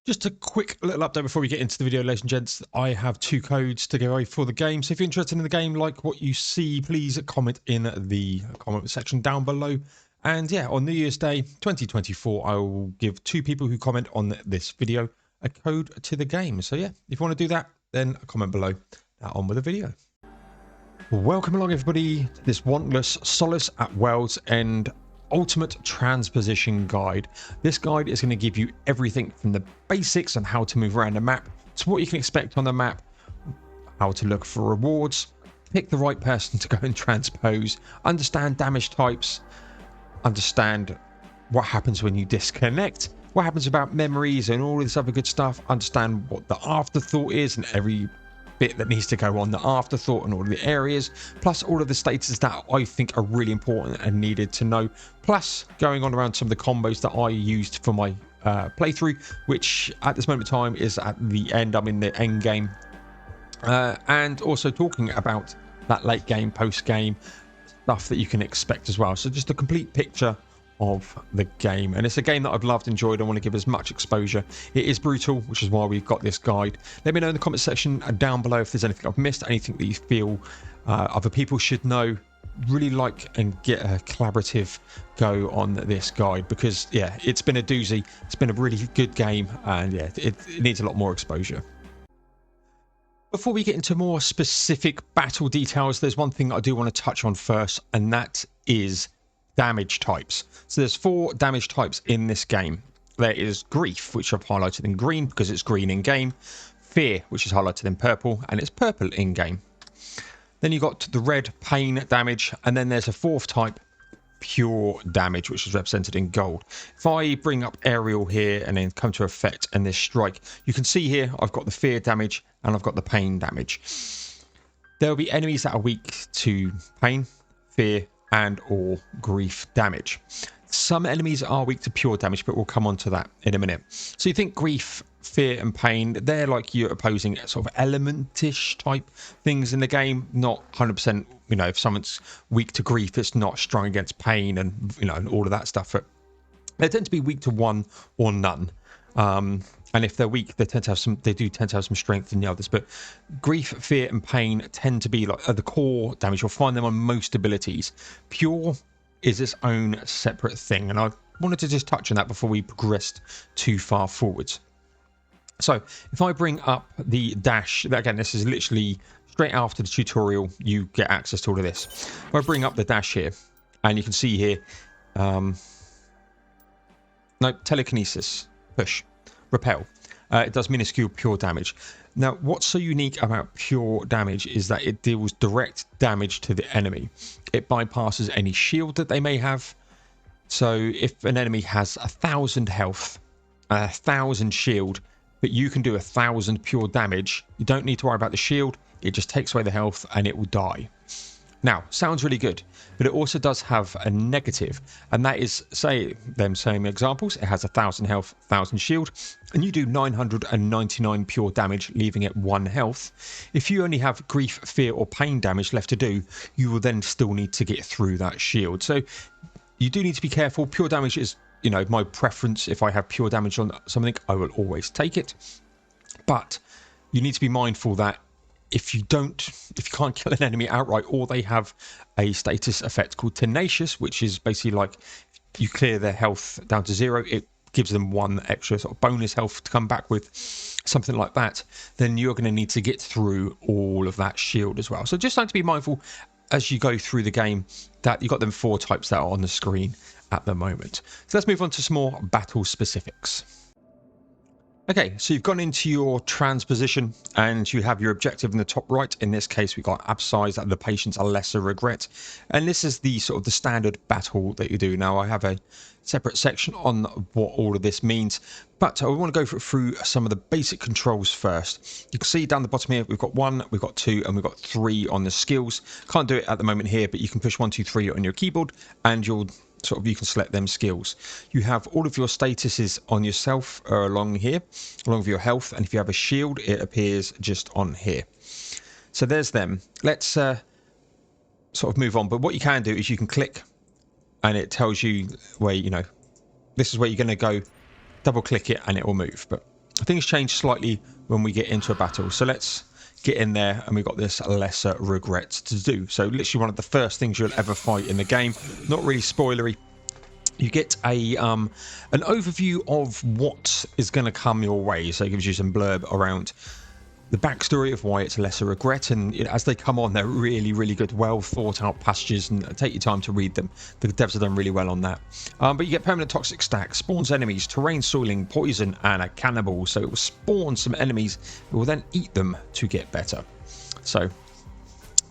Just a quick little update before we get into the video, ladies and gents. I have 2 codes to give away for the game. So if you're interested in the game, like what you see, please comment in the comment section down below. And yeah, on New Year's Day 2024, I will give 2 people who comment on this video a code to the game. So yeah, if you want to do that, then comment below. Now on with the video. Welcome along, everybody, to this Wantless Solace at World's End Ultimate Transposition guide. This guide is going to give you everything from the basics on how to move around the map to what you can expect on the map, how to look for rewards, pick the right person to go and transpose, understand damage types, understand what happens when you disconnect, what happens about memories and all this other good stuff, understand what the afterthought is and every bit that needs to go on the afterthought and all of the areas, plus all of the statuses that I think are really important and needed to know, plus going on around some of the combos that I used for my playthrough, which at this moment in time is at the end. I'm in the end game, and also talking about that late game, post game stuff that you can expect as well. So just a complete picture of the game, and it's a game that I've loved, enjoyed. I want to give as much exposure. It is brutal, which is why we've got this guide. Let me know in the comment section down below if there's anything I've missed, anything that you feel other people should know. Really like and get a collaborative go on this guide, because yeah, it's been a doozy. It's been a really good game, and yeah, it needs a lot more exposure. Before we get into more specific battle details, there's one thing I do want to touch on first, and that is damage types. So there's 4 damage types in this game. There is grief, which I've highlighted in green because it's green in game, fear, which is highlighted in purple, and it's purple in game. Then you got the red, pain damage, and then there's a 4th type, pure damage, which is represented in gold. If I bring up aerial here and then come to effect and this strike, you can see here I've got the fear damage and I've got the pain damage. There will be enemies that are weak to pain, fear, and or grief damage. Some enemies are weak to pure damage, but we'll come on to that in a minute. So you think grief, fear, and pain, they're like you're opposing sort of elementish type things in the game, not 100%, you know, if someone's weak to grief, it's not strong against pain and, you know, and all of that stuff. But they tend to be weak to one or none. And if they're weak, they do tend to have some strength in the others. But grief, fear, and pain tend to be like the core damage. You'll find them on most abilities. Pure is its own separate thing, and I wanted to just touch on that before we progressed too far forwards. So if I bring up the dash, again, this is literally straight after the tutorial, you get access to all of this. If I bring up the dash here, and you can see here, telekinesis, push, repel. It does minuscule pure damage. Now, what's so unique about pure damage is that it deals direct damage to the enemy. It bypasses any shield that they may have. So if an enemy has 1,000 health, 1,000 shield, but you can do 1,000 pure damage, you don't need to worry about the shield. It just takes away the health and it will die. Now, sounds really good, but it also does have a negative, and that is, say, them same examples, it has 1,000 health, 1,000 shield, and you do 999 pure damage, leaving it 1 health. If you only have grief, fear, or pain damage left to do, you will then still need to get through that shield. So you do need to be careful. Pure damage is, you know, my preference. If I have pure damage on something, I will always take it. But you need to be mindful that if you can't kill an enemy outright, or they have a status effect called tenacious, which is basically like you clear their health down to 0, it gives them 1 extra sort of bonus health to come back with, something like that, then you're going to need to get through all of that shield as well. So just like to be mindful as you go through the game that you've got them 4 types that are on the screen at the moment. So let's move on to some more battle specifics. Okay, so you've gone into your transposition and you have your objective in the top right. In this case, we've got abscise, the patience, a lesser regret. And this is the sort of the standard battle that you do. Now, I have a separate section on what all of this means, but I want to go through some of the basic controls first. You can see down the bottom here, we've got 1, we've got 2, and we've got 3 on the skills. Can't do it at the moment here, but you can push 1, 2, 3 on your keyboard and you'll you can select them skills. You have all of your statuses on yourself along here, along with your health, and if you have a shield, it appears just on here. So there's them. Let's sort of move on. But what you can do is you can click, and it tells you where, you know, this is where you're going to go. Double click it, and it will move. But things change slightly when we get into a battle. So let's get in there, and we've got this lesser regret to do. So literally one of the first things you'll ever fight in the game. Not really spoilery. You get a an overview of what is going to come your way. So it gives you some blurb around the backstory of why it's lesser regret, and as they come on, they're really, really good, well thought out passages, and take your time to read them. The devs have done really well on that. But you get permanent toxic stack, spawns enemies, terrain soiling, poison, and a cannibal. So it will spawn some enemies, it will then eat them to get better. So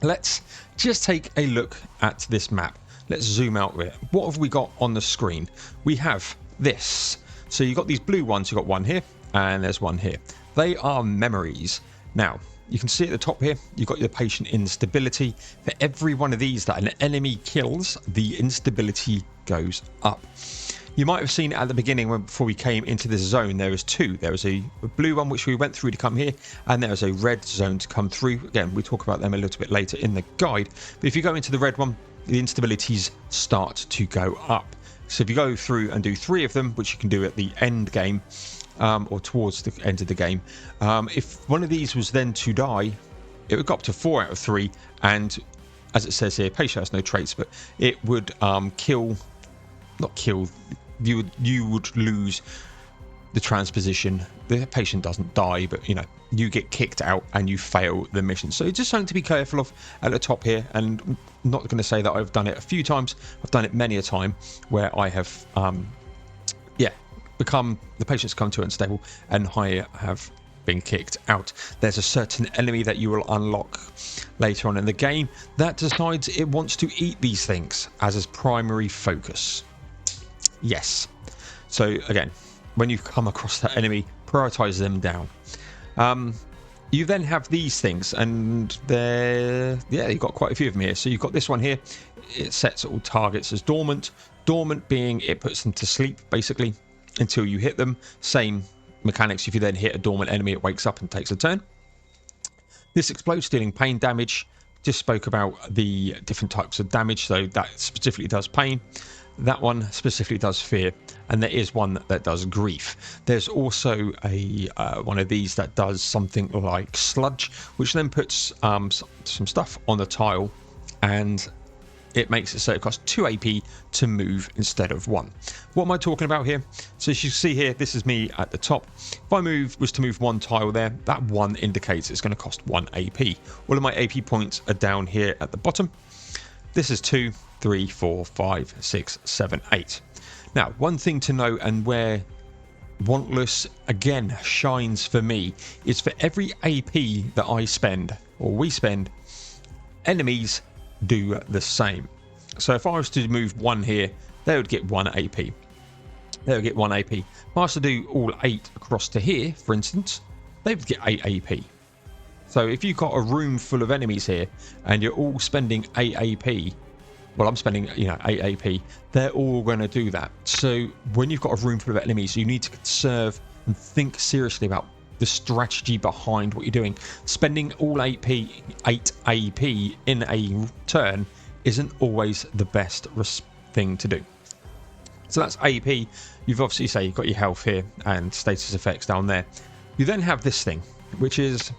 let's just take a look at this map. Let's zoom out with it. What have we got on the screen? We have this. So you've got these blue ones. You've got one here, and there's one here. They are memories. Now, you can see at the top here, you've got your patient instability. For every one of these that an enemy kills, the instability goes up. You might have seen it at the beginning before we came into this zone. There was two. There was a blue one which we went through to come here, and there was a red zone to come through. Again, we talk about them a little bit later in the guide. But if you go into the red one, the instabilities start to go up. So if you go through and do 3 of them, which you can do at the end game, or towards the end of the game, if one of these was then to die, it would go up to 4 out of 3, and as it says here, patient has no traits, but it would you would lose the transposition. The patient doesn't die, but you get kicked out and you fail the mission. So it's just something to be careful of at the top here. And I'm not going to say that I've done it a few times. I've done it many a time where I have become the patient's come to unstable and I have been kicked out. There's a certain enemy that you will unlock later on in the game that decides it wants to eat these things as its primary focus. Yes. So again, when you come across that enemy, prioritize them down. You then have these things, and you've got quite a few of them here. So you've got this one here. It sets all targets as dormant. Dormant being it puts them to sleep basically until you hit them. Same mechanics. If you then hit a dormant enemy, it wakes up and takes a turn. This explodes, dealing pain damage. Just spoke about the different types of damage. So that specifically does pain. That one specifically does fear, and there is one that does grief. There's also a one of these that does something like sludge, which then puts some stuff on the tile, and it makes it so it costs 2 AP to move instead of 1. What am I talking about here? So as you see here, this is me at the top. If I was to move 1 tile there, that 1 indicates it's going to cost 1 AP. All of my AP points are down here at the bottom. This is 2, 3, 4, 5, 6, 7, 8. Now, one thing to note, and where Wantless again shines for me, is for every AP that I spend, or we spend, enemies do the same. So if I was to move 1 here, they would get 1 AP. They would get 1 AP. If I was to do all 8 across to here, for instance, they would get 8 AP. So if you've got a room full of enemies here and you're all spending 8 AP, well, I'm spending 8 AP, they're all going to do that. So when you've got a room full of enemies, you need to conserve and think seriously about the strategy behind what you're doing. Spending all 8 AP in a turn isn't always the best thing to do. So that's AP. You've obviously you've got your health here and status effects down there. You then have this thing, which is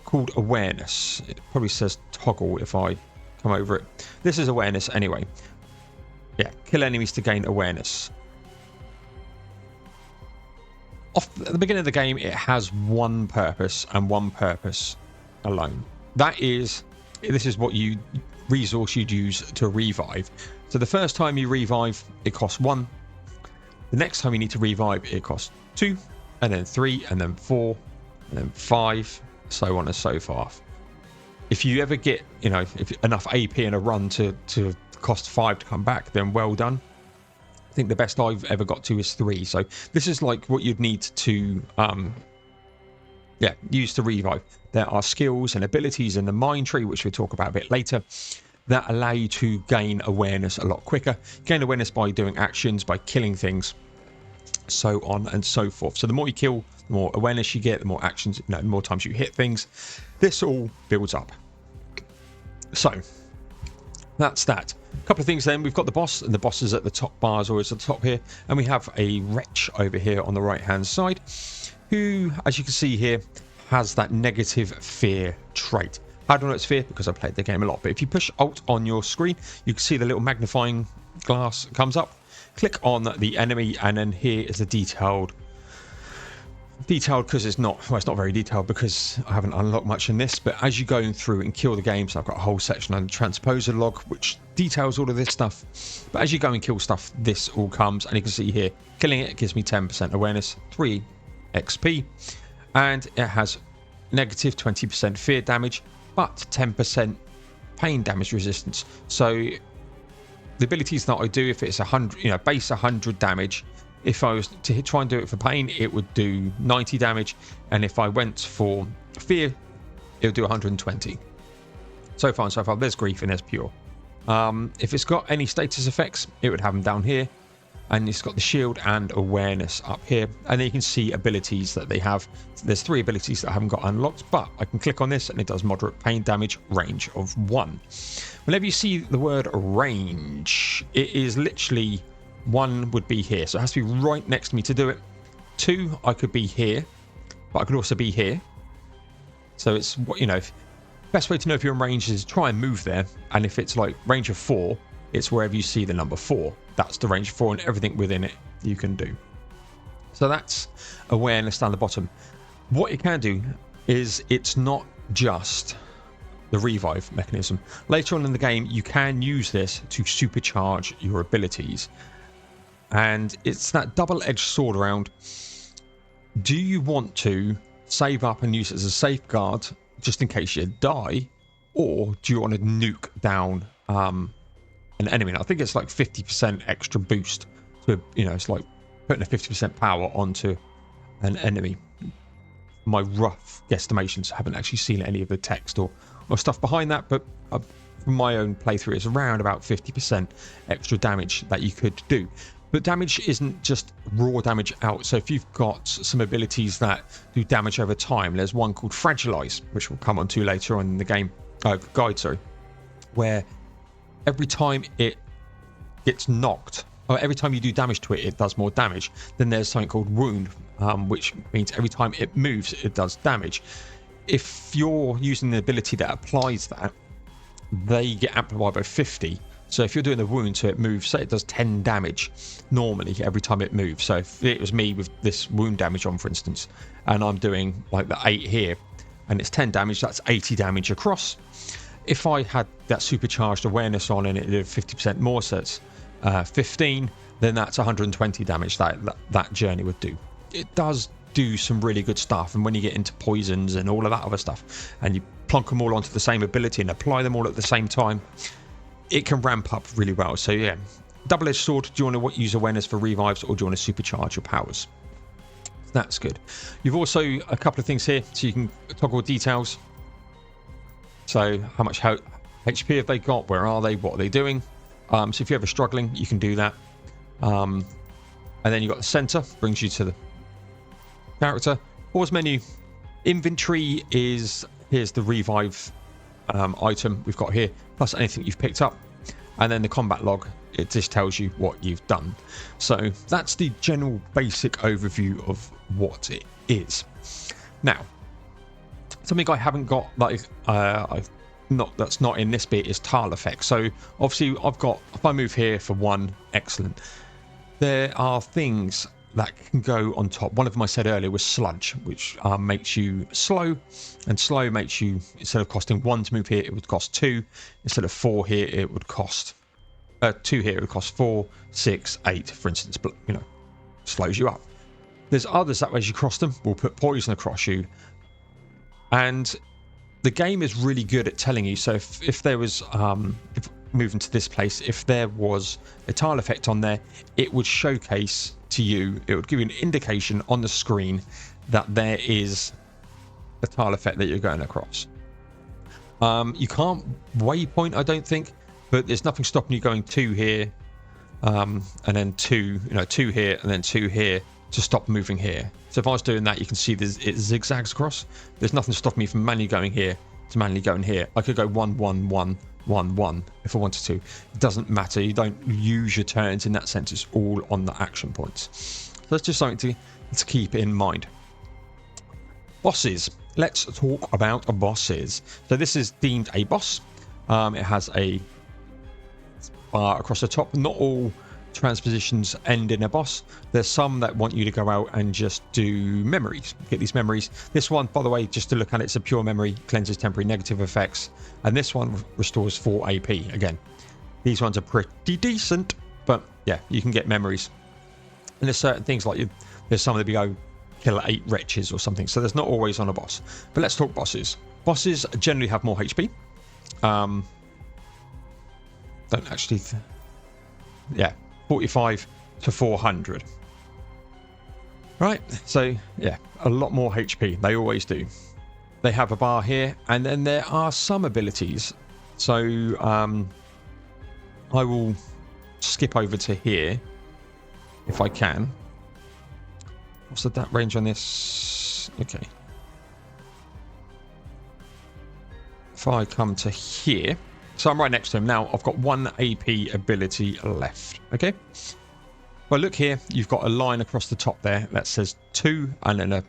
called awareness. It probably says toggle if I come over it. This is awareness anyway. Yeah, kill enemies to gain awareness. At the beginning of the game, it has one purpose and one purpose alone. This is what resource you'd use to revive. So the first time you revive, it costs 1. The next time you need to revive, it costs 2, and then 3, and then 4, and then 5, so on and so forth. If you ever get, if enough AP in a run to cost 5 to come back, then well done. I think the best I've ever got to is 3. So this is like what you'd need to use to revive. There are skills and abilities in the mind tree, which we'll talk about a bit later, that allow you to gain awareness a lot quicker. Gain awareness by doing actions, by killing things, so on and so forth. So the more you kill, the more awareness you get, the more actions, the more times you hit things. This all builds up. So that's that. A couple of things then. We've got the boss, and the boss is at the top bar, as always at the top here. And we have a wretch over here on the right hand side, who, as you can see here, has that negative fear trait. How do I know it's fear? Because I played the game a lot. But if you push Alt on your screen, you can see the little magnifying glass comes up. Click on the enemy, and then here is the detailed because it's not very detailed because I haven't unlocked much in this, but as you go through and kill the game, so I've got a whole section on the Transposer Log which details all of this stuff, but as you go and kill stuff, this all comes, and you can see here killing it gives me 10% awareness, 3 XP, and it has negative 20% fear damage but 10% pain damage resistance. So the abilities that I do, if it's 100, base 100 damage, if I was to try and do it for pain, it would do 90 damage, and if I went for fear, it would do 120. So far and so far, there's grief and there's pure. If it's got any status effects, it would have them down here, and it's got the shield and awareness up here, and then you can see abilities that they have. There's 3 abilities that I haven't got unlocked, but I can click on this and it does moderate pain damage, range of 1. Whenever you see the word range, it is literally 1 would be here, so it has to be right next to me to do it. 2, I could be here, but I could also be here. So it's, best way to know if you're in range is try and move there, and if it's like range of 4, it's wherever you see the number 4. That's the range of 4, and everything within it you can do. So that's awareness down the bottom. What it can do is it's not just the revive mechanism. Later on in the game, you can use this to supercharge your abilities. And it's that double-edged sword around. Do you want to save up and use it as a safeguard just in case you die, or do you want to nuke down an enemy? And I think it's like 50% extra boost to, it's like putting a 50% power onto an enemy. My rough guesstimations, haven't actually seen any of the text or stuff behind that, but from my own playthrough, it's around about 50% extra damage that you could do. But damage isn't just raw damage out. So if you've got some abilities that do damage over time, there's one called Fragilize, which we'll come on to later on in the game guide, where every time it gets knocked, or every time you do damage to it, it does more damage. Then there's something called Wound, which means every time it moves, it does damage. If you're using the ability that applies that, they get amplified by 50. So if you're doing the wound, so it moves, say it does 10 damage normally every time it moves. So if it was me with this wound damage on, for instance, and I'm doing like the 8 here, and it's 10 damage, that's 80 damage across. If I had that supercharged awareness on and it did 50% more, so it's 15, then that's 120 damage that journey would do. It does do some really good stuff, and when you get into poisons and all of that other stuff, and you plonk them all onto the same ability and apply them all at the same time, it can ramp up really well. So yeah, double-edged sword. Do you want to use awareness for revives, or do you want to supercharge your powers? That's good. You've also a couple of things here, so you can toggle details. So how much HP have they got? Where are they? What are they doing? So if you're ever struggling, you can do that. And then you've got the center, brings you to the character. Pause menu. Inventory is, here's the revive item we've got here, plus anything you've picked up. And then the combat log, it just tells you what you've done. So that's the general basic overview of what it is. Now, something I haven't got, that's not in this bit, is tile effect. So obviously I've got, if I move here for 1, excellent. There are things that can go on top. One of them I said earlier was sludge, which makes you slow, and slow makes you, instead of costing 1 to move here, it would cost 2. Instead of 4 here, it would cost 2 here, it would cost 4, 6, 8, for instance. But slows you up. There's others that as you cross them will put poison across you, and the game is really good at telling you. So if there was if moving to this place, if there was a tile effect on there, it would showcase to you, it would give you an indication on the screen that there is a tile effect that you're going across. You can't waypoint, I don't think, but there's nothing stopping you going 2 here, and then 2 here, and then 2 here to stop moving here. So if I was doing that, you can see it zigzags across. There's nothing stopping me from manually going here to manually going here. I could go 1, 1, 1, 1, 1 if I wanted to. It doesn't matter. You don't use your turns in that sense. It's all on the action points. So that's just something to keep in mind. Bosses. Let's talk about bosses. So this is deemed a boss. It has a bar across the top. Not all transpositions end in a boss. There's some that want you to go out and just do memories, get these memories. This one, by the way, just to look at it, it's a pure memory, cleanses temporary negative effects, and this one restores 4 AP. Again, these ones are pretty decent, but yeah, you can get memories. And there's certain things like there's some that go kill 8 wretches or something, so there's not always on a boss. But let's talk bosses. Bosses generally have more HP. Don't actually yeah, 45 to 400. Right, so yeah, a lot more HP. They always do. They have a bar here, and then there are some abilities. So I will skip over to here if I can. What's the DAT range on this? Okay. If I come to here, so I'm right next to him now. I've got 1 AP ability left. Okay. Well, look here. You've got a line across the top there that says 2, and then a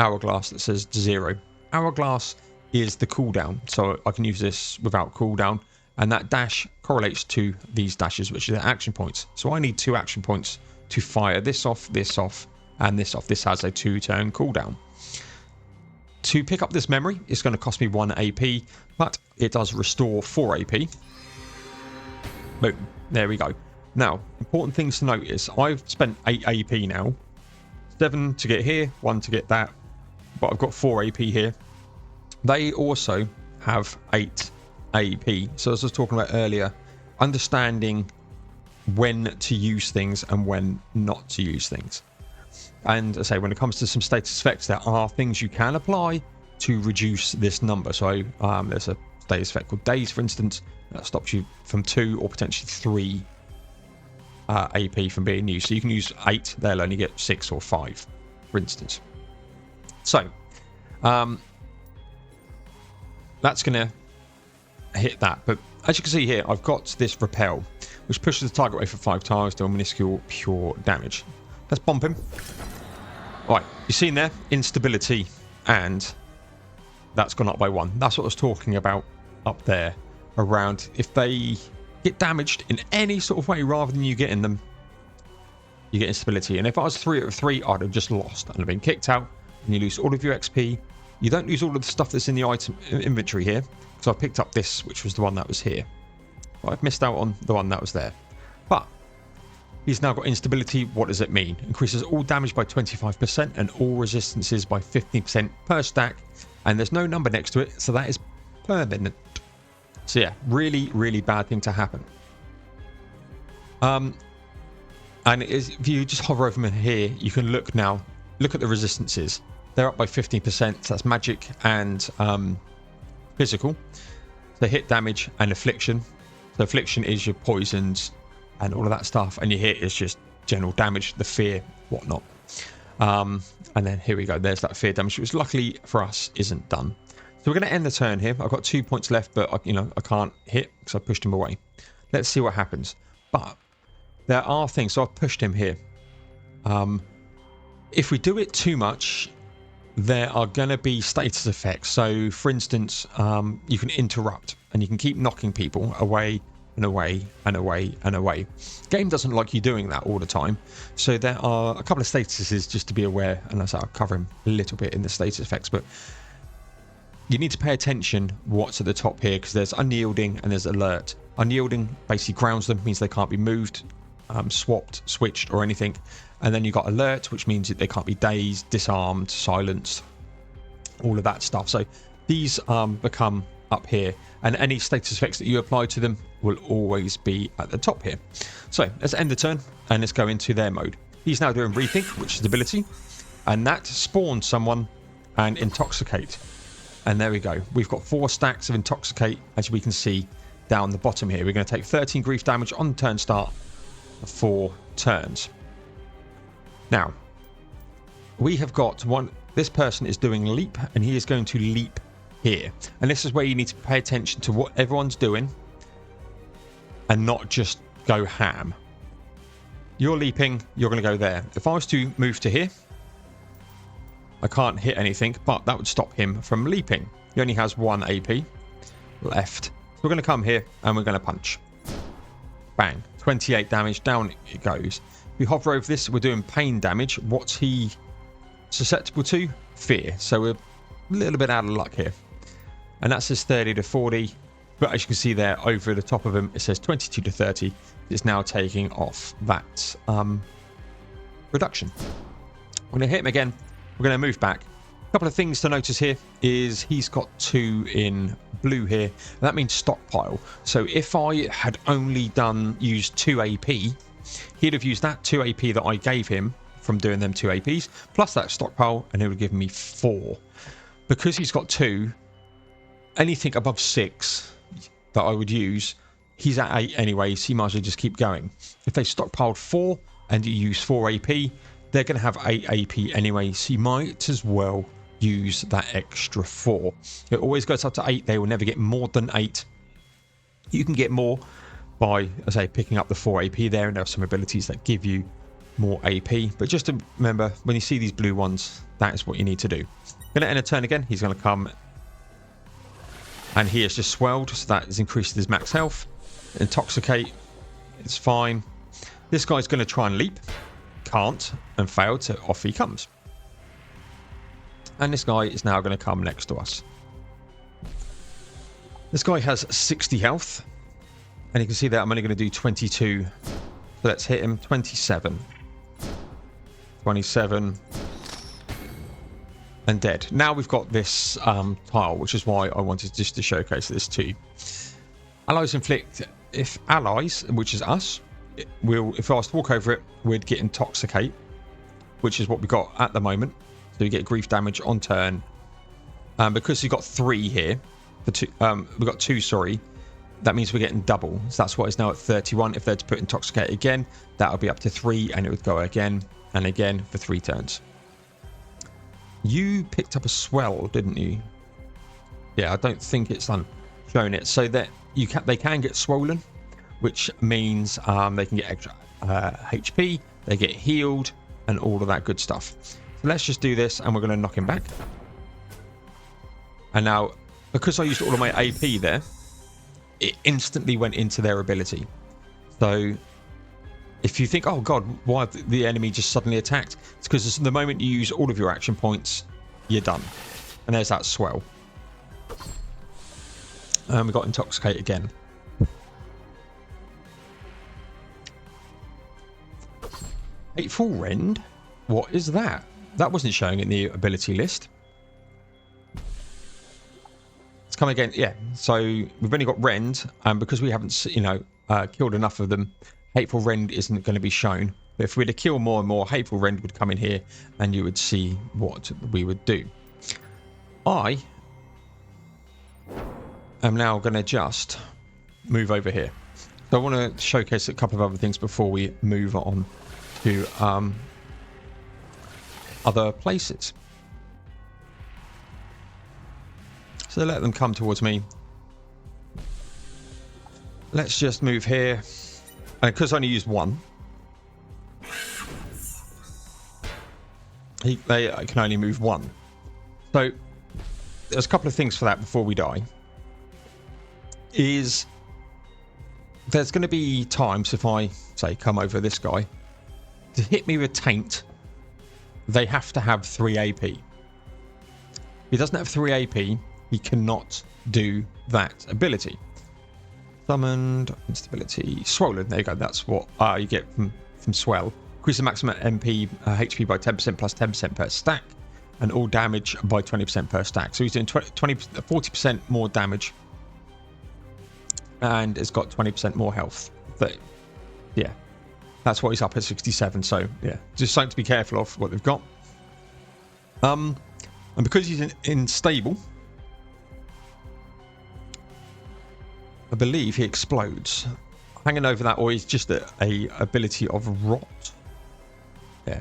hourglass that says 0. Hourglass is the cooldown, so I can use this without cooldown, and that dash correlates to these dashes, which are the action points. So I need 2 action points to fire this off, and this off. This has a 2-turn cooldown. To pick up this memory, it's going to cost me 1 AP, but it does restore 4 AP. Boom. There we go. Now, important things to note is I've spent 8 AP now. 7 to get here, 1 to get that, but I've got 4 AP here. They also have 8 AP. So as I was talking about earlier, understanding when to use things and when not to use things. And I say, when it comes to some status effects, there are things you can apply to reduce this number. So there's a status effect called days, for instance, that stops you from 2 or potentially 3 AP from being used. So you can use 8, they'll only get 6 or 5, for instance. So that's going to hit that. But as you can see here, I've got this repel, which pushes the target away for 5 times, doing minuscule pure damage. Let's bump him. Right, you've seen there, instability, and that's gone up by 1. That's what I was talking about up there, around if they get damaged in any sort of way rather than you getting them, you get instability. And if I was 3 out of 3, I'd have just lost and have been kicked out, and you lose all of your XP. You don't lose all of the stuff that's in the item inventory here, because I picked up this, which was the one that was here. But I've missed out on the one that was there. But he's now got instability. What does it mean? Increases all damage by 25% and all resistances by 15% per stack. And there's no number next to it, so that is permanent. So yeah, really, really bad thing to happen. And it is, if you just hover over him here, you can look now. Look at the resistances. They're up by 15%. So that's magic and physical. So hit damage and affliction. So affliction is your poisons and all of that stuff, and your hit is just general damage, the fear, whatnot. And then here we go, there's that fear damage, which luckily for us isn't done. So we're going to end the turn here. I've got 2 points left, but I can't hit because I pushed him away. Let's see what happens. But there are things, so I've pushed him here. If we do it too much, there are going to be status effects. So for instance, you can interrupt and you can keep knocking people away and away and away and away. Game doesn't like you doing that all the time, so there are a couple of statuses just to be aware, and I'll cover them a little bit in the status effects, but you need to pay attention what's at the top here, because there's unyielding and there's alert. Unyielding basically grounds them, means they can't be moved, swapped, switched or anything, and then you've got alert, which means that they can't be dazed, disarmed, silenced, all of that stuff. So these become up here, and any status effects that you apply to them will always be at the top here. So let's end the turn and let's go into their mode. He's now doing rethink, which is ability, and that spawns someone and intoxicate. And there we go, we've got 4 stacks of intoxicate, as we can see down the bottom here. We're going to take 13 grief damage on turn start for 4 turns. Now we have got one, this person is doing leap, and he is going to leap here, and this is where you need to pay attention to what everyone's doing and not just go ham. You're leaping, you're going to go there. If I was to move to here, I can't hit anything, but that would stop him from leaping. He only has 1 AP left. So we're going to come here and we're going to punch. Bang. 28 damage. Down it goes. If we hover over this, we're doing pain damage. What's he susceptible to? Fear. So we're a little bit out of luck here. And that says 30 to 40. But as you can see there, over the top of him, it says 22 to 30. It's now taking off that reduction. We're going to hit him again. We're going to move back. A couple of things to notice here is he's got 2 in blue here. That means stockpile. So if I had only used 2 AP, he'd have used that 2 AP that I gave him from doing them 2 APs, plus that stockpile, and it would give me 4. Because he's got 2, anything above 6 that I would use, he's at 8 anyway, so you might as well just keep going. If they stockpiled 4 and you use 4 AP, they're going to have 8 AP anyway, so you might as well use that extra 4. It always goes up to 8. They will never get more than 8. You can get more by, as I say, picking up the 4 AP there, and there are some abilities that give you more AP. But just to remember, when you see these blue ones, that is what you need to do. Going to end a turn again. He's going to come, and he has just swelled, so that has increased his max health. Intoxicate, it's fine. This guy's going to try and leap. Can't, and failed, so off he comes. And this guy is now going to come next to us. This guy has 60 health, and you can see that I'm only going to do 22. So let's hit him. 27, 27, and dead. Now we've got this tile, which is why I wanted just to showcase this too. Allies inflict, if allies, which is us, if I was to walk over it, we'd get intoxicate, which is what we got at the moment. So you get grief damage on turn. Because you've got 3 here, we've got 2, sorry, that means we're getting double. So that's why it's now at 31. If they're to put intoxicate again, that would be up to 3, and it would go again and again for 3 turns. You picked up a swell, didn't you? Yeah, I don't think it's shown it. So that they can get swollen, which means they can get extra HP, they get healed, and all of that good stuff. So let's just do this, and we're going to knock him back. And now, because I used all of my AP there, it instantly went into their ability. So if you think, oh god, why the enemy just suddenly attacked? It's because the moment you use all of your action points, you're done. And there's that swell. And we got intoxicate again. Hateful Rend? What is that? That wasn't showing in the ability list. It's come again, yeah. So we've only got Rend, and because we haven't, killed enough of them, Hateful Rend isn't going to be shown. But if we were to kill more and more, Hateful Rend would come in here, and you would see what we would do. I am now going to just move over here. So I want to showcase a couple of other things before we move on to other places. So let them come towards me. Let's just move here. And because I only used 1, they can only move 1. So there's a couple of things for that before we die. There's going to be times if I say come over this guy to hit me with taint, they have to have 3 AP. If he doesn't have 3 AP, he cannot do that ability. Summoned, instability, swollen. There you go. That's what you get from swell. Increase the maximum HP by 10% plus 10% per stack, and all damage by 20% per stack. So he's doing 40% more damage, and it's got 20% more health. But yeah, that's why he's up at 67. So yeah, just something to be careful of what they've got. And because he's unstable, I believe he explodes. Hanging over that, or he's just a ability of rot. Yeah.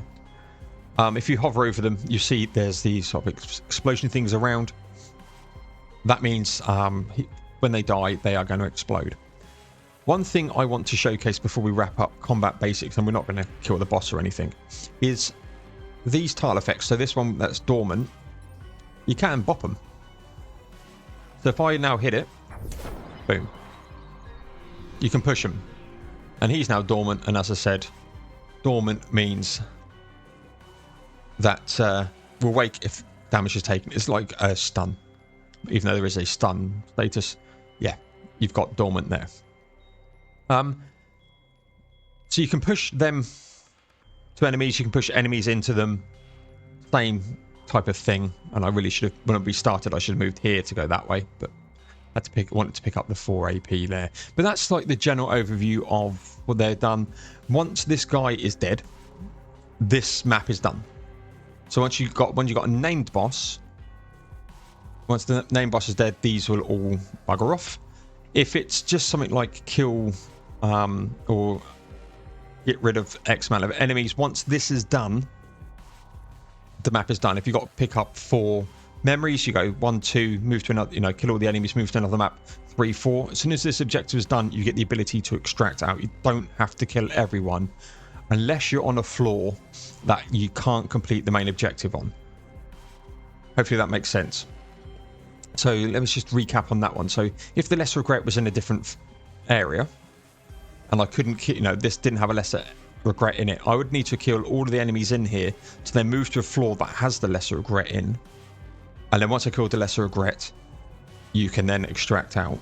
If you hover over them, you see there's these sort of explosion things around. That means when they die, they are going to explode. One thing I want to showcase before we wrap up combat basics, and we're not going to kill the boss or anything, is these tile effects, so this one that's dormant, you can bop them. So if I now hit it, boom, you can push him. And he's now dormant, and as I said, dormant means that will wake if damage is taken. It's like a stun. Even though there is a stun status, yeah, you've got dormant there. So you can push them to enemies, you can push enemies into them. Same type of thing. And I really should have, when we started, I should have moved here to go that way, but wanted to pick up the 4 AP there. But that's like the general overview of what they've done. Once this guy is dead, this map is done. So once you've got a named boss, once the named boss is dead, these will all bugger off. If it's just something like kill or get rid of X amount of enemies, once this is done, the map is done. If you've got to pick up 4 memories, you go 1, 2, move to another, kill all the enemies, move to another map, 3, 4. As soon as this objective is done, you get the ability to extract out. You don't have to kill everyone unless you're on a floor that you can't complete the main objective on. Hopefully that makes sense. So let me just recap on that one. So if the lesser regret was in a different area and I couldn't, this didn't have a lesser regret in it, I would need to kill all of the enemies in here to then move to a floor that has the lesser regret in. And then once I killed the lesser regret, you can then extract out.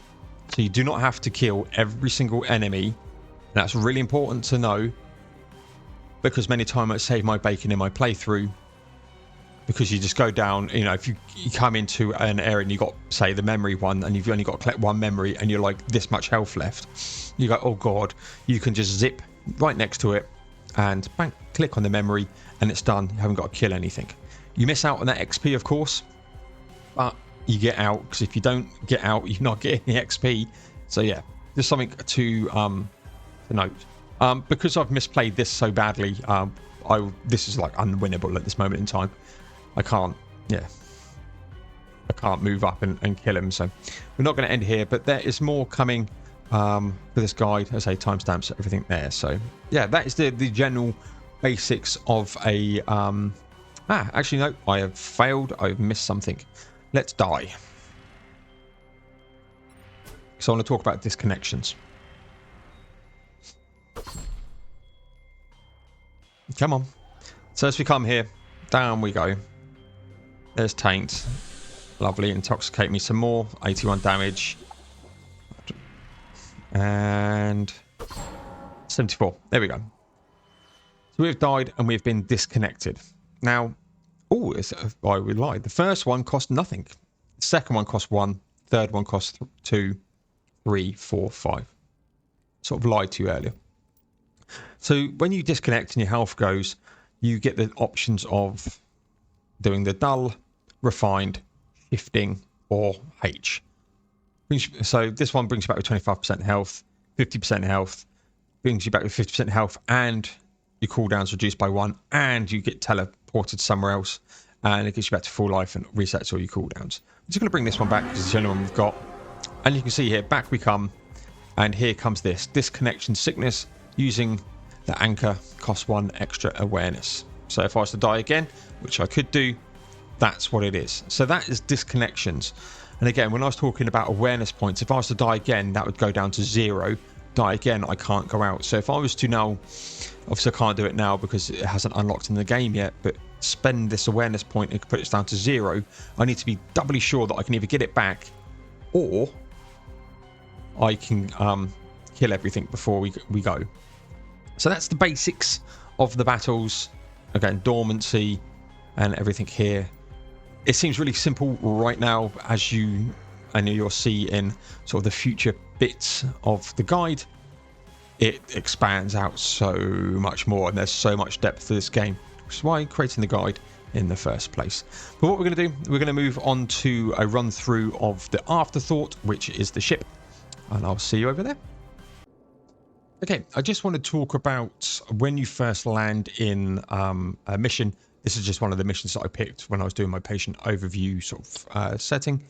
So you do not have to kill every single enemy. And that's really important to know, because many times I save my bacon in my playthrough, because you just go down, if you come into an area and you got, say, the memory one, and you've only got to collect 1 memory and you're like this much health left, you go, oh god, you can just zip right next to it and bang, click on the memory and it's done. You haven't got to kill anything. You miss out on that XP, of course, but you get out, because if you don't get out, you're not getting the XP. So yeah, there's something to note. Because I've misplayed this so badly, this is like unwinnable at this moment in time. I can't move up and kill him, so we're not going to end here, but there is more coming for this guide. As I say, timestamps, everything there. So yeah, that is the general basics of a actually no, I have failed. I've missed something. Let's die. So I want to talk about disconnections. Come on. So as we come here, down we go. There's Taint. Lovely. Intoxicate me some more. 81 damage. And 74. There we go. So we've died and we've been disconnected. Now, I would lie. The first one cost nothing. The second one cost 1. Third one cost 2, 3, 4, 5. Sort of lied to you earlier. So when you disconnect and your health goes, you get the options of doing the dull, refined, shifting, or H. So this one brings you back with 25% health, 50% health, brings you back with 50% health, and your cooldown's reduced by 1, and you get teleported somewhere else, and it gets you back to full life and resets all your cooldowns. I'm just going to bring this one back because it's the only one we've got. And you can see here, back we come, and here comes this disconnection sickness. Using the anchor costs 1 extra awareness. So if I was to die again, which I could do, that's what it is. So that is disconnections. And again, when I was talking about awareness points, if I was to die again, that would go down to 0. Die again, I can't go out. So if I was to now, obviously I can't do it now because it hasn't unlocked in the game yet, but spend this awareness point and put it down to 0, I need to be doubly sure that I can either get it back or I can kill everything before we go. So that's the basics of the battles. Again, dormancy and everything here. It seems really simple right now, as you'll see in sort of the future bits of the guide. It expands out so much more, and there's so much depth to this game, which is why I'm creating the guide in the first place. But what we're going to do, we're going to move on to a run through of the Afterthought, which is the ship, and I'll see you over there. Okay, I just want to talk about when you first land in a mission. This is just one of the missions that I picked when I was doing my patient overview sort of setting.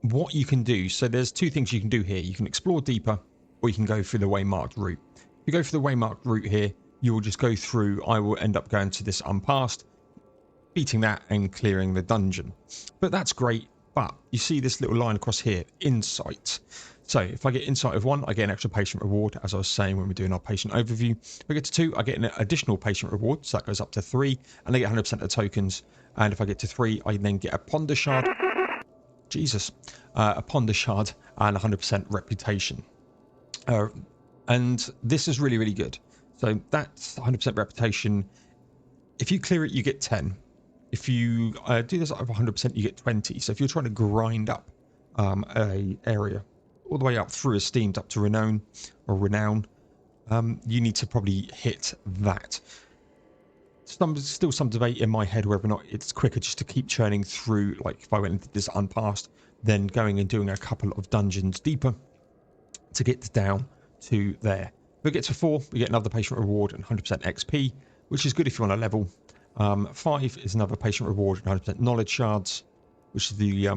What you can do, so there's 2 things you can do here. You can explore deeper, or you can go through the waymarked route. If you go through the waymarked route here, you will just go through. I will end up going to this unpassed, beating that and clearing the dungeon. But that's great. But you see this little line across here, insight. So if I get insight of 1, I get an extra patient reward, as I was saying when we're doing our patient overview. If I get to 2, I get an additional patient reward, so that goes up to 3, and I get 100% of the tokens. And if I get to 3, I then get a ponder shard. Jesus. A ponder shard and 100% reputation. And this is really, really good. So that's 100% reputation. If you clear it, you get 10. If you do this over 100%, you get 20. So if you're trying to grind up a area all the way up through esteemed up to renown, you need to probably hit that. Still some debate in my head whether or not it's quicker just to keep churning through, like if I went into this unpassed, then going and doing a couple of dungeons deeper to get down to there. If we get to 4, we get another patient reward and 100% XP, which is good if you want to level. 5 is another patient reward and 100% knowledge shards, which is the,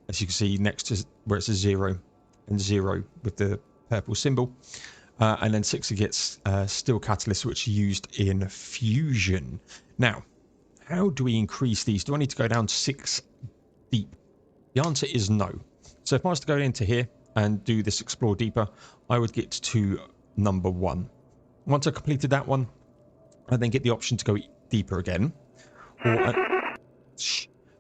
as you can see, next to where it says 0 and 0 with the purple symbol. And then 6 gets steel catalyst, which is used in fusion. Now, how do we increase these? Do I need to go down 6 deep? The answer is no. So if I was to go into here and do this explore deeper, I would get to number 1. Once I completed that one, I then get the option to go deeper again,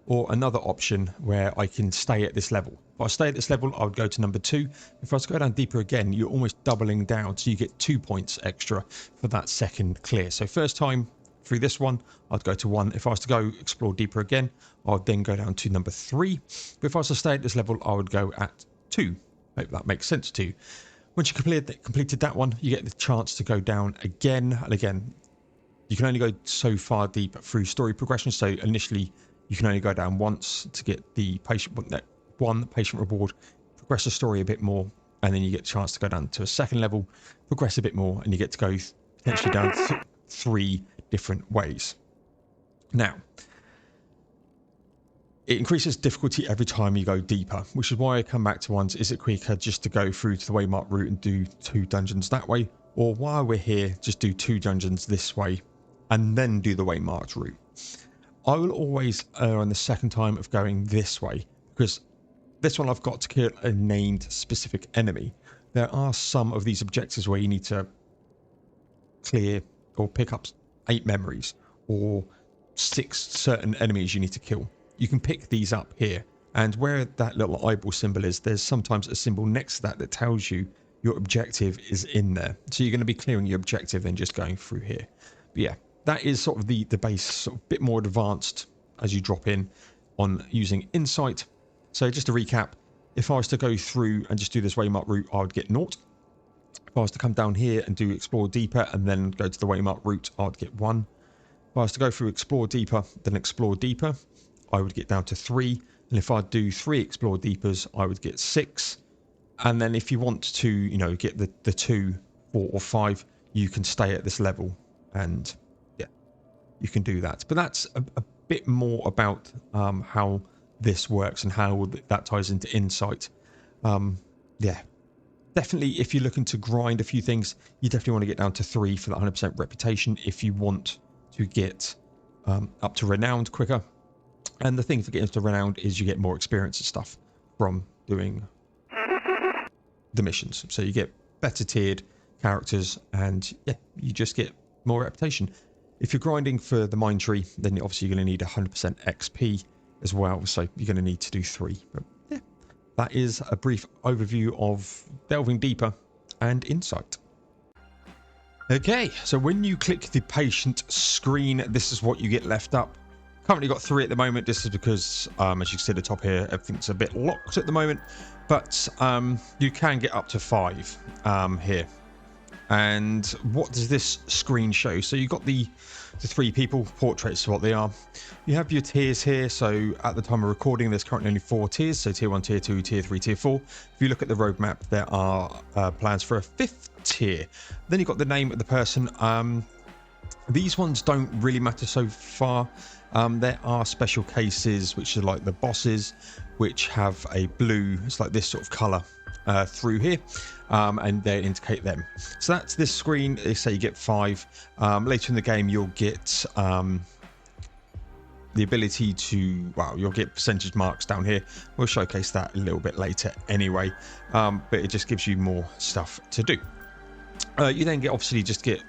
or another option where I can stay at this level. If I stay at this level, I would go to number 2. If I was to go down deeper again, you're almost doubling down, so you get 2 points extra for that second clear. So first time through this one, I'd go to 1. If I was to go explore deeper again, I would then go down to number 3. But if I was to stay at this level, I would go at 2. Hope that makes sense to you. Once you completed that one, you get the chance to go down again and again. You can only go so far deep through story progression. So initially, you can only go down once to get the one patient reward, progress the story a bit more, and then you get a chance to go down to a second level, progress a bit more, and you get to go potentially down 3 different ways. Now, it increases difficulty every time you go deeper, which is why I come back to ones. Is it quicker just to go through to the waymarked route and do 2 dungeons that way? Or while we're here, just do 2 dungeons this way and then do the waymarked route? I will always err on the second time of going this way, because this one I've got to kill a named specific enemy. There are some of these objectives where you need to clear or pick up 8 memories or 6 certain enemies you need to kill. You can pick these up here, and where that little eyeball symbol is, there's sometimes a symbol next to that that tells you your objective is in there. So you're going to be clearing your objective and just going through here. But yeah, that is sort of the base, sort of bit more advanced as you drop in on using insight. So just to recap, if I was to go through and just do this waymark route, I would get 0. If I was to come down here and do explore deeper and then go to the waymark route, I'd get 1. If I was to go through explore deeper, then explore deeper, I would get down to 3. And if I do 3 explore deepers, I would get 6. And then if you want to, you know, get the 2, 4 or 5, you can stay at this level, and yeah, you can do that. But that's a bit more about how this works and how that ties into insight. Yeah, definitely if you're looking to grind a few things, you definitely want to get down to 3 for that 100% reputation if you want to get up to renowned quicker. And the thing for getting to renowned is you get more experience and stuff from doing the missions. So you get better tiered characters, and yeah, you just get more reputation. If you're grinding for the mine tree, then obviously you're going to need 100% XP as well. So you're going to need to do 3. But yeah, that is a brief overview of delving deeper and insight. Okay, so when you click the patient screen, this is what you get left up. Currently got 3 at the moment. This is because, as you can see at the top here, everything's a bit locked at the moment. But you can get up to 5 here. And what does this screen show? So you've got the 3 people, portraits of what they are. You have your tiers here. So at the time of recording, there's currently only 4 tiers. So tier 1, tier 2, tier 3, tier 4. If you look at the roadmap, there are plans for a 5th tier. Then you've got the name of the person. These ones don't really matter so far. There are special cases, which are like the bosses, which have a blue, it's like this sort of color through here, and they indicate them. So that's this screen. They say you get 5. Later in the game, you'll get the ability to, well, you'll get percentage marks down here. We'll showcase that a little bit later anyway, but it just gives you more stuff to do. You then get, obviously, just get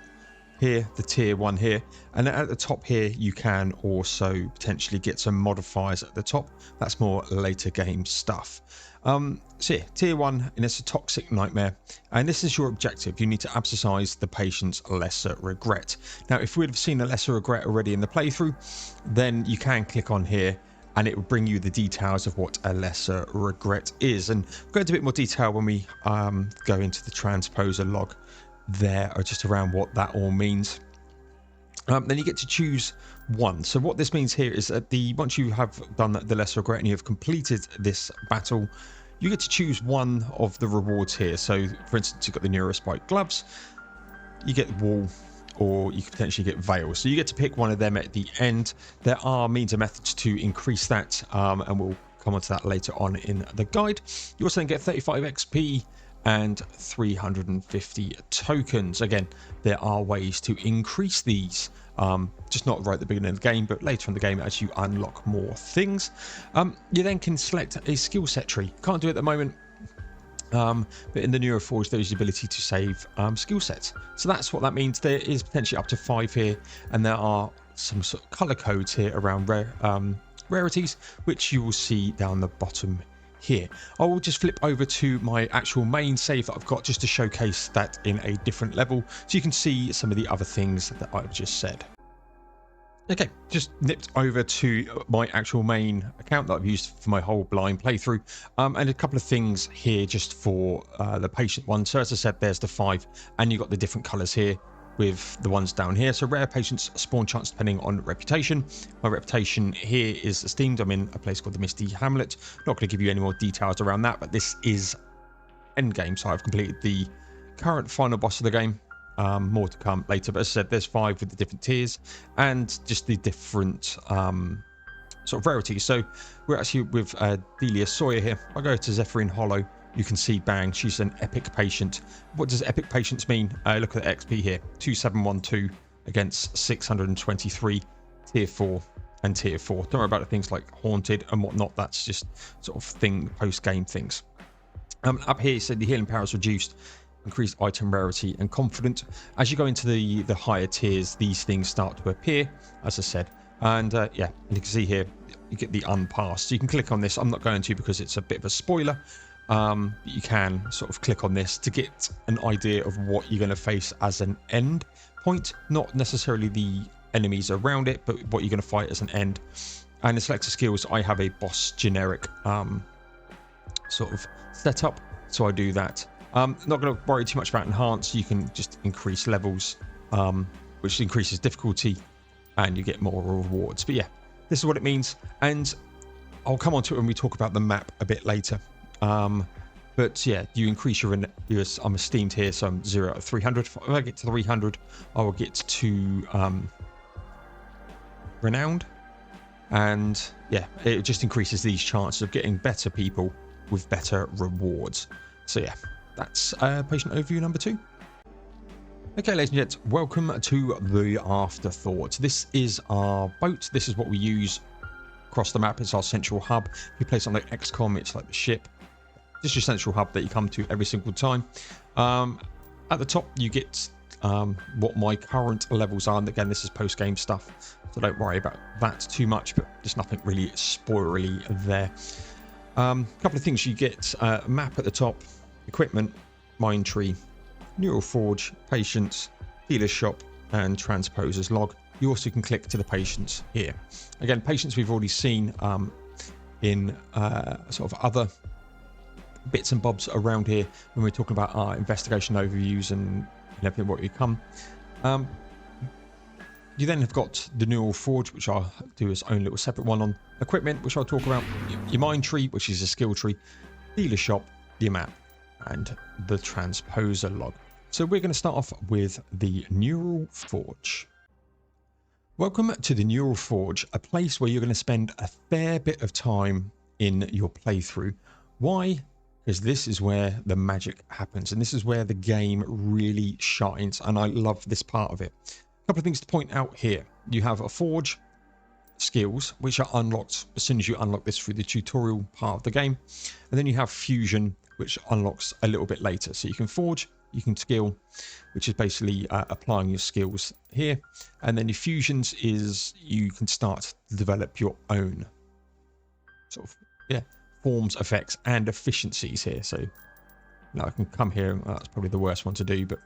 here the tier 1 here, and at the top here you can also potentially get some modifiers at the top. That's more later game stuff. So yeah, tier 1, and it's a toxic nightmare, and this is your objective. You need to exercise the patient's lesser regret. Now, if we'd have seen a lesser regret already in the playthrough, then you can click on here and it will bring you the details of what a lesser regret is, and we'll go into a bit more detail when we go into the Transposer Log there, or just around what that all means. Then you get to choose one. So what this means here is that once you have done the lesser regret and you have completed this battle, you get to choose one of the rewards here. So for instance, you've got the neurospike gloves, you get the wall, or you could potentially get veil. So you get to pick one of them at the end. There are means and methods to increase that, and we'll come on to that later on in the guide. You also then get 35 XP and 350 tokens. Again, there are ways to increase these, just not right at the beginning of the game, but later in the game as you unlock more things. You then can select a skill set tree. Can't do it at the moment, but in the Neuroforge there is the ability to save skill sets. So that's what that means. There is potentially up to 5 here, and there are some sort of color codes here around rarities, which you will see down the bottom here. I will just flip over to my actual main save that I've got, just to showcase that in a different level, so you can see some of the other things that I've just said. Okay, just nipped over to my actual main account that I've used for my whole blind playthrough, and a couple of things here just for the patient one. So as I said, there's the 5, and you've got the different colors here with the ones down here. So rare patients spawn chance depending on reputation. My reputation here is esteemed. I'm in a place called the Misty Hamlet. Not going to give you any more details around that, but this is Endgame, so I've completed the current final boss of the game. More to come later, but as I said, there's 5 with the different tiers and just the different sort of rarities. So we're actually with Delia Sawyer here. I go to Zephyrin Hollow. You can see, bang, she's an epic patient. What does epic patients mean? Look at the XP here, 2712 against 623, tier 4 and tier 4. Don't worry about the things like haunted and whatnot. That's just sort of thing, post-game things. Up here, so the healing power is reduced, increased item rarity and confident. As you go into the higher tiers, these things start to appear, as I said. And yeah, and you can see here, you get the unpassed. So you can click on this. I'm not going to because it's a bit of a spoiler. You can sort of click on this to get an idea of what you're going to face as an end point, not necessarily the enemies around it, but what you're going to fight as an end. And in selector skills, I have a boss generic sort of setup, so I do that. Not going to worry too much about enhance. You can just increase levels, which increases difficulty, and you get more rewards. But yeah, this is what it means, and I'll come on to it when we talk about the map a bit later. But yeah, you increase your I'm esteemed here, so I'm 0 out of 300. If I get to 300, I will get to renowned, and yeah, it just increases these chances of getting better people with better rewards. So yeah, that's patient overview number 2. Okay, ladies and gents, welcome to the Afterthought. This is our boat. This is what we use across the map. It's our central hub. If you play something like XCOM, it's like the ship. Just your central hub that you come to every single time. At the top, you get what my current levels are. And again, this is post-game stuff, so don't worry about that too much, but there's nothing really spoilery there. Couple of things you get: map at the top, equipment, mine tree, neural forge, patients, dealer shop, and transposers log. You also can click to the patients here. Again, patients we've already seen in sort of other bits and bobs around here when we're talking about our investigation overviews and everything what you come. You then have got the neural forge, which I'll do its own little separate one on. Equipment, which I'll talk about. Your mine tree, which is a skill tree. Dealer shop, your map, and the transposer log. So we're going to start off with the neural forge. Welcome to the neural forge, a place where you're going to spend a fair bit of time in your playthrough. Why? because this is where the magic happens, and this is where the game really shines, and I love this part of it. A couple of things to point out here. You have a forge skills, which are unlocked as soon as you unlock this through the tutorial part of the game, and then you have fusion, which unlocks a little bit later. So you can forge, you can skill, which is basically applying your skills here, and then your fusions is you can start to develop your own sort of forms, effects, and efficiencies here. So now I can come here, that's probably the worst one to do, but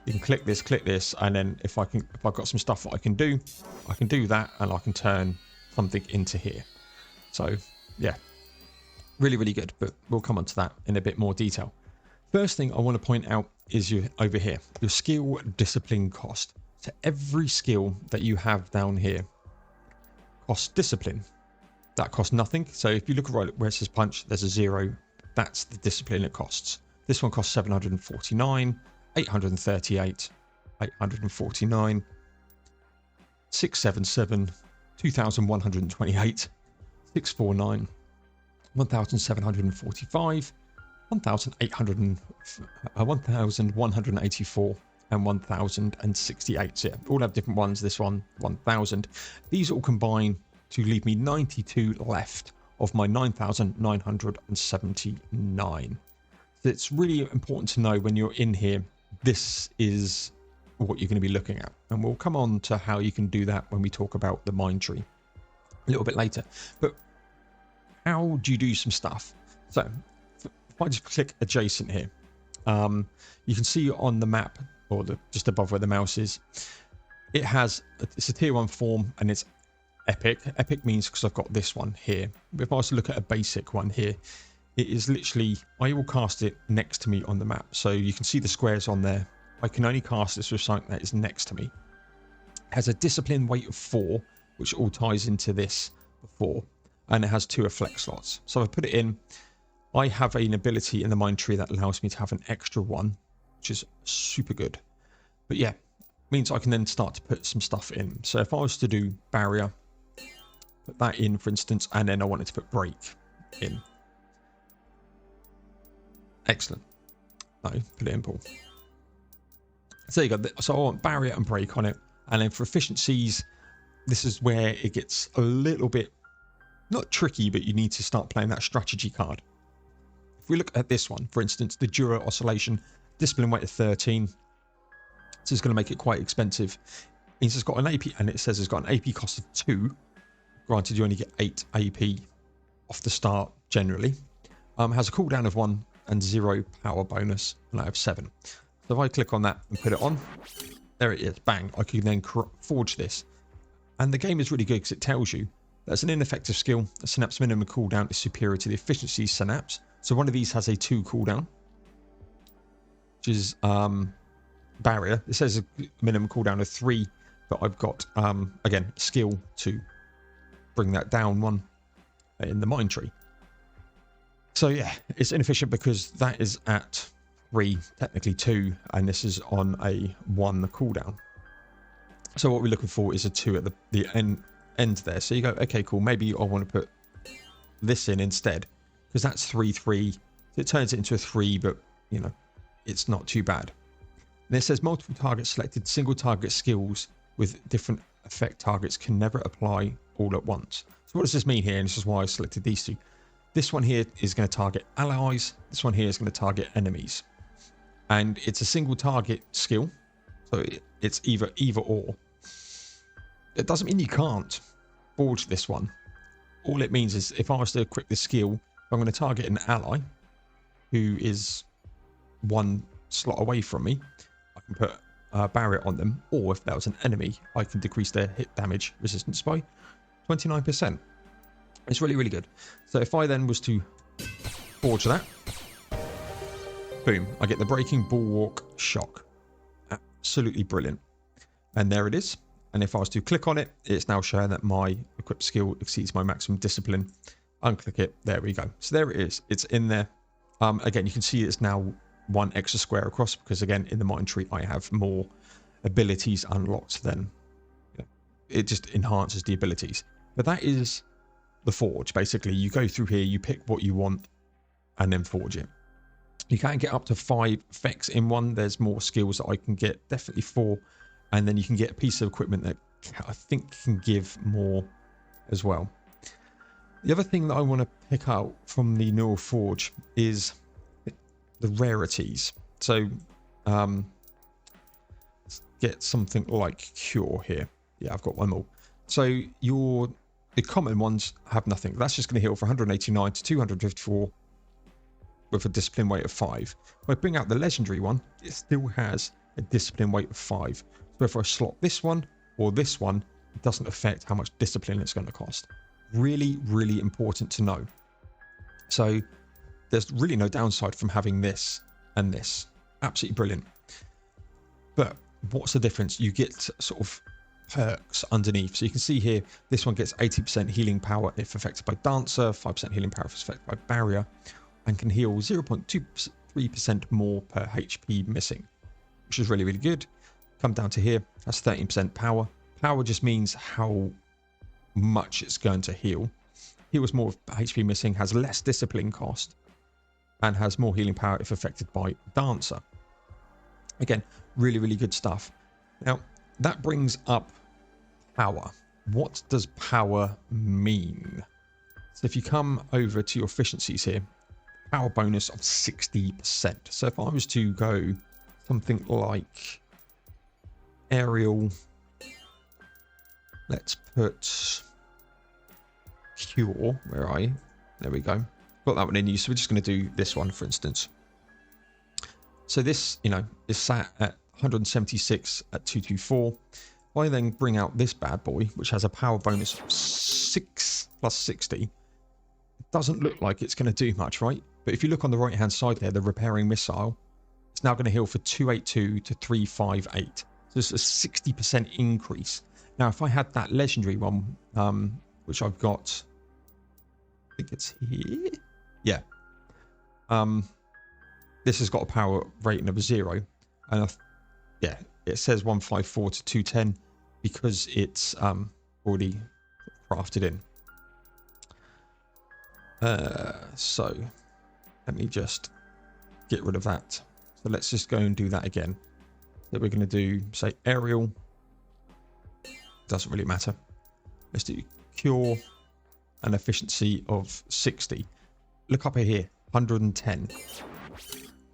you can click this, and then if I've got some stuff that I can do that, and I can turn something into here. So yeah, really, really good, but we'll come on to that in a bit more detail. First thing I want to point out is over here, your skill discipline cost. So every skill that you have down here costs discipline. That costs nothing. So if you look right where it says punch, there's a 0. That's the discipline it costs. This one costs 749, 838, 849, 677, 2128, 649, 1745, 1184, and 1068. So yeah, all have different ones. This one 1000. These all combine to leave me 92 left of my 9979. So it's really important to know when you're in here, this is what you're going to be looking at, and we'll come on to how you can do that when we talk about the mind tree a little bit later. But how do you do some stuff? So if I just click adjacent here, you can see on the map, or just above where the mouse is, it's a tier 1 form, and it's epic. Epic means because I've got this one here. If I was to look at a basic one here, it is literally, I will cast it next to me on the map, so you can see the squares on there. I can only cast this with something that is next to me. It has a discipline weight of 4, which all ties into this before, and it has 2 effect slots. So if I put it in, I have an ability in the mind tree that allows me to have an extra 1, which is super good. But yeah, means I can then start to put some stuff in. So if I was to do barrier, put that in, for instance, and then I wanted to put break in. Excellent. No, put it in, Paul. So there you go. So I want barrier and break on it. And then for efficiencies, this is where it gets a little bit, not tricky, but you need to start playing that strategy card. If we look at this one, for instance, the Dura Oscillation, discipline weight of 13. So it's going to make it quite expensive. It means it's got an AP, and it says it's got an AP cost of 2. Granted, you only get 8 AP off the start generally. Has a cooldown of 1 and 0 power bonus, and I have 7. So if I click on that and put it on, there it is, bang. I can then forge this. And the game is really good because it tells you that's an ineffective skill. A synapse minimum cooldown is superior to the efficiency synapse. So one of these has a 2 cooldown, which is barrier. It says a minimum cooldown of 3, but I've got, again, skill to bring that down 1 in the mind tree. So yeah, it's inefficient because that is at 3, technically 2, and this is on a 1 cooldown. So what we're looking for is a 2 at the end there. So you go, okay, cool, maybe I want to put this in instead, because that's 3-3. So it turns it into a 3, but you know, it's not too bad. And it says multiple targets selected, single target skills with different effect targets can never apply all at once. So what does this mean here? And this is why I selected these two. This one here is going to target allies. This one here is going to target enemies. And it's a single target skill. So it's either or. It doesn't mean you can't forge this one. All it means is if I was to equip this skill, I'm going to target an ally who is 1 slot away from me. I can put a barrier on them. Or if that was an enemy, I can decrease their hit damage resistance by 29%. It's really, really good. So if I then was to forge that, boom, I get the breaking bulwark shock. Absolutely brilliant. And there it is. And if I was to click on it, it's now showing that my equipped skill exceeds my maximum discipline. Unclick it. There we go. So there it is. It's in there. Again, you can see it's now 1 extra square across because, again, in the mind tree, I have more abilities unlocked than, you know, it just enhances the abilities. But that is the forge. Basically, you go through here, you pick what you want, and then forge it. You can get up to 5 effects in one. There's more skills that I can get, definitely 4, and then you can get a piece of equipment that I think can give more as well. The other thing that I want to pick out from the neural forge is the rarities. So let's get something like cure here. Yeah, I've got one more. So the common ones have nothing. That's just going to heal for 189 to 254 with a discipline weight of 5. If I bring out the legendary one, it still has a discipline weight of 5. So if I slot this one or this one, it doesn't affect how much discipline it's going to cost. Really, really important to know. So there's really no downside from having this and this. Absolutely brilliant. But what's the difference? You get sort of perks underneath. So you can see here, this one gets 80% healing power if affected by Dancer, 5% healing power if affected by Barrier, and can heal 0.23% more per HP missing, which is really, really good. Come down to here, that's 13% power. Power just means how much it's going to heal. Heals more HP missing, has less discipline cost, and has more healing power if affected by Dancer. Again, really, really good stuff. Now, that brings up power. What does power mean? So if you come over to your efficiencies here, power bonus of 60%. So if I was to go something like aerial, let's put cure, where are you? There we go. Got that one in use. So we're just going to do this one, for instance. So this, is sat at 176 at 224. If I then bring out this bad boy, which has a power bonus of 6 plus 60, it doesn't look like it's going to do much, right? But if you look on the right hand side there, the repairing missile, it's now going to heal for 282 to 358. So it's a 60% increase. Now, if I had that legendary one, which I've got, I think it's here. Yeah. This has got a power rating of 0. And yeah, it says 154 to 210 because it's already crafted in. So let me just get rid of that. So let's just go and do that again. So we're going to do, say, aerial. Doesn't really matter. Let's do cure and efficiency of 60. Look up here, 110. So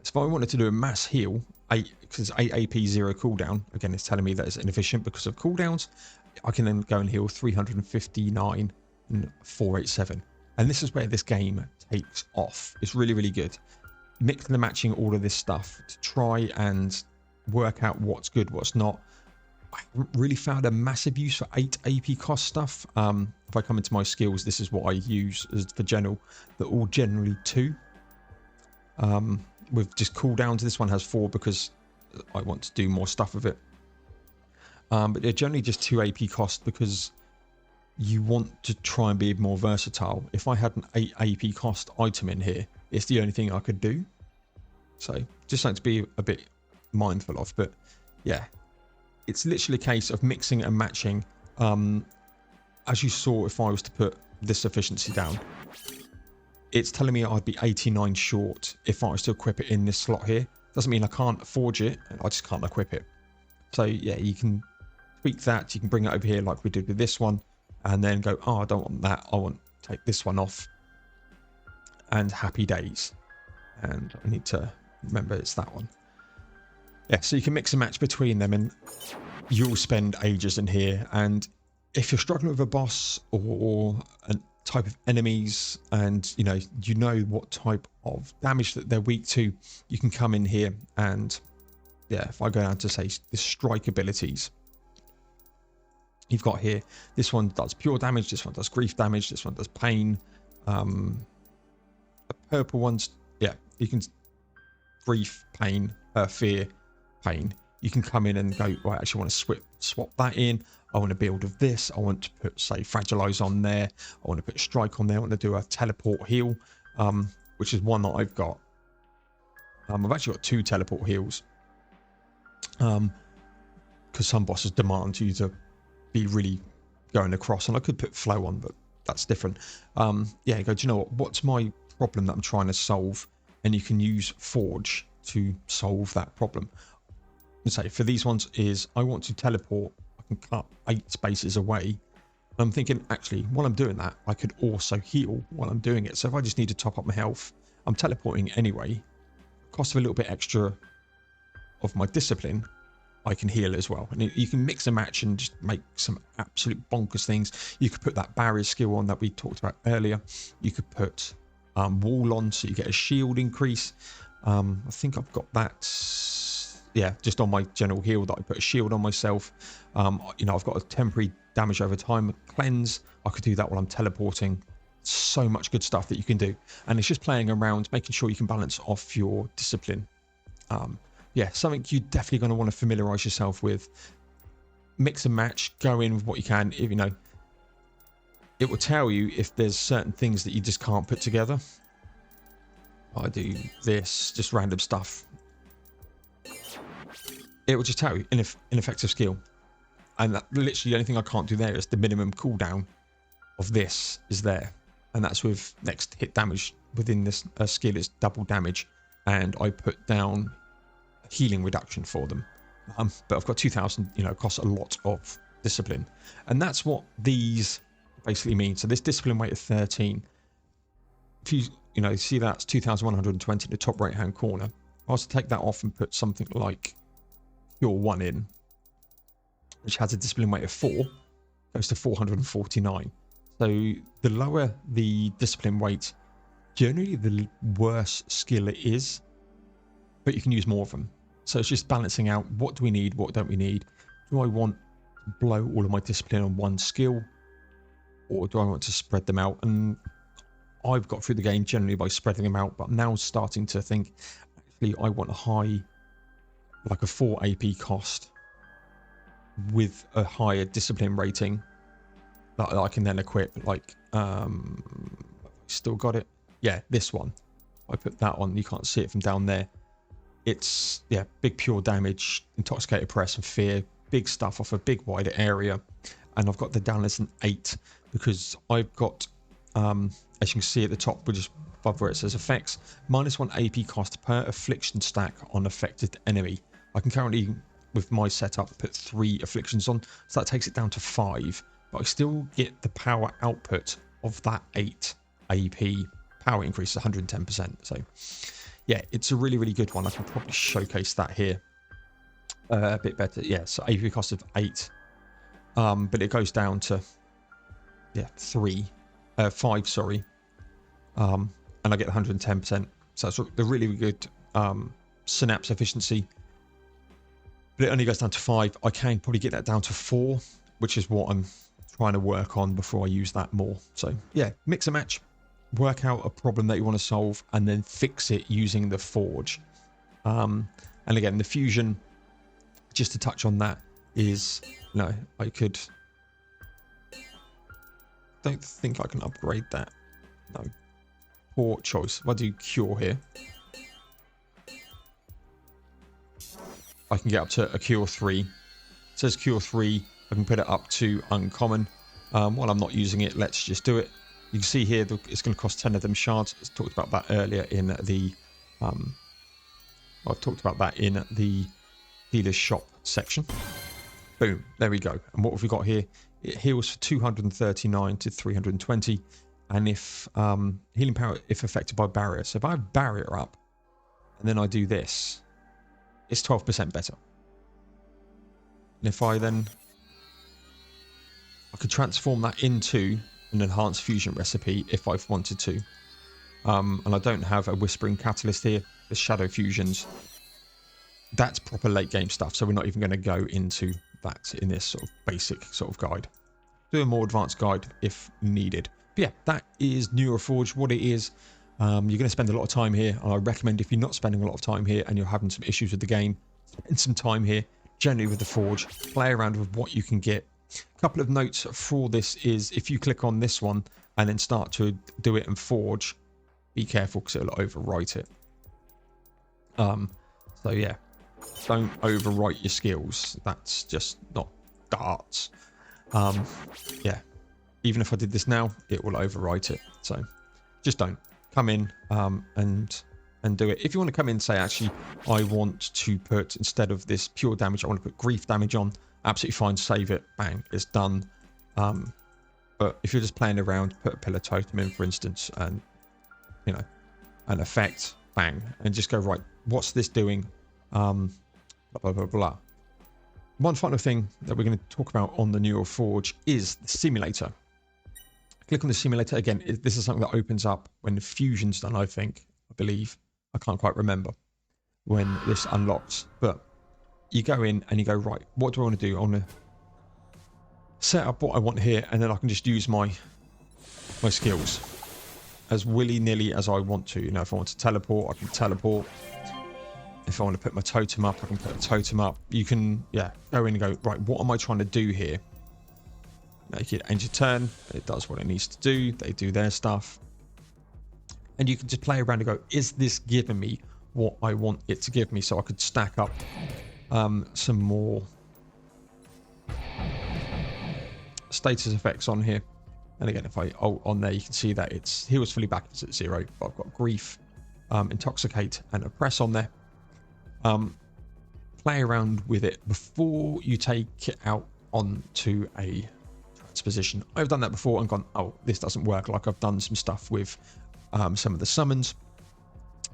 if I wanted to do a mass heal, because 8 AP 0 cooldown, again it's telling me that it's inefficient because of cooldowns, I can then go and heal 359 and 487. And this is where this game takes off. It's really, really good. Mixing and matching all of this stuff to try and work out what's good, what's not. I haven't really found a massive use for 8 AP cost stuff. If I come into my skills, this is what I use as for general. They're all generally 2. With just cooldowns, this one has 4 because I want to do more stuff with it. But they're generally just 2 AP cost because you want to try and be more versatile. If I had an 8 AP cost item in here, it's the only thing I could do. So just something to be a bit mindful of. But yeah, it's literally a case of mixing and matching. As you saw, if I was to put this efficiency down, it's telling me I'd be 89 short if I was to equip it in this slot here. Doesn't mean I can't forge it, I just can't equip it. So yeah, you can tweak that. You can bring it over here like we did with this one, and then go, oh, I don't want that. I want to take this one off. And happy days. And I need to remember it's that one. Yeah, so you can mix and match between them, and you'll spend ages in here. And if you're struggling with a boss or a type of enemies, and you know what type of damage that they're weak to, you can come in here and yeah, if I go down to say the strike abilities, you've got here, this one does pure damage, this one does grief damage, this one does pain. The purple ones, yeah, you can grief, pain, fear, pain. You can come in and go, right, I actually want to swap that in. I want to build with this. I want to put, say, fragilize on there. I want to put strike on there. I want to do a teleport heal, which is one that I've got. I've actually got 2 teleport heals, because some bosses demand you to be really going across, and I could put flow on, but that's different. Yeah, you go, do you know what's my problem that I'm trying to solve, and you can use Forge to solve that problem. Let's say for these ones is I want to teleport. I can cut 8 spaces away. I'm thinking, actually, while I'm doing that, I could also heal while I'm doing it. So if I just need to top up my health, I'm teleporting anyway. Cost of a little bit extra of my discipline, I can heal as well. And you can mix and match and just make some absolute bonkers things. You could put that barrier skill on that we talked about earlier. You could put wall on so you get a shield increase. I think I've got that, yeah, just on my general heal that I put a shield on myself. You know, I've got a temporary damage over time, cleanse. I could do that while I'm teleporting. So much good stuff that you can do, and it's just playing around, making sure you can balance off your discipline. Yeah, something you're definitely going to want to familiarize yourself with. Mix and match, go in with what you can. If you know, it will tell you if there's certain things that you just can't put together. I do this, just random stuff. It will just tell you ineffective skill. And that, literally the only thing I can't do there is the minimum cooldown of this is there. And that's with next hit damage within this skill is double damage. And I put down healing reduction for them. But I've got 2,000, you know, costs a lot of discipline. And that's what these basically mean. So this discipline weight of 13. If you know, see that's 2,120 in the top right hand corner. I was to take that off and put something like Cure 1 in, which has a discipline weight of 4, goes to 449. So the lower the discipline weight, generally the worse skill it is, but you can use more of them. So it's just balancing out what do we need, what don't we need. Do I want to blow all of my discipline on one skill, or do I want to spread them out? And I've got through the game generally by spreading them out, but I'm now starting to think, actually, I want a high, like a 4 AP cost with a higher discipline rating that I can then equip. Like, still got it. Yeah, this one. I put that on. You can't see it from down there. It's, yeah, big pure damage, intoxicated press and fear, big stuff off a big wider area. And I've got the down as an 8 because I've got, as you can see at the top, which is above where it says effects, -1 AP cost per affliction stack on affected enemy. I can currently, with my setup, put 3 afflictions on, so that takes it down to 5. But I still get the power output of that 8 AP. Power increase 110%. So yeah, it's a really, really good one. I can probably showcase that here a bit better. Yeah, so AP cost of 8. But it goes down to, yeah, 5, sorry. And I get 110%. So it's a really, really good synapse efficiency. But it only goes down to 5. I can probably get that down to 4, which is what I'm trying to work on before I use that more. So yeah, mix and match. Work out a problem that you want to solve and then fix it using the Forge. And again, the fusion, just to touch on that, is, no, I could, don't think I can upgrade that. No, poor choice. If I do cure here, I can get up to a cure 3. It says cure 3. I can put it up to uncommon. While I'm not using it, let's just do it. You can see here it's going to cost 10 of them shards. I talked about that earlier in the I've talked about that in the dealer's shop section. Boom, there we go. And what have we got here? It heals for 239 to 320, and if healing power if affected by barrier. So if I have barrier up and then I do this, it's 12% better. And if I then, I could transform that into an enhanced fusion recipe if I've wanted to. And I don't have a whispering catalyst here. The shadow fusions, that's proper late game stuff, so we're not even going to go into that in this sort of basic sort of guide. Do a more advanced guide if needed. But yeah, that is Neuroforge, what it is. You're going to spend a lot of time here, and I recommend, if you're not spending a lot of time here and you're having some issues with the game, spend some time here, generally with the Forge, play around with what you can get. A couple of notes for this is, if you click on this one and then start to do it in Forge, be careful because it'll overwrite it. So yeah, don't overwrite your skills. That's just not darts. Yeah, even if I did this now, it will overwrite it. So just don't. come in and do it. If you want to come in and say, actually, I want to put, instead of this pure damage, I want to put grief damage on, absolutely fine, save it, bang, it's done. But if you're just playing around, put a pillar totem in, for instance, and, you know, an effect, bang, and just go, right, what's this doing? Blah, blah, blah, blah. One final thing that we're going to talk about on the Neural Forge is the simulator. Click on the simulator. Again, this is something that opens up when the fusion's done, I believe. I can't quite remember when this unlocks. But you go in and you go, right, what do I want to do? I want to set up what I want here, and then I can just use my skills as willy-nilly as I want to. You know, if I want to teleport, I can teleport. If I want to put my totem up, I can put a totem up. You can, yeah, go in and go, right, what am I trying to do here? Make it end your turn. It does what it needs to do. They do their stuff. And you can just play around and go, is this giving me what I want it to give me? So I could stack up some more status effects on here. And again, if I ult on there, you can see that it's heals fully back, it's at 0. But I've got grief, intoxicate, and oppress on there. Play around with it before you take it out onto a transposition. I've done that before and gone, oh, this doesn't work. Like I've done some stuff with some of the summons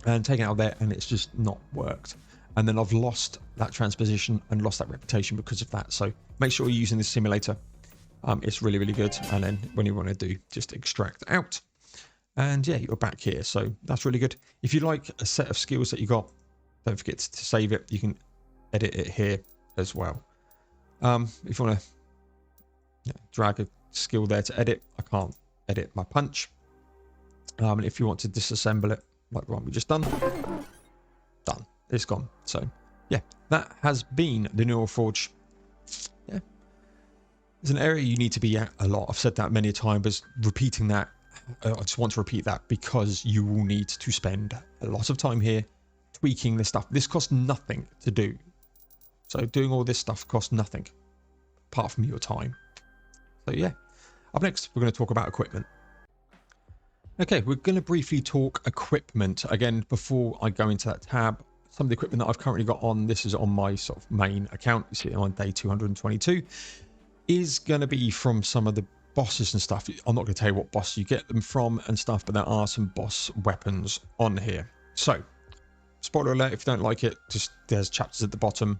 and taken it out there, and it's just not worked. And then I've lost that transposition and lost that reputation because of that. So make sure you're using the simulator. It's really, really good. And then when you want to do, just extract out. And yeah, you're back here. So that's really good. If you like a set of skills that you got, don't forget to save it. You can edit it here as well. If you want to drag a skill there to edit, I can't edit my punch. And if you want to disassemble it, like the one we just done, it's gone. So yeah, that has been the Neural Forge. Yeah, it's an area you need to be at a lot. I've said that many a time, but repeating that, I just want to repeat that because you will need to spend a lot of time here tweaking this stuff. This costs nothing to do. So doing all this stuff costs nothing apart from your time. So yeah, up next, we're going to talk about equipment. Okay, we're going to briefly talk equipment. Again, before I go into that tab, some of the equipment that I've currently got on, this is on my sort of main account. You see it on day 222, is going to be from some of the bosses and stuff. I'm not going to tell you what boss you get them from and stuff, but there are some boss weapons on here. So, spoiler alert, if you don't like it, just there's chapters at the bottom.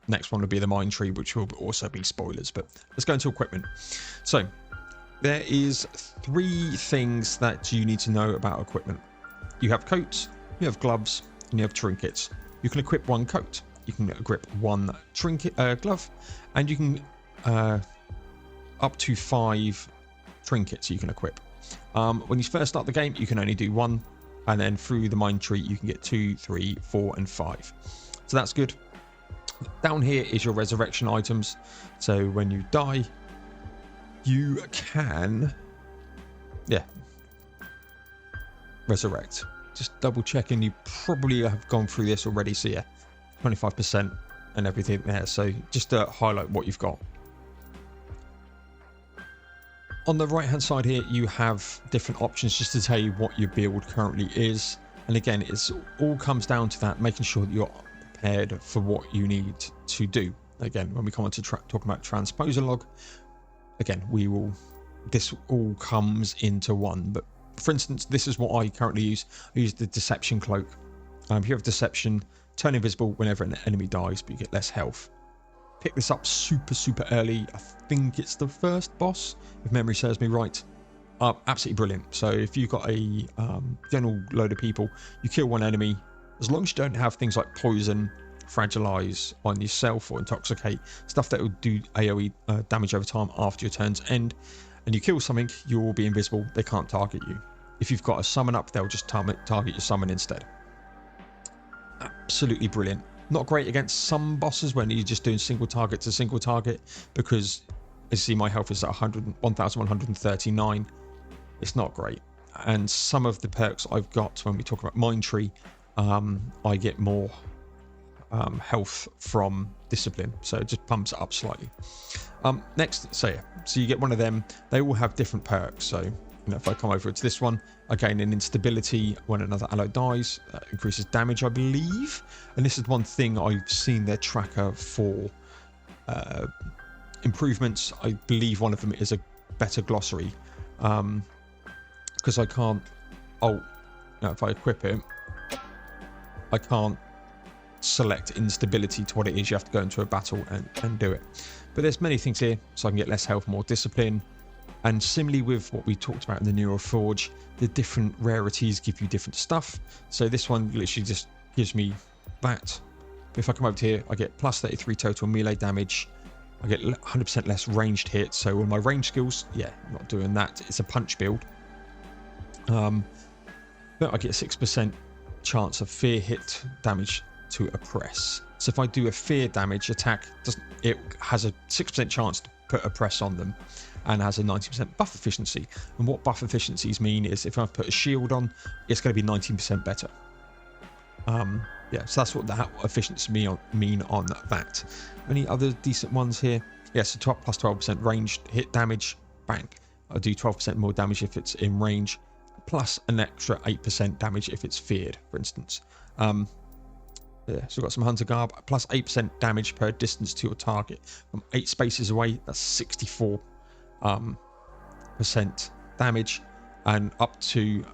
Next one will be the mine tree, which will also be spoilers, but let's go into equipment. So there is 3 things that you need to know about equipment. You have coats, you have gloves, and you have trinkets. You can equip 1 coat, you can equip 1 trinket glove, and you can up to 5 trinkets you can equip. When you first start the game, you can only do 1. And then through the mine tree, you can get 2, 3, 4, and 5. So that's good. Down here is your resurrection items. So when you die, you can, resurrect. Just double checking. You probably have gone through this already. So yeah, 25% and everything there. So just to highlight what you've got. On the right hand side here, you have different options just to tell you what your build currently is. And again, it's all comes down to that, making sure that you're prepared for what you need to do. Again, when we come on to talking about Transposer Log, again, this all comes into one. But for instance, this is what I currently use. I use the Deception Cloak. If you have Deception, turn invisible whenever an enemy dies, but you get less health. Pick this up super early. I think it's the first boss, if memory serves me right. Absolutely brilliant. So if you've got a general load of people, you kill one enemy, as long as you don't have things like poison, fragilize on yourself, or intoxicate, stuff that will do AoE damage over time after your turn's end, and you kill something, you will be invisible. They can't target you. If you've got a summon up, they'll just target your summon instead. Absolutely brilliant. Not great against some bosses when you're just doing single target to single target, because you see my health is at 1139. It's not great. And some of the perks I've got when we talk about Mind Tree, I get more health from Discipline, so it just pumps it up slightly. Next, so you get one of them. They all have different perks. So if I come over to this one, I gain an instability when another ally dies. Increases damage, I believe. And this is one thing I've seen their tracker for improvements. I believe one of them is a better glossary. Because I can't... if I equip it, I can't select instability to what it is. You have to go into a battle and do it. But there's many things here, so I can get less health, more discipline. And similarly with what we talked about in the Neural Forge, the different rarities give you different stuff. So this one literally just gives me that. But if I come over to here, I get plus 33 total melee damage. I get 100% less ranged hits. So all my range skills, yeah, I'm not doing that. It's a punch build. But I get a 6% chance of fear hit damage to oppress. So if I do a fear damage attack, it has a 6% chance to put oppress on them, and has a 90% buff efficiency. And what buff efficiencies mean is if I put a shield on, it's going to be 19% better. Yeah, so that's what that efficiency mean on that. Any other decent ones here? Yeah, so top plus 12% ranged hit damage. Bang. I do 12% more damage if it's in range, plus an extra 8% damage if it's feared, for instance. Yeah, so we've got some Hunter Garb, plus 8% damage per distance to your target. From 8 spaces away, that's 64% damage, and up to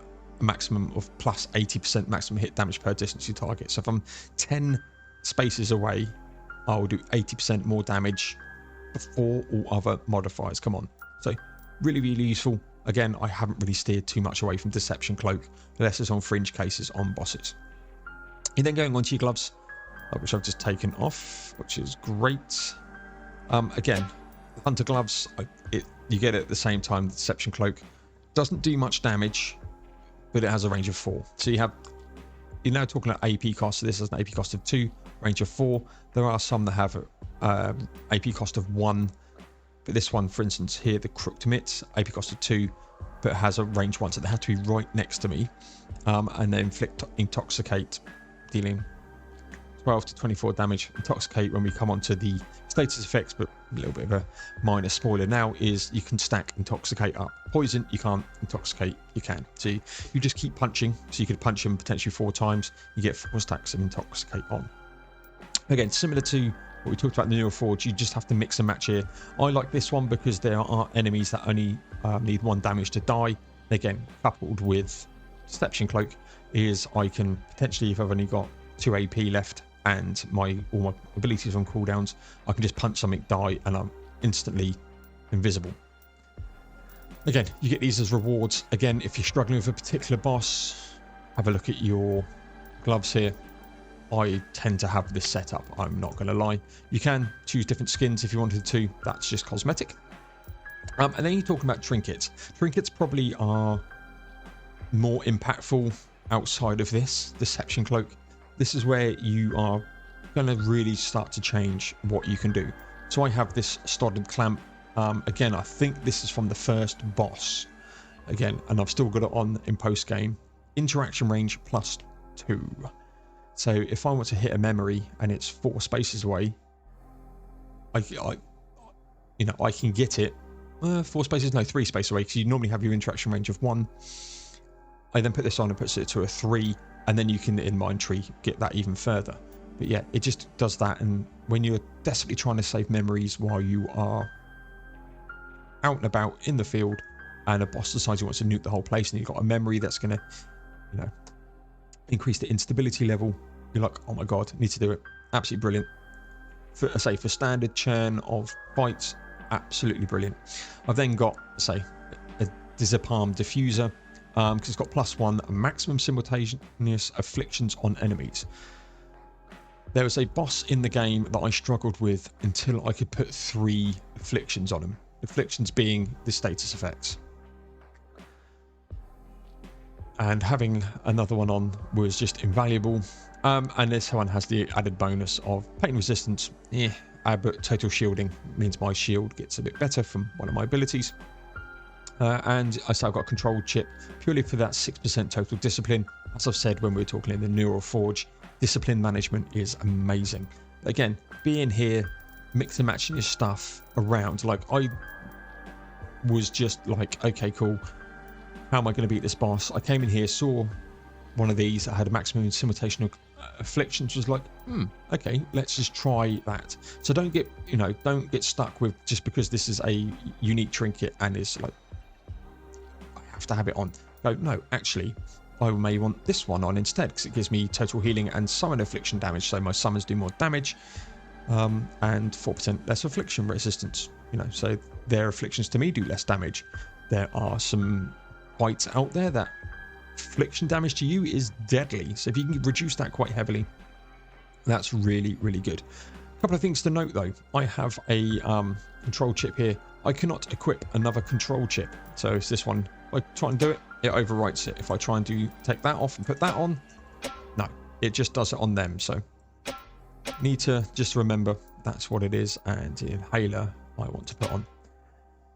a maximum of plus 80% maximum hit damage per distance to your target. So if I'm 10 spaces away, I will do 80% more damage before all other modifiers come on. So really, really useful. Again, I haven't really steered too much away from Deception Cloak, unless it's on fringe cases on bosses. And then going on to your gloves, which I've just taken off, which is great. Again, Hunter Gloves, you get it at the same time. The Deception Cloak doesn't do much damage, but it has a range of 4. So you're now talking about AP cost. So this has an AP cost of 2, range of 4. There are some that have AP cost of 1, but this one, for instance, here, the Crooked Mitt, AP cost of 2, but has a range 1, so they have to be right next to me. And then inflict Intoxicate, dealing 12 to 24 damage. Intoxicate, when we come on to the status effects, but a little bit of a minor spoiler now, is you can stack Intoxicate up. Poison, you can't. Intoxicate, you can. So you just keep punching. So you could punch him potentially 4 times. You get 4 stacks of Intoxicate on. Again, similar to what we talked about in the Neural Forge, you just have to mix and match here. I like this one because there are enemies that only need 1 damage to die. Again, coupled with Deception Cloak, is I can potentially, if I've only got 2 AP left and all my abilities on cooldowns, I can just punch something, die, and I'm instantly invisible. Again, you get these as rewards. Again, if you're struggling with a particular boss, have a look at your gloves here. I tend to have this set up, I'm not going to lie. You can choose different skins if you wanted to. That's just cosmetic. And then you're talking about trinkets. Trinkets probably are more impactful outside of this Deception Cloak. This is where you are going to really start to change what you can do. So I have this Stoddard Clamp. Again, I think this is from the first boss. Again, and I've still got it on in post game. Interaction range plus 2. So if I want to hit a memory and it's 4 spaces away, I can get it 4 spaces, no, 3 spaces away, because you normally have your interaction range of 1. I then put this on and puts it to a 3, and then you can, in Mindtree, get that even further. But yeah, it just does that. And when you're desperately trying to save memories while you are out and about in the field, and a boss decides he wants to nuke the whole place, and you've got a memory that's going to, increase the instability level, you're like, oh my god, need to do it. Absolutely brilliant. For standard churn of fights, absolutely brilliant. I've then got, say, a Disapalm Diffuser, because it's got +1 maximum simultaneous afflictions on enemies. There was a boss in the game that I struggled with until I could put 3 afflictions on him. Afflictions being the status effects. And having another one on was just invaluable. And this one has the added bonus of pain resistance. But total shielding means my shield gets a bit better from one of my abilities. And I say I've got a control chip purely for that 6% total discipline. As I've said when we were talking in the Neural Forge, discipline management is amazing. But again, being here, mix and matching your stuff around, like I was just like, okay, cool. how am I going to beat this boss? I came in here, saw one of these that had a maximum simultaneous afflictions, was like, okay, let's just try that. So don't get, don't get stuck with just because this is a unique trinket and is like, I have to have it on. Go, no, actually, I may want this one on instead because it gives me total healing and summon affliction damage. So my summons do more damage and 4% less affliction resistance. So their afflictions to me do less damage. There are some fights out there that affliction damage to you is deadly. So if you can reduce that quite heavily, that's really, really good. A couple of things to note though. I have a control chip here. I cannot equip another control chip. So it's this one. If I try and do it, it overwrites it. If I try and take that off and put that on, no, it just does it on them. So need to just remember that's what it is. And the inhaler I want to put on.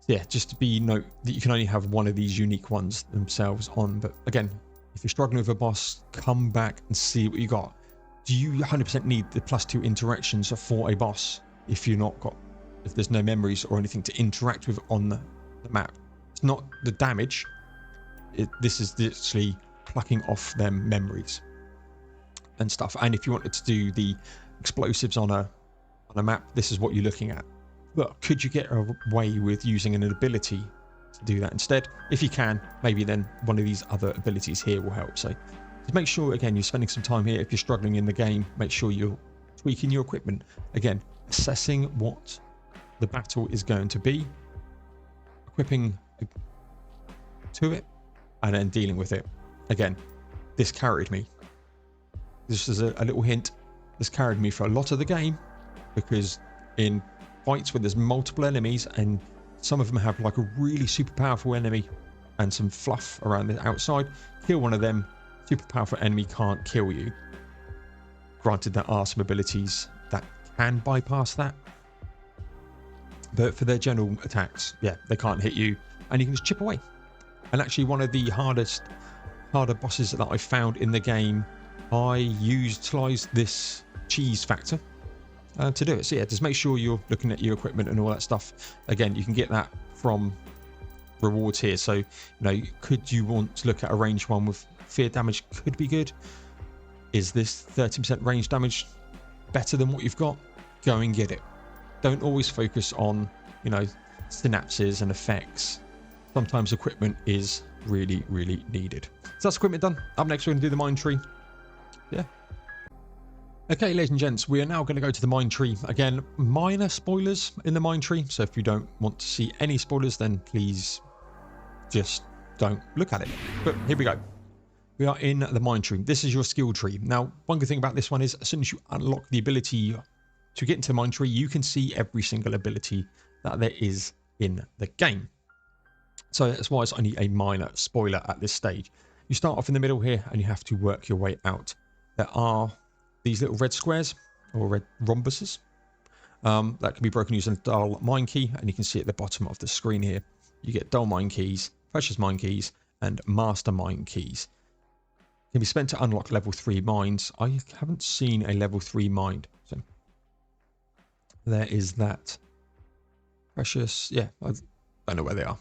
Yeah, just to be note that you can only have one of these unique ones themselves on. But again, if you're struggling with a boss, come back and see what you got. Do you 100% need the +2 interactions for a boss if there's no memories or anything to interact with on the map? It's not the damage. This is literally plucking off them memories and stuff. And if you wanted to do the explosives on a map, this is what you're looking at. But could you get away with using an ability to do that instead? If you can, maybe then one of these other abilities here will help. So just make sure, again, you're spending some time here. If you're struggling in the game, make sure you're tweaking your equipment. Again, assessing what the battle is going to be, equipping to it, and then dealing with it. Again, this carried me. This is a little hint. This carried me for a lot of the game because in fights where there's multiple enemies and some of them have like a really super powerful enemy and some fluff around the outside, kill one of them, super powerful enemy can't kill you. Granted, there are some abilities that can bypass that, but for their general attacks, yeah, they can't hit you and you can just chip away. And actually one of the harder bosses that I found in the game, I utilised this cheese factor to do it. So yeah, just make sure you're looking at your equipment and all that stuff. Again, you can get that from rewards here. So could you want to look at a range one with fear damage? Could be good. Is this 30% range damage better than what you've got? Go and get it. Don't always focus on synapses and effects. Sometimes equipment is really, really needed. So that's equipment done. Up next, we're going to do the mind tree. Yeah. Okay, ladies and gents, we are now going to go to the mind tree. Again, minor spoilers in the mind tree. So if you don't want to see any spoilers, then please just don't look at it. But here we go. We are in the mind tree. This is your skill tree. Now, one good thing about this one is as soon as you unlock the ability to get into the mind tree, you can see every single ability that there is in the game. So that's why it's only a minor spoiler at this stage. You start off in the middle here and you have to work your way out. There are these little red squares or red rhombuses that can be broken using a dull mine key, and you can see at the bottom of the screen here you get dull mine keys, precious mine keys, and master mine keys. Can be spent to unlock level 3 mines. I haven't seen a level 3 mine, so there is that. Precious, yeah, I don't know where they are,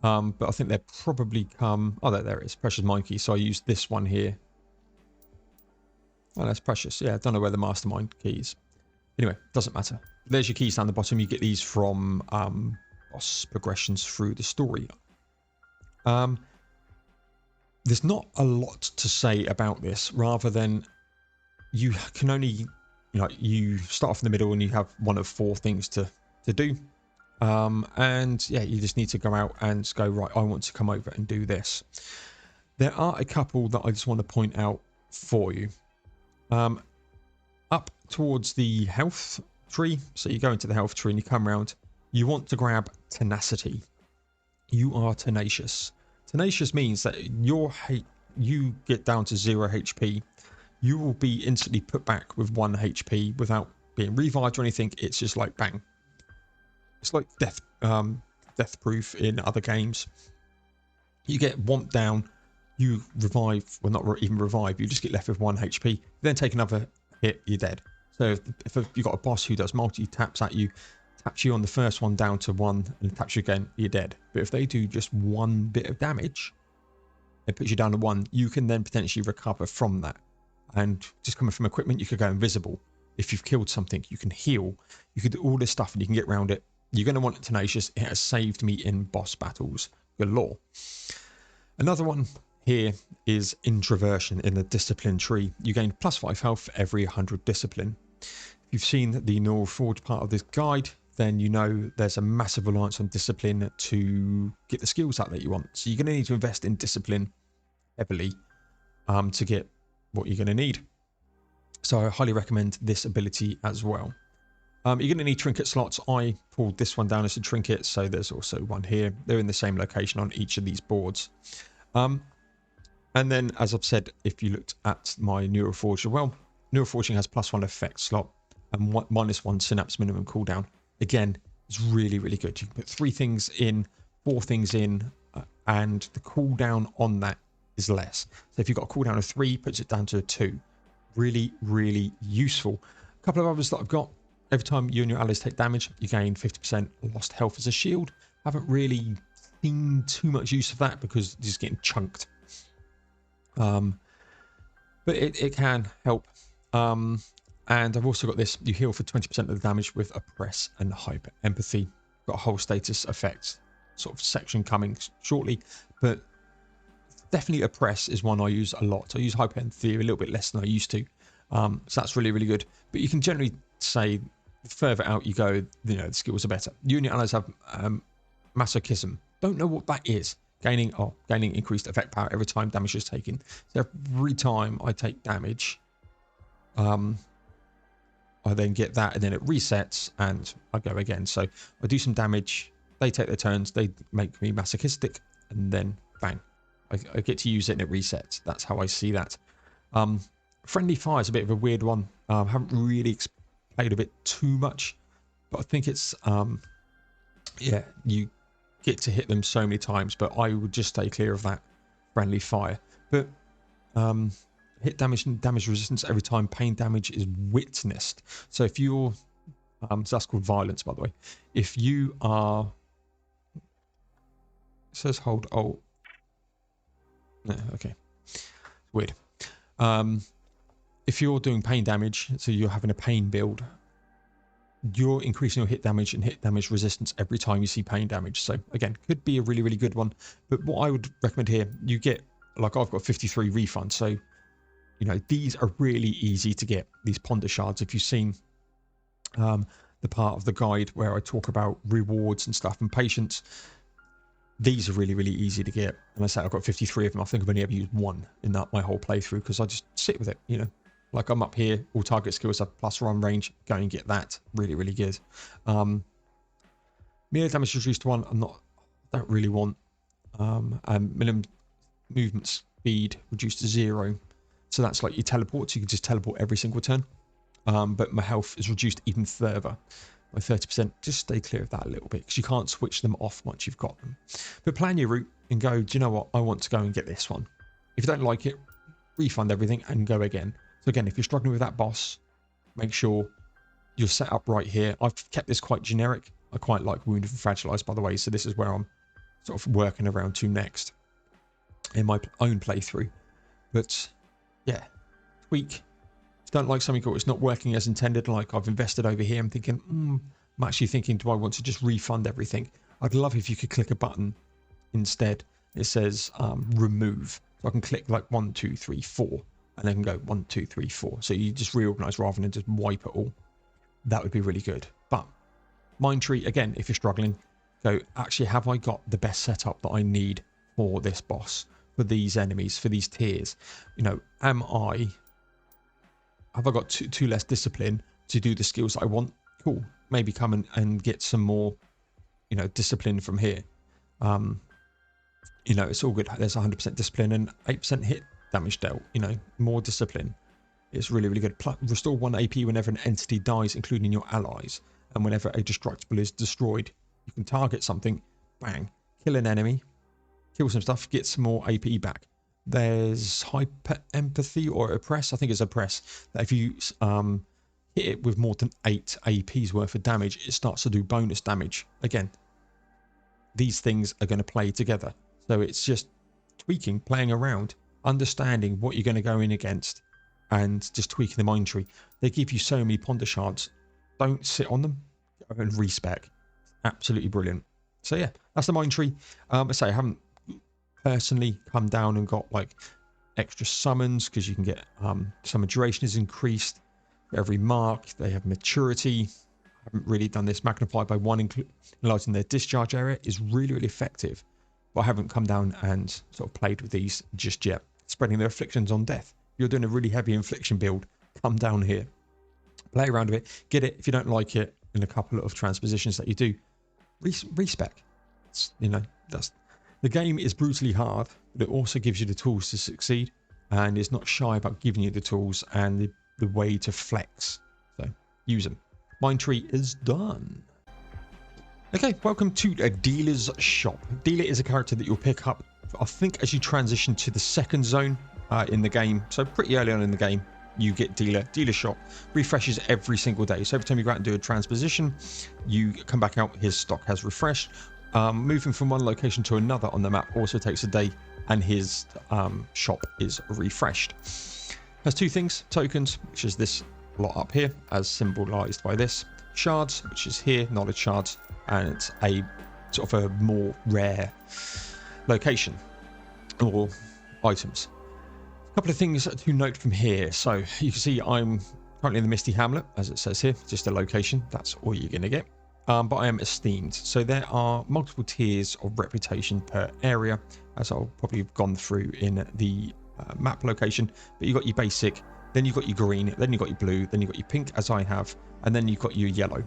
but I think they probably come. Oh, there it is, precious mine key. So I used this one here. Oh, that's precious. Yeah, I don't know where the mastermind key is. Anyway, doesn't matter. There's your keys down the bottom. You get these from boss progressions through the story. There's not a lot to say about this, rather than you can only, you start off in the middle and you have one of 4 things to do. And yeah, you just need to go out and go, right, I want to come over and do this. There are a couple that I just want to point out for you. Up towards the health tree, so you go into the health tree and you come around, you want to grab tenacity. You are tenacious. Tenacious means that you get down to 0 HP, you will be instantly put back with 1 HP without being revived or anything. It's just like bang. It's like death proof in other games. You get whomped down, you revive, well, not even revive, you just get left with 1 HP, then take another hit, you're dead. So if you've got a boss who does multi-taps at you, taps you on the first one down to 1 and taps you again, you're dead. But if they do just 1 bit of damage, it puts you down to 1, you can then potentially recover from that. And just coming from equipment, you could go invisible. If you've killed something, you can heal. You could do all this stuff and you can get around it. You're going to want it tenacious. It has saved me in boss battles galore. Another one here is introversion in the discipline tree. You gain +5 health for every 100 discipline. If you've seen the Neural Forge part of this guide, then you know there's a massive reliance on discipline to get the skills out that you want. So you're going to need to invest in discipline heavily to get what you're going to need. So I highly recommend this ability as well. You're going to need trinket slots. I pulled this one down as a trinket, so there's also one here. They're in the same location on each of these boards. And then, as I've said, if you looked at my Neural Forge as well, Neural Forging has +1 effect slot and -1 synapse minimum cooldown. Again, it's really, really good. You can put 3 things in, 4 things in, and the cooldown on that is less. So if you've got a cooldown of 3, puts it down to a 2. Really, really useful. A couple of others that I've got. Every time you and your allies take damage, you gain 50% lost health as a shield. Haven't really seen too much use of that because you're just getting chunked. But it can help. And I've also got this. You heal for 20% of the damage with oppress and hyper empathy. Got a whole status effect sort of section coming shortly, but definitely oppress is one I use a lot. I use hyper empathy a little bit less than I used to. So that's really, really good. But you can generally say the further out you go, you know, the skills are better. You and your allies have masochism. Don't know what that is. Gaining increased effect power every time damage is taken. So every time I take damage, I then get that, and then it resets, and I go again. So I do some damage. They take their turns. They make me masochistic, and then bang, I get to use it, and it resets. That's how I see that. Friendly fire is a bit of a weird one. Haven't really played a bit too much, but I think it's yeah, you get to hit them so many times, but I would just stay clear of that friendly fire. But hit damage and damage resistance every time pain damage is witnessed. So if you're so that's called violence, by the way. If you are, it says hold alt. No, okay, weird. If you're doing pain damage, so you're having a pain build, you're increasing your hit damage and hit damage resistance every time you see pain damage. So again, could be a really, really good one. But what I would recommend here, you get, like I've got 53 refund. So, you know, these are really easy to get, these ponder shards. If you've seen the part of the guide where I talk about rewards and stuff and patience, these are really, really easy to get. And I said I've got 53 of them. I think I've only ever used 1 in that my whole playthrough because I just sit with it, you know. Like I'm up here, all target skills have +1 range. Go and get that. Really, really good. Melee damage reduced to 1. Don't really want. Minimum movement speed reduced to 0. So that's like you teleport. So you can just teleport every single turn. But my health is reduced even further by 30%. Just stay clear of that a little bit because you can't switch them off once you've got them. But plan your route and go, do you know what? I want to go and get this one. If you don't like it, refund everything and go again. So again, if you're struggling with that boss, make sure you're set up right here. I've kept this quite generic. I quite like Wounded and Fragilized, by the way. So this is where I'm sort of working around to next in my own playthrough. But yeah, tweak. If you don't like something or it's not working as intended, like I've invested over here, I'm thinking, I'm actually thinking, do I want to just refund everything? I'd love if you could click a button instead. It says remove. So I can click like 1, 2, 3, 4. And then go 1, 2, 3, 4. So you just reorganize rather than just wipe it all. That would be really good. But mind tree, again, if you're struggling, go, actually, have I got the best setup that I need for this boss, for these enemies, for these tiers? You know, have I got too less discipline to do the skills that I want? Cool. Maybe come and get some more, you know, discipline from here. You know, it's all good. There's 100% discipline and 8% hit damage dealt, you know, more discipline. It's really, really good. Restore 1 AP whenever an entity dies, including your allies, and whenever a destructible is destroyed. You can target something, bang, kill an enemy, kill some stuff, get some more AP back. There's hyper empathy or oppress. I think it's oppress. That if you hit it with more than 8 APs worth of damage, it starts to do bonus damage. Again, these things are going to play together. So it's just tweaking, playing around, understanding what you're going to go in against, and just tweaking the mind tree. They give you so many ponder shards. Don't sit on them and respec. Absolutely brilliant. So yeah, that's the mind tree. I say I haven't personally come down and got like extra summons, because you can get summon duration is increased for every mark. They have maturity. I haven't really done this. Magnify by 1, enlarging their discharge area is really, really effective. But I haven't come down and sort of played with these just yet. Spreading their afflictions on death. If you're doing a really heavy infliction build, come down here. Play around with it. Get it. If you don't like it in a couple of transpositions that you do, respec. You know, that's the game is brutally hard, but it also gives you the tools to succeed, and is not shy about giving you the tools and the way to flex. So use them. Mind tree is done. Okay, welcome to a dealer's shop. Dealer is a character that you'll pick up, I think, as you transition to the second zone in the game. So pretty early on in the game, you get dealer. Dealer shop refreshes every single day. So every time you go out and do a transposition, you come back out, his stock has refreshed. Moving from one location to another on the map also takes a day, and his shop is refreshed. Has two things: tokens, which is this lot up here, as symbolized by this; shards, which is here, knowledge shards, and it's a sort of a more rare location or items. A couple of things to note from here. So you can see I'm currently in the Misty Hamlet, as it says here, just a location. That's all you're going to get. But I am esteemed. So there are multiple tiers of reputation per area, as I'll probably have gone through in the map location. But you've got your basic, then you've got your green, then you've got your blue, then you've got your pink, as I have, and then you've got your yellow,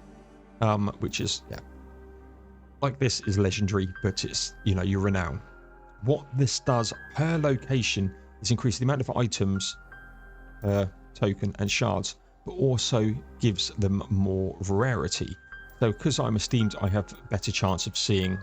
which is, yeah, like this is legendary, but it's, you know, your renown. What this does per location is increase the amount of items per token and shards, but also gives them more rarity. So because I'm esteemed, I have a better chance of seeing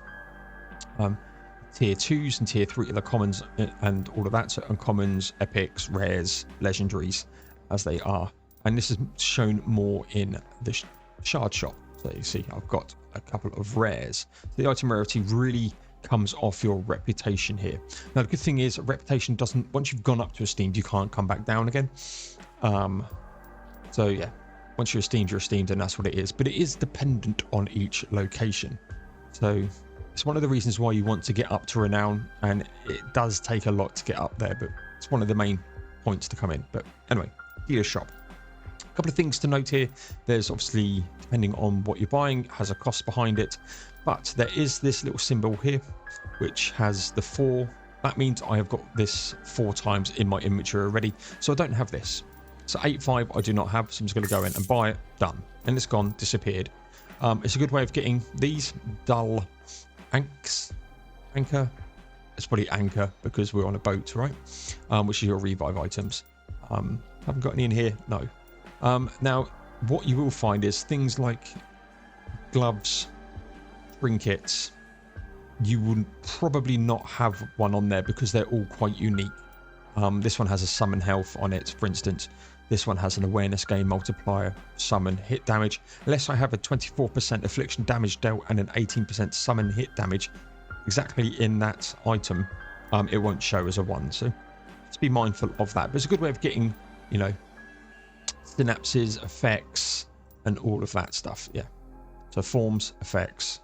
tier 2s and tier 3 of the commons and all of that. So uncommons, epics, rares, legendaries, as they are. And this is shown more in the shard shop. So you see I've got a couple of rares. So the item rarity really comes off your reputation here. Now the good thing is reputation doesn't, once you've gone up to esteemed, you can't come back down again. So yeah, once you're esteemed, and that's what it is. But it is dependent on each location. So it's one of the reasons why you want to get up to renown, and it does take a lot to get up there, but it's one of the main points to come in. But anyway, dealer shop. A couple of things to note here. There's obviously, depending on what you're buying, has a cost behind it. But there is this little symbol here, which has the 4. That means I have got this 4 times in my inventory already. So I don't have this. So 8.5 I do not have. So I'm just going to go in and buy it. Done. And it's gone, disappeared. It's a good way of getting these dull anchor. It's probably anchor because we're on a boat, right? Which is your revive items. Haven't got any in here. No. Now, what you will find is things like gloves, trinkets. You would probably not have one on there because they're all quite unique. This one has a summon health on it, for instance. This one has an awareness gain multiplier, summon hit damage. Unless I have a 24% affliction damage dealt and an 18% summon hit damage exactly in that item, it won't show as a 1. So let's be mindful of that. But it's a good way of getting, you know, synapses, effects, and all of that stuff. Yeah. So forms, effects,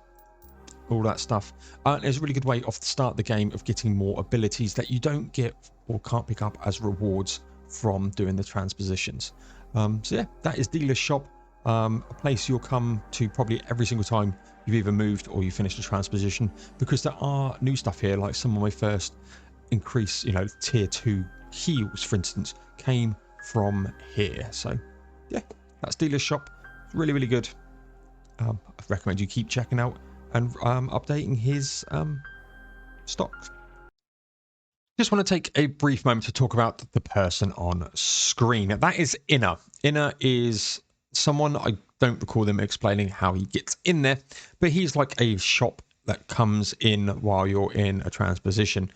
all that stuff. It's a really good way off the start of the game of getting more abilities that you don't get or can't pick up as rewards from doing the transpositions. So yeah, that is dealer shop, a place you'll come to probably every single time you've either moved or you finished a transposition, because there are new stuff here, like some of my first increase, you know, tier 2 heals, for instance, came from here. So yeah, that's dealer shop. Really, really good. I recommend you keep checking out and updating his stock. Just want to take a brief moment to talk about the person on screen. That is Innar. Innar is someone, I don't recall them explaining how he gets in there, but he's like a shop that comes in while you're in a transposition.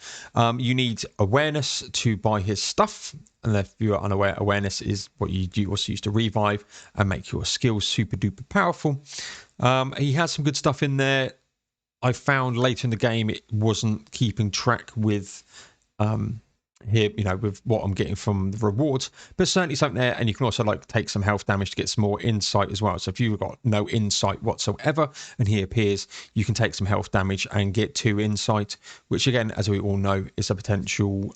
You need awareness to buy his stuff. And if you are unaware, awareness is what you do also use to revive and make your skills super duper powerful. He has some good stuff in there. I found later in the game it wasn't keeping track with here, you know, with what I'm getting from the rewards, but certainly something there. And you can also like take some health damage to get some more insight as well. So if you've got no insight whatsoever and he appears, you can take some health damage and get 2 insight, which again, as we all know, is a potential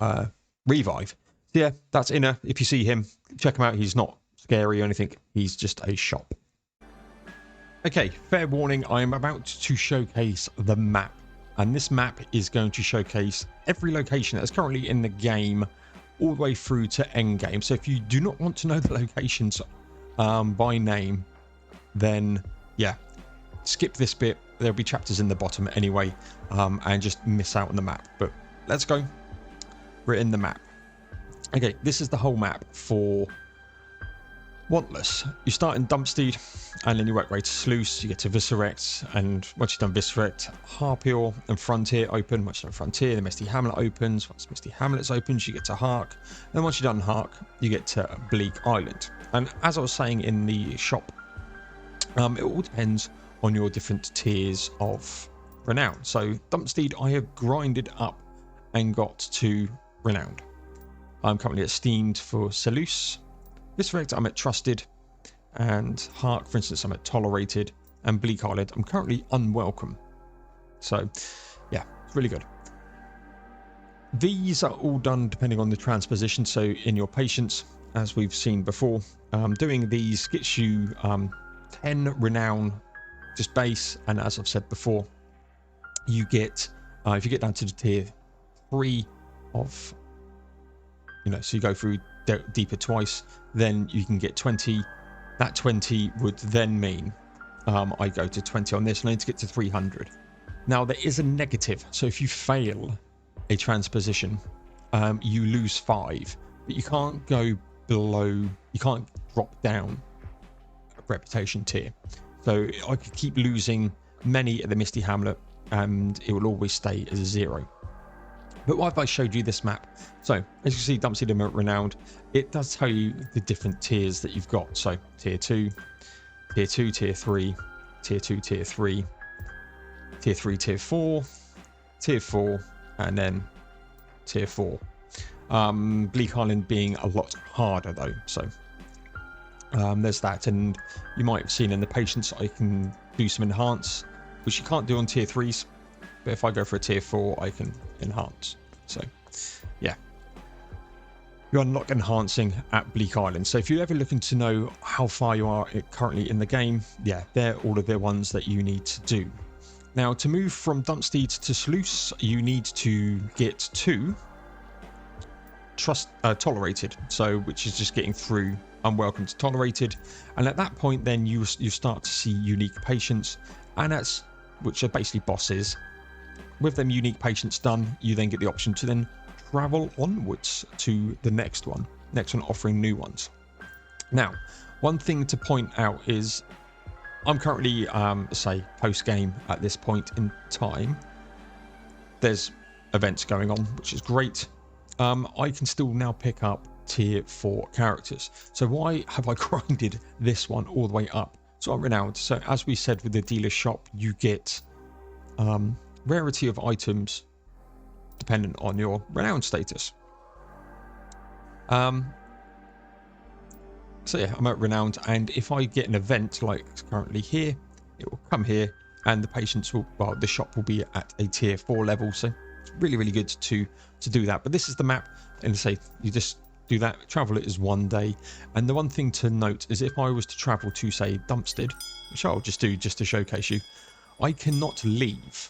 revive. So yeah, that's Innar. If you see him, check him out. He's not scary or anything. He's just a shop. Okay, fair warning, I'm about to showcase the map. And this map is going to showcase every location that's currently in the game all the way through to Endgame. So if you do not want to know the locations by name, then yeah, skip this bit. There'll be chapters in the bottom anyway, and just miss out on the map. But let's go. We're in the map. Okay, this is the whole map for Wantless. You start in Dumpstead and then you work right to Solace, you get to Viscerate, and once you've done Viscerate, Harpior and Frontier open. Once you've done Frontier, the Misty Hamlet opens. Once Misty Hamlet opens, you get to Hark. And once you've done Hark, you get to Bleak Island. And as I was saying in the shop, it all depends on your different tiers of renown. So Dumpstead, I have grinded up and got to Renowned. I'm currently esteemed for Solace. Viscerate, I'm at Trusted, and Hark, for instance, I'm at Tolerated, and Bleak Island, I'm currently Unwelcome. So, yeah, it's really good. These are all done depending on the transposition, so in your patience, as we've seen before. Doing these gets you 10 renown, just base, and as I've said before, you get, if you get down to the tier 3 of, you know, so you go through deeper twice, then you can get 20. That 20 would then mean I go to 20 on this, and I need to get to 300. Now there is a negative, so if you fail a transposition, you lose 5, but you can't go below, you can't drop down a reputation tier. So I could keep losing many at the Misty Hamlet and it will always stay as a 0. But why have I showed you this map? So, as you see, Dumpstead and Renowned, it does tell you the different tiers that you've got. So, tier 2, tier 2, tier 3, tier 2, tier 3, tier 3, tier 4, tier 4, and then tier 4. Bleak Island being a lot harder though. So, there's that. And you might have seen in the patience, I can do some enhance, which you can't do on tier 3s. But if I go for a tier 4, I can enhance. So, yeah. You unlock enhancing at Bleak Island. So if you're ever looking to know how far you are currently in the game, yeah, they're all of the ones that you need to do. Now, to move from Dumpstead to Solace, you need to get to Tolerated. So, which is just getting through Unwelcome to Tolerated. And at that point, then you start to see unique patients, and that's, which are basically bosses. With them unique patients done, you then get the option to then travel onwards to the next one offering new ones. Now, one thing to point out is I'm currently, say, post-game at this point in time. There's events going on, which is great. I can still now pick up tier 4 characters. So why have I grinded this one all the way up? So I'm renowned. So as we said with the dealer shop, you get rarity of items dependent on your renowned status. So yeah, I'm at renowned, and if I get an event like currently here, it will come here, and the patients will, well, the shop will be at a tier 4 level. So it's really, really good to do that. But this is the map, and say you just do that. Travel it is 1 day, and the one thing to note is if I was to travel to, say, Dumpstead, which I'll just do just to showcase you, I cannot leave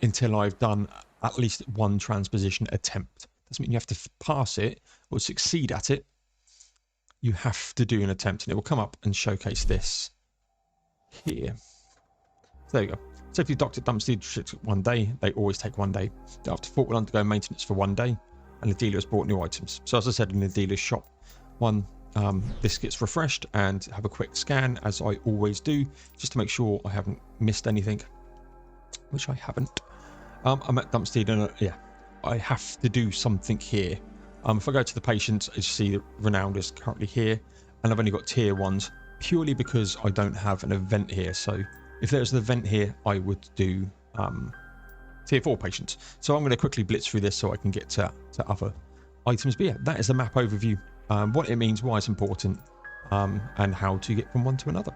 until I've done at least 1 transposition attempt. Doesn't mean you have to pass it or succeed at it. You have to do an attempt, and it will come up and showcase this here. So there you go. So if you docked at Dumpstead 1 day, they always take 1 day. The Afterthought will undergo maintenance for 1 day, and the dealer has bought new items. So as I said in the dealer's shop, this gets refreshed, and have a quick scan, as I always do, just to make sure I haven't missed anything, which I haven't. I'm at Dumpstead, and yeah, I have to do something here. If I go to the patients, as you see, the Renowned is currently here, and I've only got tier 1s purely because I don't have an event here. So if there's an event here, I would do tier 4 patients. So I'm going to quickly blitz through this so I can get to other items. But yeah, that is the map overview, what it means, why it's important, and how to get from one to another.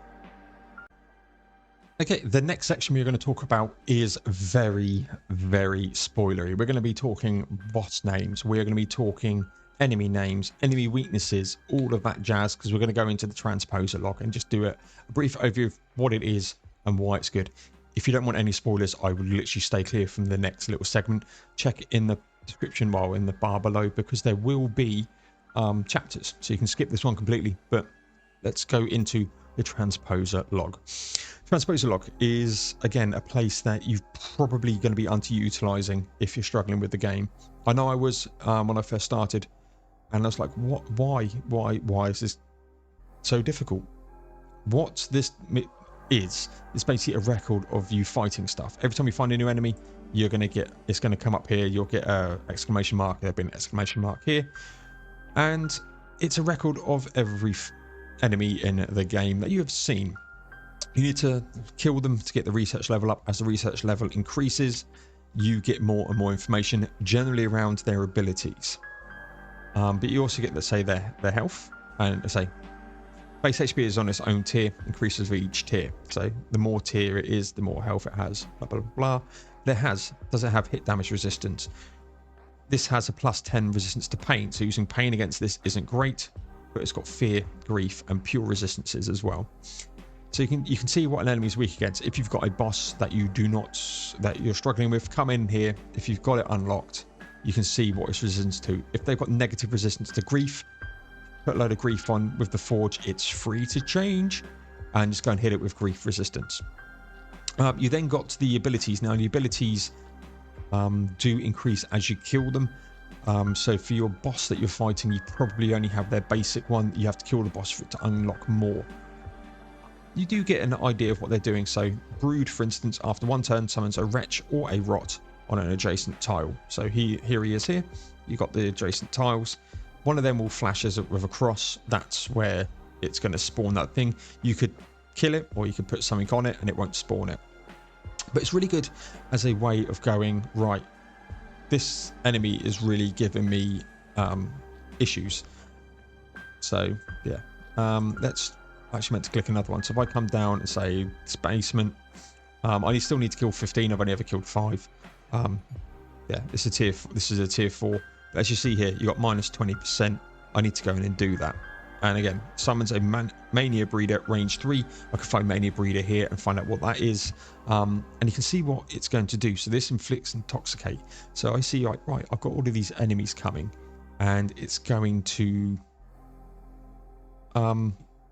Okay, the next section we're going to talk about is very, very spoilery. We're going to be talking boss names. We're going to be talking enemy names, enemy weaknesses, all of that jazz, because we're going to go into the Transposer Log and just do a brief overview of what it is and why it's good. If you don't want any spoilers, I would literally stay clear from the next little segment. Check it in the description while in the bar below, because there will be chapters, so you can skip this one completely. But let's go into the Transposer Log. Transposer Log is, again, a place that you're probably going to be underutilizing if you're struggling with the game. I know I was when I first started, and I was like, what? Why is this so difficult? What this is basically a record of you fighting stuff. Every time you find a new enemy, you're going to get, it's going to come up here, you'll get a exclamation mark, there'll be an exclamation mark here, and it's a record of every enemy in the game that you have seen. You need to kill them to get the research level up. As the research level increases, you get more and more information, generally around their abilities. But you also get, let's say, their health, and let's say base HP is on its own tier, increases with each tier. So the more tier it is, the more health it has, blah, blah, blah. Does it have hit damage resistance? This has a +10 resistance to pain. So using pain against this isn't great, but it's got fear, grief, and pure resistances as well. So you can see what an enemy is weak against. If you've got a boss that you're struggling with, come in here. If you've got it unlocked, you can see what it's resistant to. If they've got negative resistance to grief, put a load of grief on with the forge. It's free to change, and just go and hit it with grief resistance. You then got the abilities. Now the abilities do increase as you kill them. So for your boss that you're fighting, you probably only have their basic one. You have to kill the boss for it to unlock more. You do get an idea of what they're doing. So Brood, for instance, after one turn summons a wretch or a rot on an adjacent tile. So here he is here. You got the adjacent tiles. One of them will flash as with a cross. That's where it's going to spawn that thing. You could kill it, or you could put something on it and it won't spawn it. But it's really good as a way of going, right, this enemy is really giving me issues. So yeah, let's actually meant to click another one. So if I come down and say this basement, I still need to kill 15. I've only ever killed 5. Yeah, this is a tier 4. But as you see here, you got -20%. I need to go in and do that. And again, summons a Mania Breeder range 3. I can find Mania Breeder here and find out what that is. And you can see what it's going to do. So this inflicts Intoxicate. So I see, like, right, I've got all of these enemies coming, and it's going to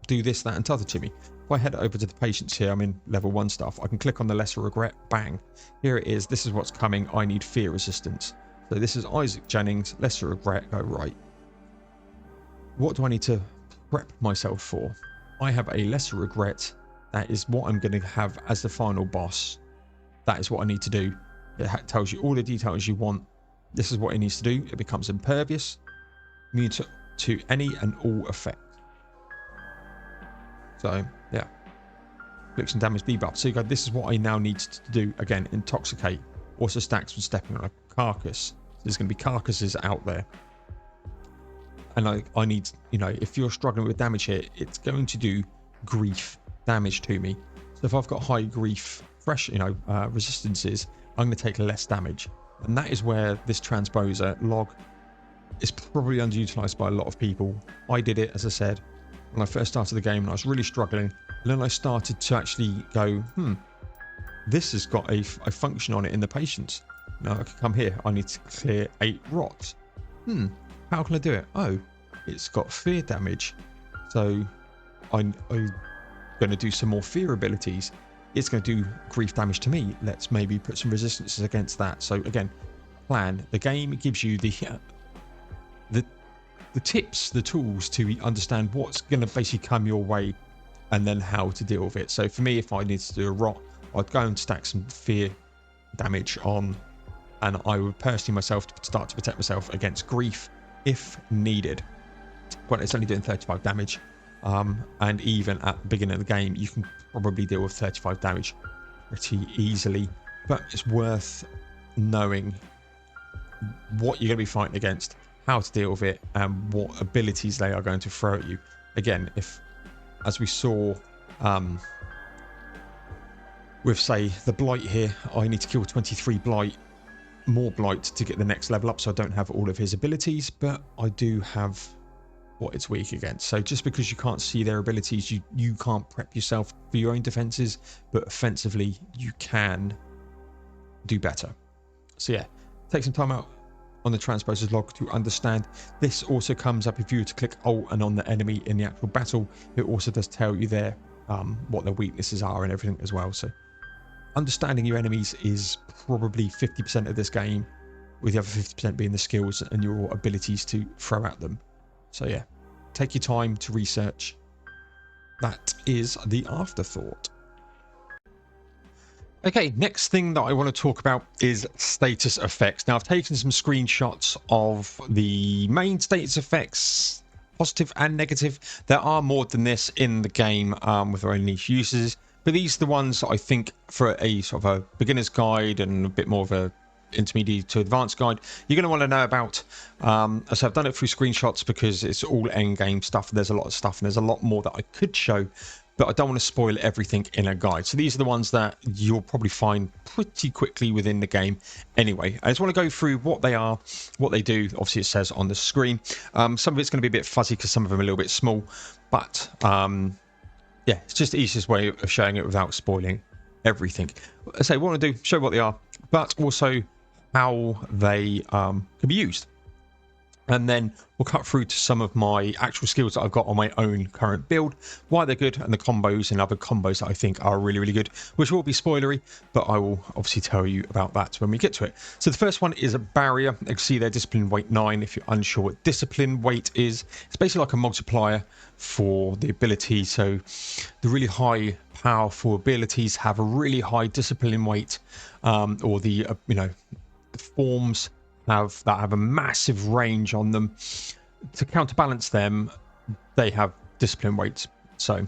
do this, that, and t'other to me. If I head over to the patients here, I'm in level 1 stuff. I can click on the Lesser Regret. Bang. Here it is. This is what's coming. I need fear resistance. So this is Isaac Jennings, Lesser Regret. Go right. What do I need to prep myself for? I have a Lesser Regret. That is what I'm going to have as the final boss. That is what I need to do. It tells you all the details you want. This is what it needs to do. It becomes impervious, immune to any and all effect. So yeah, affliction damage debuff. So you go, this is what I now need to do. Again, Intoxicate. Also stacks from stepping on a carcass. There's going to be carcasses out there. And I need, if you're struggling with damage here, it's going to do grief damage to me. So if I've got high grief resistances, I'm going to take less damage. And that is where this Transposer Log is probably underutilized by a lot of people. I did it, as I said, when I first started the game, and I was really struggling. And then I started to actually go, this has got a function on it in the patients. Now I can come here. I need to clear 8 rots. How can I do it? Oh, it's got fear damage. So I'm going to do some more fear abilities. It's going to do grief damage to me. Let's maybe put some resistances against that. So again, plan. The game gives you the tips, the tools to understand what's going to basically come your way, and then how to deal with it. So for me, if I needed to do a rot, I'd go and stack some fear damage on, and I would personally myself start to protect myself against grief if needed. Well, it's only doing 35 damage, and even at the beginning of the game, you can probably deal with 35 damage pretty easily, but it's worth knowing what you're going to be fighting against, how to deal with it, and what abilities they are going to throw at you. Again, if, as we saw with, say, the Blight here, I need to kill 23 Blight, more Blight to get the next level up, so I don't have all of his abilities, but I do have what it's weak against. So just because you can't see their abilities, you can't prep yourself for your own defenses, but offensively you can do better. So yeah, take some time out on the Transposer Log to understand. This also comes up if you were to click Alt and on the enemy in the actual battle. It also does tell you there what their weaknesses are and everything as well. So understanding your enemies is probably 50% of this game, with the other 50% being the skills and your abilities to throw at them. So yeah, take your time to research. That is the Afterthought. Okay, next thing that I want to talk about is status effects. Now, I've taken some screenshots of the main status effects, positive and negative. There are more than this in the game with their own niche uses, but these are the ones that I think for a sort of a beginner's guide and a bit more of a intermediate to advanced guide, you're going to want to know about. So I've done it through screenshots because it's all endgame stuff. There's a lot of stuff and there's a lot more that I could show, but I don't want to spoil everything in a guide. So these are the ones that you'll probably find pretty quickly within the game. Anyway, I just want to go through what they are, what they do. Obviously it says on the screen. Some of it's going to be a bit fuzzy because some of them are a little bit small, but yeah, it's just the easiest way of showing it without spoiling everything. So what I want to do, show what they are, but also how they can be used. And then we'll cut through to some of my actual skills that I've got on my own current build, why they're good, and the combos and other combos that I think are really, really good, which will be spoilery, but I will obviously tell you about that when we get to it. So the first one is a barrier. You can see their discipline weight 9. If you're unsure what discipline weight is, it's basically like a multiplier for the ability. So the really high powerful abilities have a really high discipline weight, or the the forms have a massive range on them. To counterbalance them, they have discipline weights. So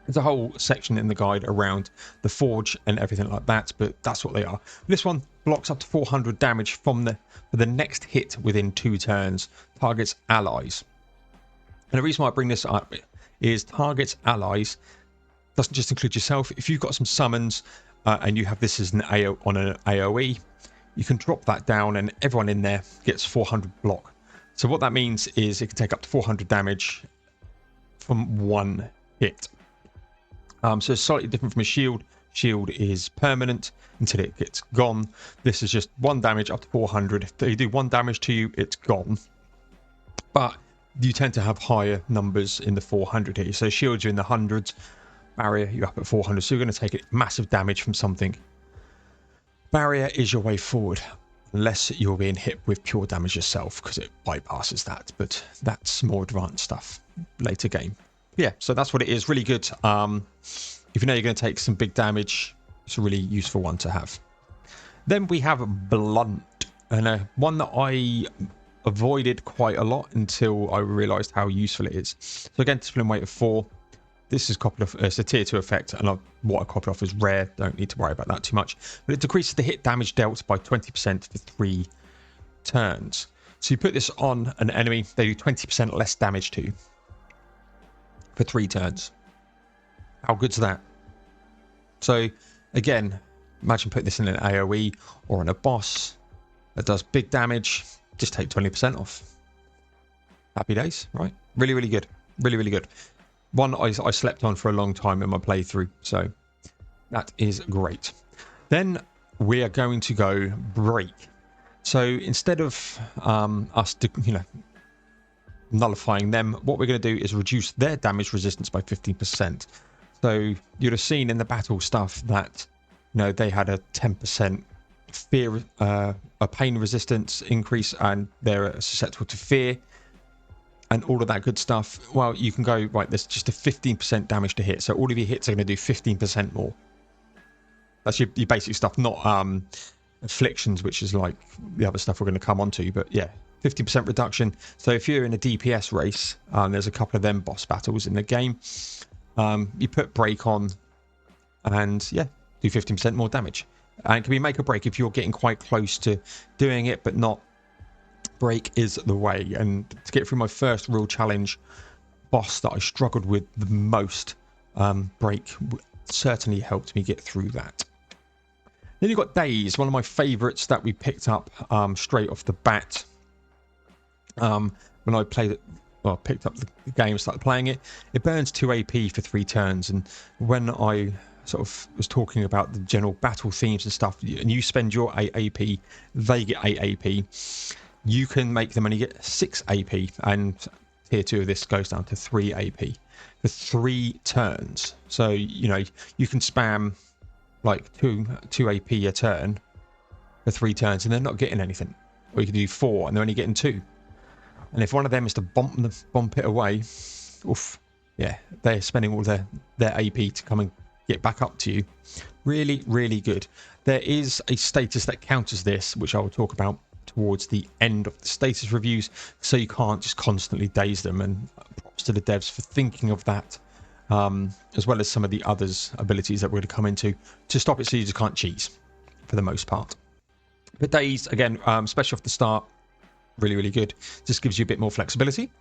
there's a whole section in the guide around the forge and everything like that, but that's what they are. This one blocks up to 400 damage for the next hit within 2 turns, targets allies. And the reason why I bring this up is targets allies doesn't just include yourself. If you've got some summons and you have this as an AoE, you can drop that down and everyone in there gets 400 block. So what that means is it can take up to 400 damage from one hit. So it's slightly different from a shield. Shield is permanent until it gets gone. This is just 1 damage up to 400. If they do 1 damage to you, it's gone. But you tend to have higher numbers in the 400 here. So shields are in the hundreds. Barrier, you're up at 400. So you're going to take massive damage from something. Barrier is your way forward, unless you're being hit with pure damage yourself, because it bypasses that, but that's more advanced stuff later game. Yeah, so that's what it is. Really good. If you know you're going to take some big damage, it's a really useful one to have. Then we have Blunt, and one that I avoided quite a lot until I realized how useful it is. So again, discipline weight of 4. This is copied off, it's a tier 2 effect, and what I copied off is rare. Don't need to worry about that too much. But it decreases the hit damage dealt by 20% for 3 turns. So you put this on an enemy, they do 20% less damage to you for 3 turns. How good's that? So again, imagine putting this in an AoE or on a boss that does big damage. Just take 20% off. Happy days, right? Really, really good. Really, really good. One I slept on for a long time in my playthrough, so that is great. Then we are going to go break. So instead of us nullifying them, what we're going to do is reduce their damage resistance by 15%. So you'd have seen in the battle stuff that they had a 10% fear, a pain resistance increase, and they're susceptible to fear. And all of that good stuff. Well, you can go, right, there's just a 15% damage to hit. So all of your hits are going to do 15% more. That's your basic stuff, not afflictions, which is like the other stuff we're going to come on to. But yeah, 50% reduction. So if you're in a DPS race, there's a couple of them boss battles in the game. You put break on and yeah, do 15% more damage. And it can be make or break if you're getting quite close to doing it, but not. Break is the way. And to get through my first real challenge boss that I struggled with the most, break certainly helped me get through that. Then you've got Days, one of my favourites that we picked up straight off the bat. When I played it, well, picked up the game and started playing it, it burns 2 AP for 3 turns. And when I sort of was talking about the general battle themes and stuff, and you spend your 8 AP, they get 8 AP, you can make them only get 6 AP. And tier 2 of this goes down to 3 AP for 3 turns. So, you know, you can spam like 2 AP a turn for 3 turns and they're not getting anything. Or you can do 4 and they're only getting 2. And if one of them is to bump it away, oof, yeah, they're spending all their AP to come and get back up to you. Really, really good. There is a status that counters this, which I will talk about towards the end of the status reviews, so you can't just constantly daze them. And props to the devs for thinking of that, as well as some of the others' abilities that we're going to come into to stop it so you just can't cheese for the most part. But daze, again, especially off the start, really, really good. Just gives you a bit more flexibility.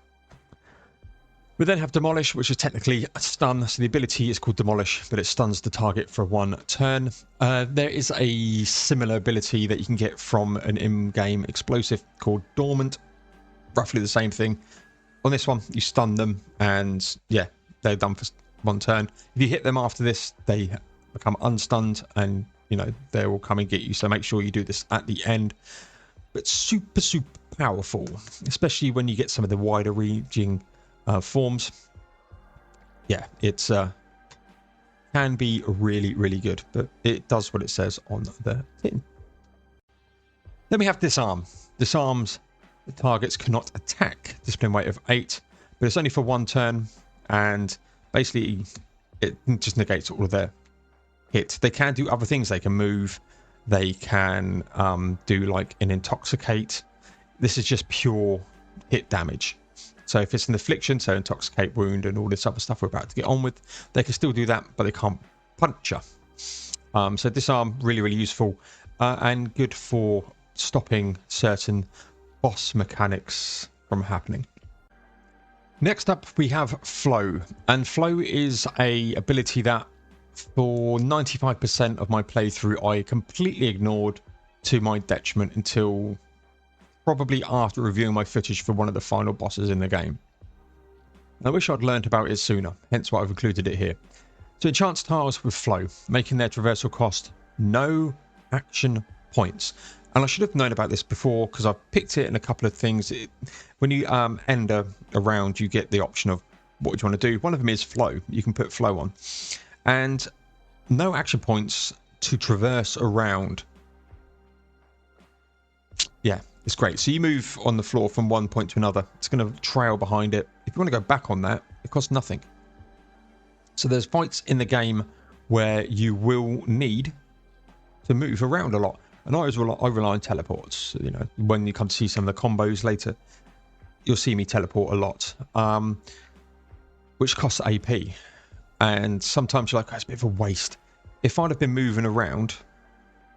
We then have Demolish, which is technically a stun. So the ability is called Demolish, but it stuns the target for 1 turn. There is a similar ability that you can get from an in-game explosive called Dormant. Roughly the same thing. On this one, you stun them, and yeah, they're done for 1 turn. If you hit them after this, they become unstunned, and you know they will come and get you. So make sure you do this at the end. But super, super powerful, especially when you get some of the wider reaching forms. Yeah, it's can be really, really good, but it does what it says on the tin. Then we have Disarm. Disarms the targets cannot attack. Discipline weight of 8, but it's only for 1 turn, and basically it just negates all of their hit. They can do other things. They can move. They can do like an intoxicate. This is just pure hit damage. So if it's an affliction, so intoxicate, wound, and all this other stuff we're about to get on with, they can still do that, but they can't puncture. So disarm, really, really useful, and good for stopping certain boss mechanics from happening. Next up, we have Flow, and Flow is a ability that for 95% of my playthrough I completely ignored to my detriment until probably after reviewing my footage for one of the final bosses in the game. I wish I'd learned about it sooner, hence why I've included it here. So enchants tiles with Flow, making their traversal cost no action points. And I should have known about this before because I've picked it in a couple of things. When you end a round, you get the option of what you want to do. One of them is Flow. You can put Flow on. And no action points to traverse around. Yeah, it's great. So you move on the floor from one point to another. It's going to trail behind it. If you want to go back on that, it costs nothing. So there's fights in the game where you will need to move around a lot. And I rely on teleports. You know, when you come to see some of the combos later, you'll see me teleport a lot, which costs AP. And sometimes you're like, oh, it's a bit of a waste. If I'd have been moving around,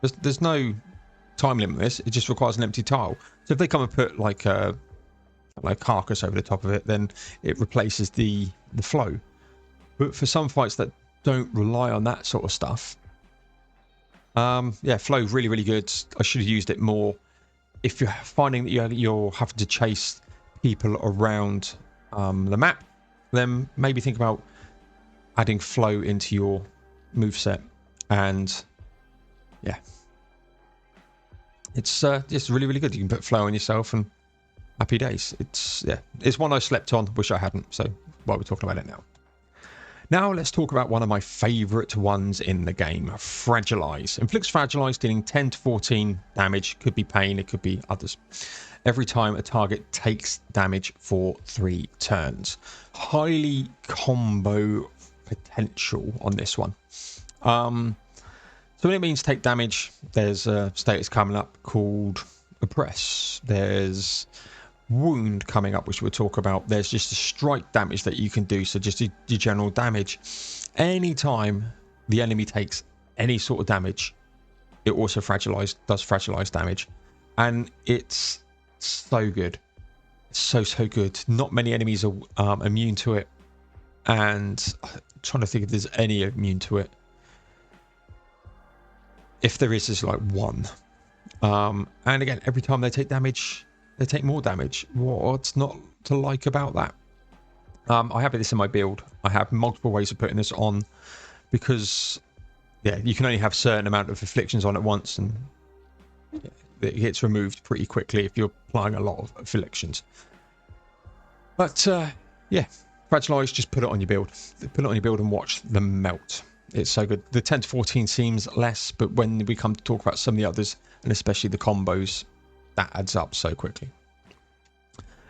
there's no time limit on this. It just requires an empty tile. So if they come and put like a carcass over the top of it, then it replaces the flow. But for some fights that don't rely on that sort of stuff, yeah, flow really, really good. I should have used it more. If you're finding that you're having to chase people around the map, then maybe think about adding flow into your moveset. And yeah, it's really, really good. You can put flow on yourself and happy days. It's one I slept on. Wish I hadn't. So while we're talking about it now. Now let's talk about one of my favourite ones in the game, Fragilize. Inflicts Fragilize, dealing 10 to 14 damage. Could be pain, it could be others. Every time a target takes damage for 3 turns. Highly combo potential on this one. So when it means take damage, there's a status coming up called Oppress. There's Wound coming up, which we'll talk about. There's just a strike damage that you can do, so just your general damage. Anytime the enemy takes any sort of damage, it also does fragilize damage, and it's so good. So good. Not many enemies are immune to it, and I'm trying to think if there's any immune to it. If there is, there's like one. And again, every time they take damage, they take more damage. What's not to like about that? I have this in my build. I have multiple ways of putting this on, because yeah, you can only have a certain amount of afflictions on at once, and it gets removed pretty quickly if you're applying a lot of afflictions. But yeah, fragilize, just put it on your build. Put it on your build and watch them melt. It's so good. The 10 to 14 seems less, but when we come to talk about some of the others, and especially the combos, that adds up so quickly.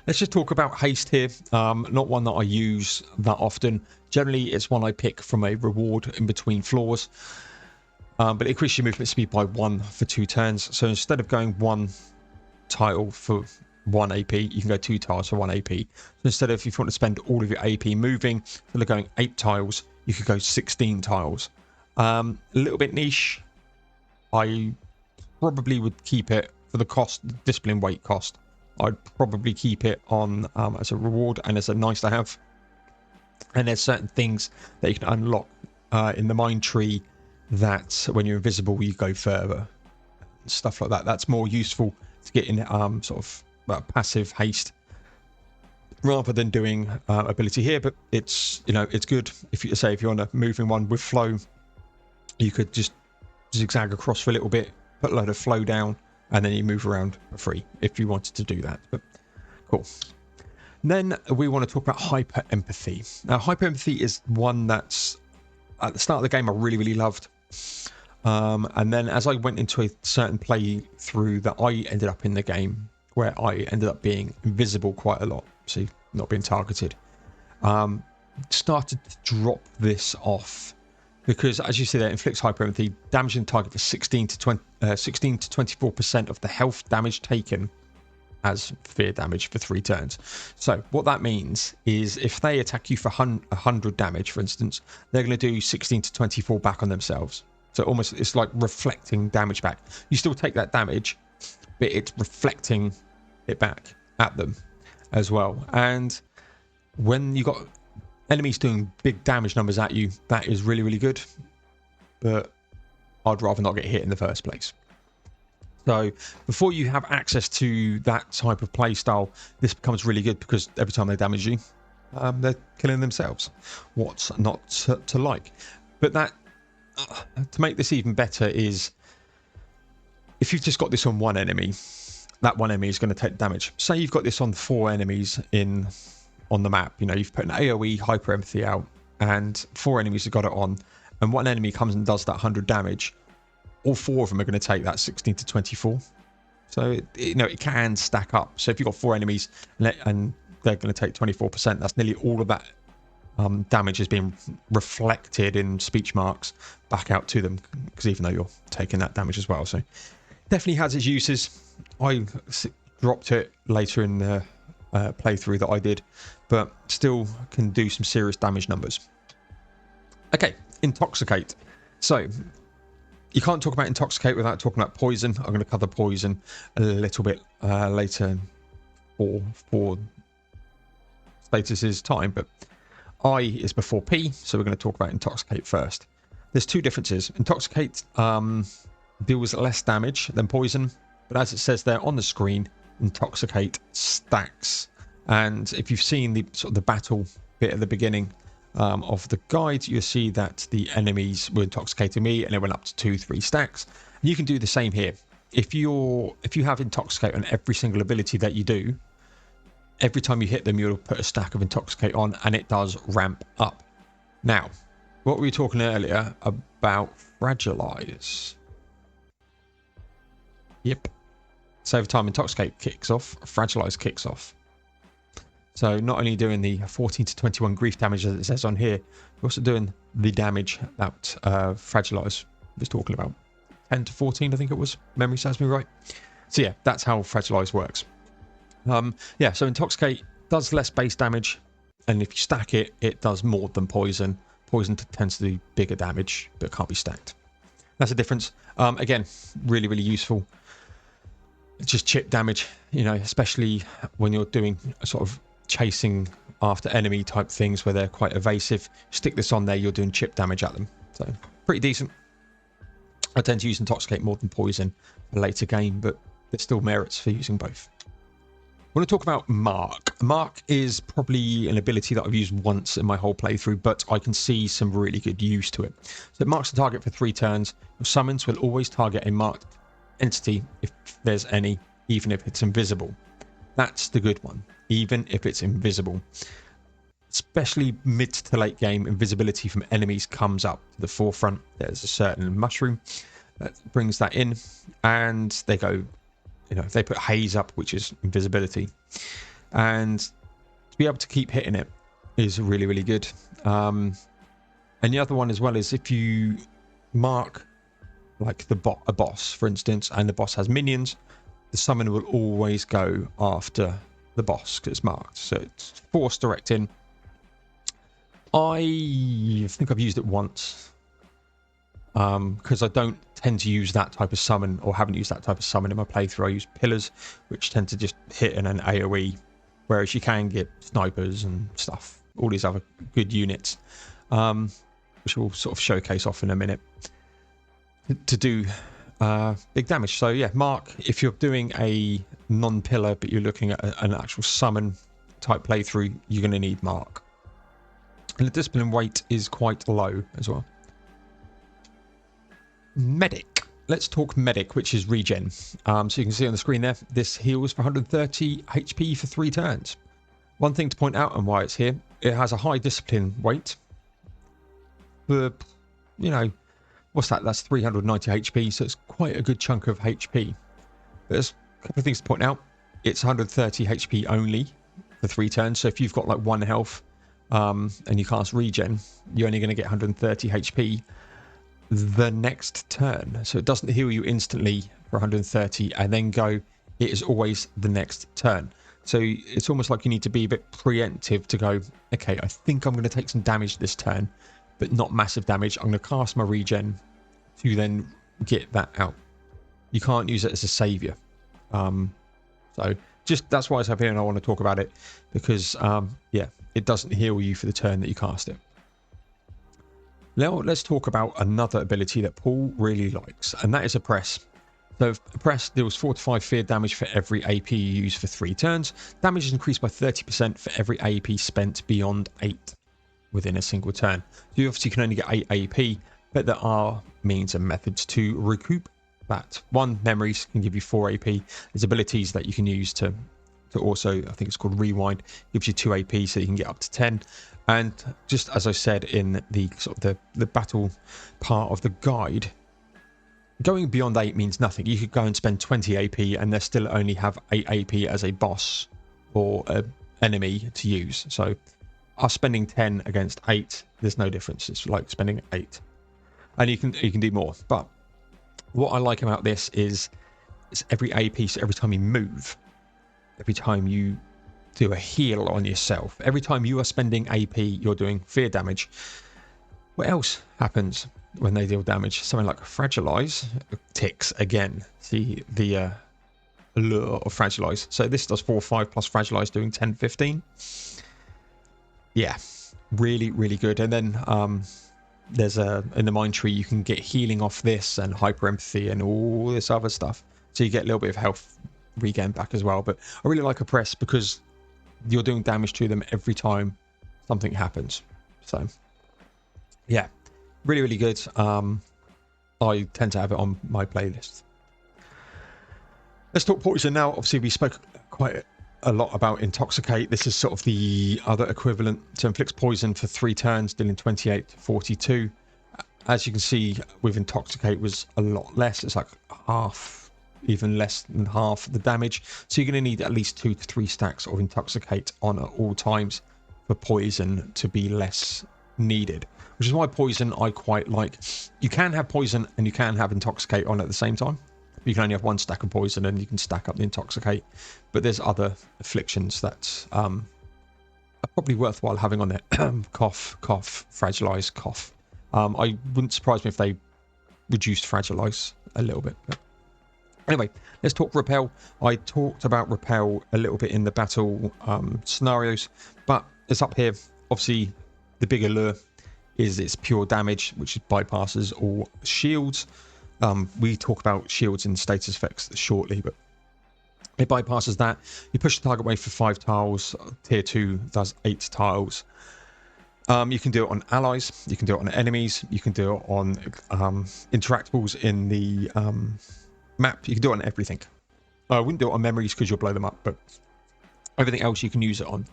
Let's just talk about haste here. Not one that I use that often. Generally, it's one I pick from a reward in between floors. But it increases your movement speed by 1 for 2 turns. So instead of going 1 tile for 1 AP, you can go 2 tiles for 1 AP. So instead of, if you want to spend all of your AP moving, instead of going 8 tiles, you could go 16 tiles. A little bit niche. I probably would keep it for the cost, discipline weight cost. I'd probably keep it on as a reward and as a nice to have. And there's certain things that you can unlock in the mine tree that when you're invisible you go further. Stuff like that. That's more useful to get in sort of passive haste rather than doing ability here. But it's, you know, it's good if you say if you're on a moving one with flow, you could just zigzag across for a little bit, put a load of flow down, and then you move around for free if you wanted to do that. But cool. Then we want to talk about hyper empathy. Now, hyper empathy is one that's at the start of the game I really loved, and then as I went into a certain playthrough that I ended up in the game where I ended up being invisible quite a lot, so not being targeted, started to drop this off. Because, as you see there, inflicts hyper empathy, damaging the target for 16 to 24% of the health damage taken as fear damage for 3 turns. So what that means is if they attack you for 100 damage, for instance, they're going to do 16 to 24 back on themselves. So almost it's like reflecting damage back. You still take that damage, but it's reflecting it back at them as well. And when you got enemies doing big damage numbers at you, that is really good, but I'd rather not get hit in the first place. So before you have access to that type of play style, this becomes really good, because every time they damage you, they're killing themselves. What's not to like? But that to make this even better is if you've just got this on one enemy, that one enemy is going to take damage. Say you've got this on 4 enemies on the map, you know, you've put an AoE hyper empathy out and 4 enemies have got it on, and one enemy comes and does that 100 damage, all 4 of them are going to take that 16 to 24. So you know, it can stack up. So if you've got 4 enemies and they're going to take 24%, that's nearly all of that damage is being reflected in speech marks back out to them, because even though you're taking that damage as well. So definitely has its uses. I dropped it later in the playthrough that I did, but still can do some serious damage numbers. Okay, intoxicate. So you can't talk about intoxicate without talking about poison. I'm going to cover poison a little bit later for status's time, but I is before P, so we're going to talk about intoxicate first. There's 2 differences. Intoxicate deals less damage than poison, but as it says there on the screen, intoxicate stacks. And if you've seen the sort of the battle bit at the beginning of the guide, you'll see that the enemies were intoxicating me and it went up to 2-3 stacks. And you can do the same here. If you have intoxicate on every single ability that you do, every time you hit them you'll put a stack of intoxicate on, and it does ramp up. Now, what were we talking earlier about fragilize? Yep. So every time intoxicate kicks off, fragilize kicks off. So not only doing the 14 to 21 grief damage as it says on here, we're also doing the damage that fragilize was talking about. 10 to 14, I think it was. Memory serves me right. So yeah, that's how fragilize works. Yeah, so intoxicate does less base damage, and if you stack it, it does more than poison. Poison tends to do bigger damage, but can't be stacked. That's the difference. Again, really, really useful. It's just chip damage, you know, especially when you're doing sort of chasing after enemy type things where they're quite evasive. Stick this on there, you're doing chip damage at them. So pretty decent. I tend to use Intoxicate more than Poison for later game, but there's still merits for using both. I want to talk about Mark. Mark is probably an ability that I've used once in my whole playthrough, but I can see some really good use to it. So it marks the target for 3 turns. Your summons will always target a marked entity if there's any, even if it's invisible. That's the good one, even if it's invisible. Especially mid to late game, invisibility from enemies comes up to the forefront. There's a certain mushroom that brings that in, and they go, you know, they put haze up, which is invisibility, and to be able to keep hitting it is really, really good. And the other one as well is if you mark like a boss, for instance, and the boss has minions, the summon will always go after the boss because it's marked, so it's force directing. I think I've used it once because I don't tend to use that type of summon, or haven't used that type of summon in my playthrough. I use pillars, which tend to just hit in an AoE, whereas you can get snipers and stuff, all these other good units, which we'll sort of showcase off in a minute, to do big damage. So yeah, Mark, if you're doing a non-pillar but you're looking at an actual summon type playthrough, you're going to need Mark. And the discipline weight is quite low as well. Medic. Let's talk Medic, which is regen. So you can see on the screen there, this heals for 130 HP for 3 turns. One thing to point out and why it's here, it has a high discipline weight. For, you know, what's that? That's 390 HP, so it's quite a good chunk of HP. There's a couple of things to point out. It's 130 HP only for 3 turns, so if you've got like 1 health, and you cast regen, you're only going to get 130 HP the next turn. So it doesn't heal you instantly for 130 and then go. It is always the next turn. So it's almost like you need to be a bit preemptive to go, okay, I think I'm going to take some damage this turn, but not massive damage. I'm going to cast my regen to then get that out. You can't use it as a savior. So just that's why it's up here, and I want to talk about it because yeah, it doesn't heal you for the turn that you cast it. Now let's talk about another ability that Paul really likes, and that is Oppress. So Oppress deals 4 to 5 fear damage for every AP you use for 3 turns. Damage is increased by 30% for every AP spent beyond 8 within a single turn. So you obviously can only get 8 AP, but there are means and methods to recoup that. 1, memories can give you 4 AP. There's abilities that you can use to also, I think it's called Rewind, gives you 2 AP so you can get up to 10. And just as I said in the sort of the battle part of the guide, going beyond 8 means nothing. You could go and spend 20 AP and they still only have 8 AP as a boss or an enemy to use. So us spending 10 against 8, there's no difference. It's like spending 8. And you can do more. But what I like about this is it's every AP, so every time you move, every time you do a heal on yourself, every time you are spending AP, you're doing fear damage. What else happens when they deal damage? Something like Fragilize ticks again. See the allure of Fragilize. So this does 4, 5 plus Fragilize, doing 10, 15. Yeah, really, really good. And then there's in the Mind Tree, you can get healing off this and hyper empathy and all this other stuff. So you get a little bit of health regain back as well. But I really like Oppress because you're doing damage to them every time something happens. So yeah, really, really good. I tend to have it on my playlist. Let's talk Poison now. Obviously, we spoke quite a lot about Intoxicate. This is sort of the other equivalent. So inflicts poison for 3 turns, dealing 28 to 42. As you can see, with Intoxicate was a lot less. It's like half, even less than half the damage. So you're going to need at least 2 to 3 stacks of Intoxicate on at all times for poison to be less needed. Which is why poison I quite like. You can have poison and you can have Intoxicate on at the same time. You can only have 1 stack of poison and you can stack up the Intoxicate. But there's other afflictions that are probably worthwhile having on there. Cough, cough, fragilize, cough. I wouldn't surprise me if they reduced fragilize a little bit. But anyway, let's talk repel. I talked about repel a little bit in the battle scenarios, but it's up here. Obviously, the big allure is its pure damage, which bypasses all shields. We talk about shields and status effects shortly, but it bypasses that. You push the target away for 5 tiles. Tier 2 does 8 tiles. You can do it on allies. You can do it on enemies. You can do it on interactables in the map. You can do it on everything. I wouldn't do it on memories because you'll blow them up, but everything else you can use it on.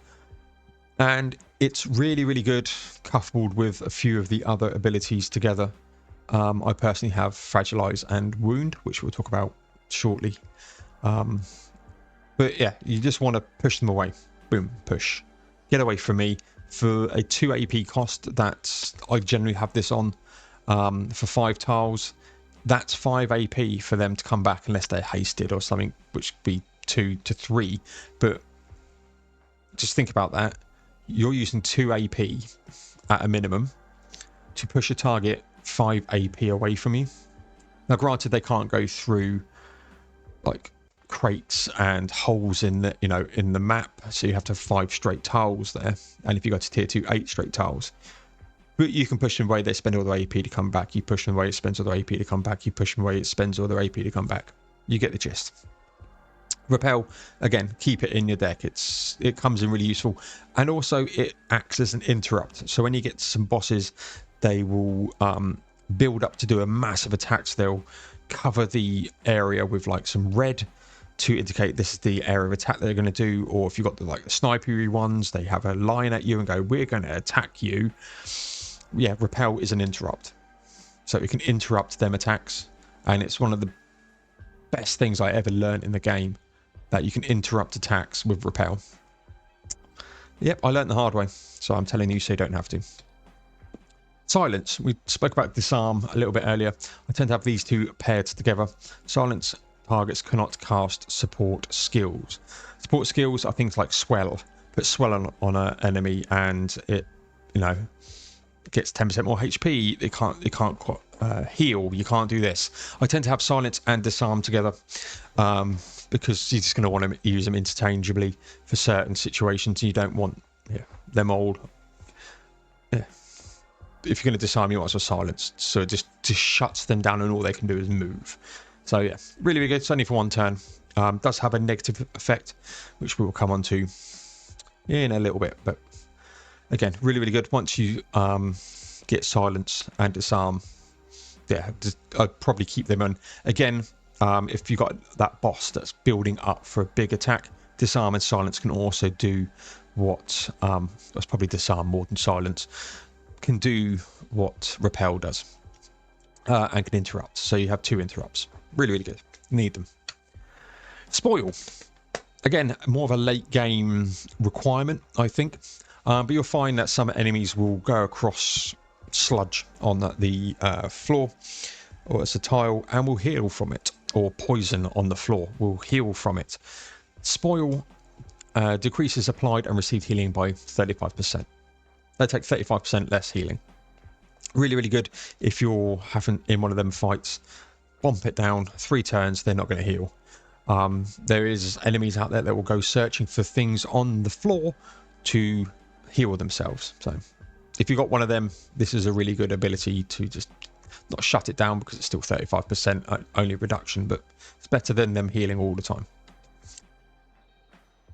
And it's really, really good coupled with a few of the other abilities together. I personally have Fragilize and Wound, which we'll talk about shortly. But yeah, you just want to push them away. Boom, push. Get away from me. For a 2 AP cost, that I generally have this on for 5 tiles. That's 5 AP for them to come back unless they're hasted or something, which would be 2 to 3. But just think about that. You're using 2 AP at a minimum to push a target 5 AP away from you. Now, granted, they can't go through like crates and holes in the in the map, so you have to have 5 straight tiles there. And if you go to tier 2, 8 straight tiles. But you can push them away, they spend all their AP to come back. You push them away, it spends all their AP to come back. You push them away, it spends all their AP to come back. You get the gist. Repel, again, keep it in your deck. It comes in really useful, and also it acts as an interrupt. So when you get some bosses, they will build up to do a massive attack. So they'll cover the area with like some red to indicate this is the area of attack they're going to do. Or if you've got the like the snipery ones, they have a line at you and go, we're going to attack you. Yeah, repel is an interrupt, so it can interrupt them attacks, and it's one of the best things I ever learned in the game, that you can interrupt attacks with repel. Yep, I learned the hard way, so I'm telling you so you don't have to. Silence. We spoke about disarm a little bit earlier. I tend to have these two paired together. Silence targets cannot cast support skills. Support skills are things like swell. Put swell on an enemy and it, gets 10% more HP. It can't heal. You can't do this. I tend to have silence and disarm together because you're just going to want to use them interchangeably for certain situations. You don't want them old. Yeah. If you're going to disarm, you might as well silence. So it just shuts them down and all they can do is move. So yeah, really, really good. It's only for 1 turn. Does have a negative effect, which we will come on to in a little bit. But again, really, really good. Once you get silence and disarm, yeah, I'd probably keep them on. Again, if you've got that boss that's building up for a big attack, disarm and silence can also do what, that's probably disarm more than silence, can do what repel does and can interrupt. So you have 2 interrupts. Really, really good. Need them. Spoil. Again, more of a late game requirement, I think. But you'll find that some enemies will go across sludge on the floor or as a tile and will heal from it, or poison on the floor will heal from it. Spoil decreases applied and received healing by 35%. They take 35% less healing. Really, really good if you're having in one of them fights. Bump it down 3 turns, they're not going to heal. There is enemies out there that will go searching for things on the floor to heal themselves. So if you've got one of them, this is a really good ability to just not shut it down, because it's still 35% only reduction, but it's better than them healing all the time.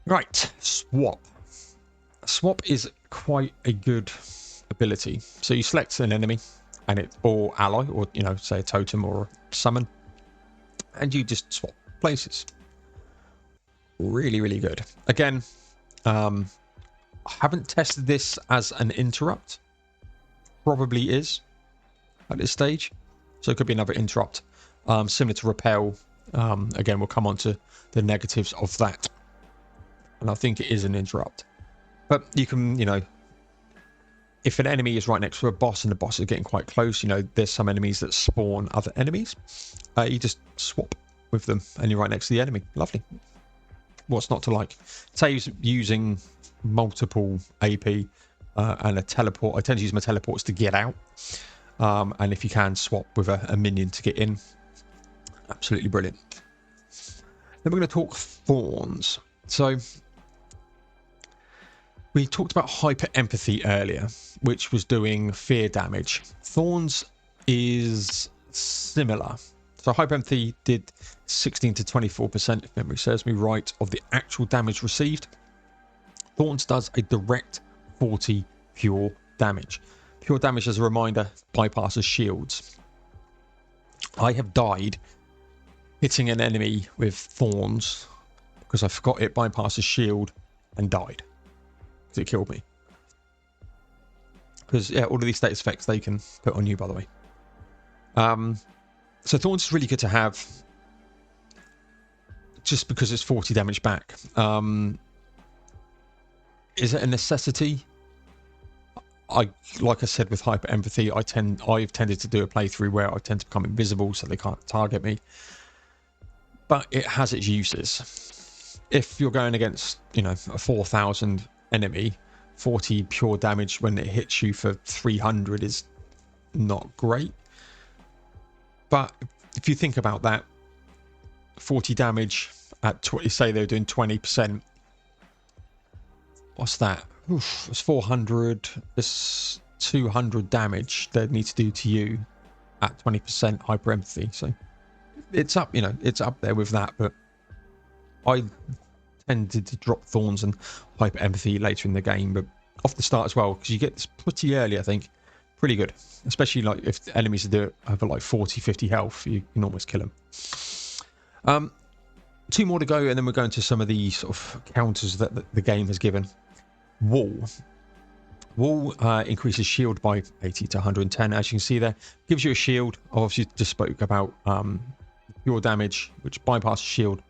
Right, swap. Swap is quite a good ability. So you select an enemy and it, or ally, or say a totem or a summon, and you just swap places. Really, really good. Again, I haven't tested this as an interrupt. Probably is at this stage, so it could be another interrupt, similar to repel. Again, we'll come on to the negatives of that, and I think it is an interrupt. But you can, if an enemy is right next to a boss and the boss is getting quite close, there's some enemies that spawn other enemies. You just swap with them and you're right next to the enemy. Lovely. What's not to like? Say using multiple AP and a teleport. I tend to use my teleports to get out. And if you can, swap with a minion to get in. Absolutely brilliant. Then we're going to talk thorns. So we talked about hyper empathy earlier, which was doing fear damage. Thorns is similar. So hyper empathy did 16 to 24%, if memory serves me right, of the actual damage received. Thorns does a direct 40 pure damage. Pure damage, as a reminder, bypasses shields. I have died hitting an enemy with thorns because I forgot it bypasses shield and died. It killed me. Because, yeah, all of these status effects they can put on you, by the way. So thorns is really good to have just because it's 40 damage back. Is it a necessity? Like I said with hyper empathy, I've tended to do a playthrough where I tend to become invisible so they can't target me. But it has its uses. If you're going against, you know, a 4,000 enemy, 40 pure damage when it hits you for 300 is not great. But if you think about that, 40 damage at say they're doing 20%. What's that? Oof, it's 400. It's 200 damage they need to do to you at 20% hyper empathy. So it's up, you know, it's up there with that. But I tended to drop thorns and hyper empathy later in the game, but off the start as well, because you get this pretty early, I think. Pretty good, especially like if the enemies have like 40-50 health, you can almost kill them. 2 more to go, and then we're going to some of the sort of counters that the game has given. Wall increases shield by 80 to 110, as you can see there. Gives you a shield. Obviously just spoke about pure damage, which bypasses shield,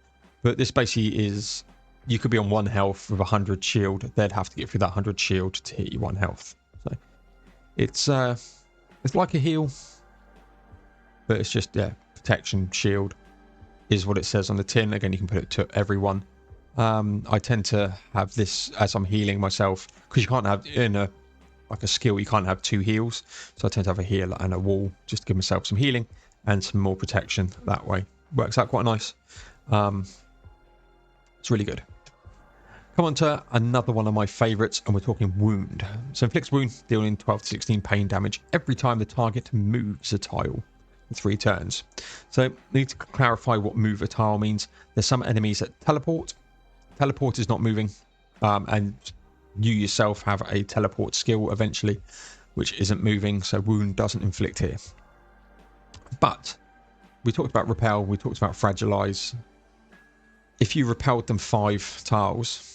but this basically is, you could be on 1 health with 100 shield. They'd have to get through that 100 shield to hit you 1 health. So it's like a heal, but it's just, yeah, protection shield is what it says on the tin. Again, you can put it to everyone. I tend to have this as I'm healing myself, because you can't have in a skill, you can't have 2 heals, so I tend to have a heal and a wall just to give myself some healing and some more protection. That way works out quite nice. It's really good. Come on to another one of my favorites, and we're talking wound. So inflicts wound, dealing 12 to 16 pain damage every time the target moves a tile in 3 turns. So I need to clarify what move a tile means. There's some enemies that teleport. Teleport is not moving, and you yourself have a teleport skill eventually, which isn't moving, so wound doesn't inflict here. But we talked about repel, we talked about fragilize. If you repelled them 5 tiles,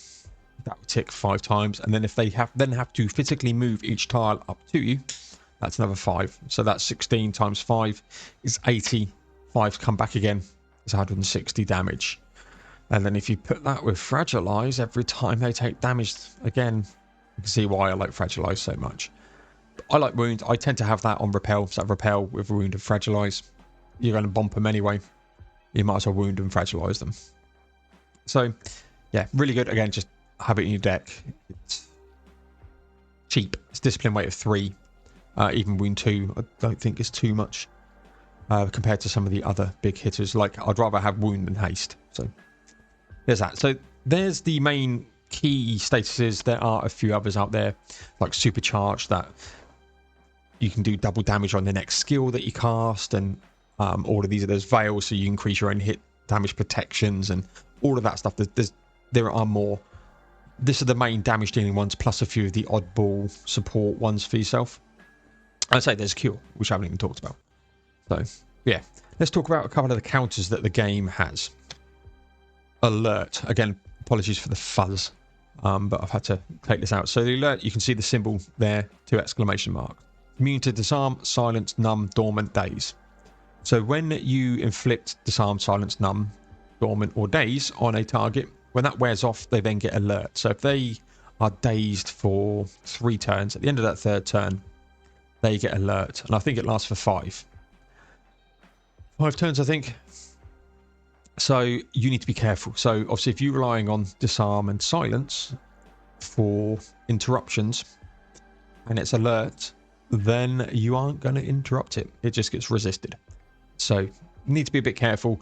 that would tick 5 times, and then if they have to physically move each tile up to you, that's another 5. So that's 16 times 5 is 80. 5 come back again, it's 160 damage. And then if you put that with fragilize, every time they take damage again, you can see why I like fragilize so much. I like wound. I tend to have that on repel, so repel with wound and fragilize. You're going to bump them anyway, you might as well wound and fragilize them. So yeah, really good. Again, just have it in your deck. It's cheap. It's discipline weight of 3. Even wound 2 I don't think is too much compared to some of the other big hitters. Like, I'd rather have wound than haste. So there's that. So there's the main key statuses. There are a few others out there, like supercharge, that you can do double damage on the next skill that you cast, and all of these. There's veil, so you increase your own hit damage protections and all of that stuff. There are more. This are the main damage dealing ones, plus a few of the oddball support ones for yourself. I'd say there's cure, which I haven't even talked about. So yeah, let's talk about a couple of the counters that the game has. Alert. Again, apologies for the fuzz, but I've had to take this out. So the alert, you can see the symbol there, 2 exclamation marks. Immune to disarm, silence, numb, dormant, daze. So when you inflict disarm, silence, numb, dormant, or daze on a target, when that wears off, they then get alert. So if they are dazed for 3 turns, at the end of that 3rd turn, they get alert. And I think it lasts for 5 turns, I think. So you need to be careful. So obviously, if you're relying on disarm and silence for interruptions, and it's alert, then you aren't going to interrupt it. It just gets resisted. So you need to be a bit careful.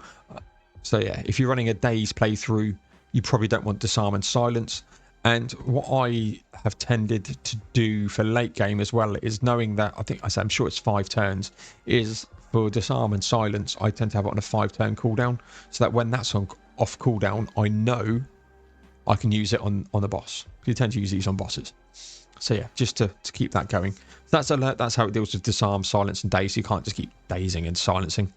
So yeah, if you're running a day's playthrough, you probably don't want disarm and silence. And what I have tended to do for late game as well is knowing that, I'm sure it's 5 turns, is for disarm and silence, I tend to have it on a 5-turn cooldown, so that when that's on off cooldown, I know I can use it on the boss. You tend to use these on bosses. So yeah, just to keep that going. That's alert. That's how it deals with disarm, silence, and daze. So you can't just keep dazing and silencing.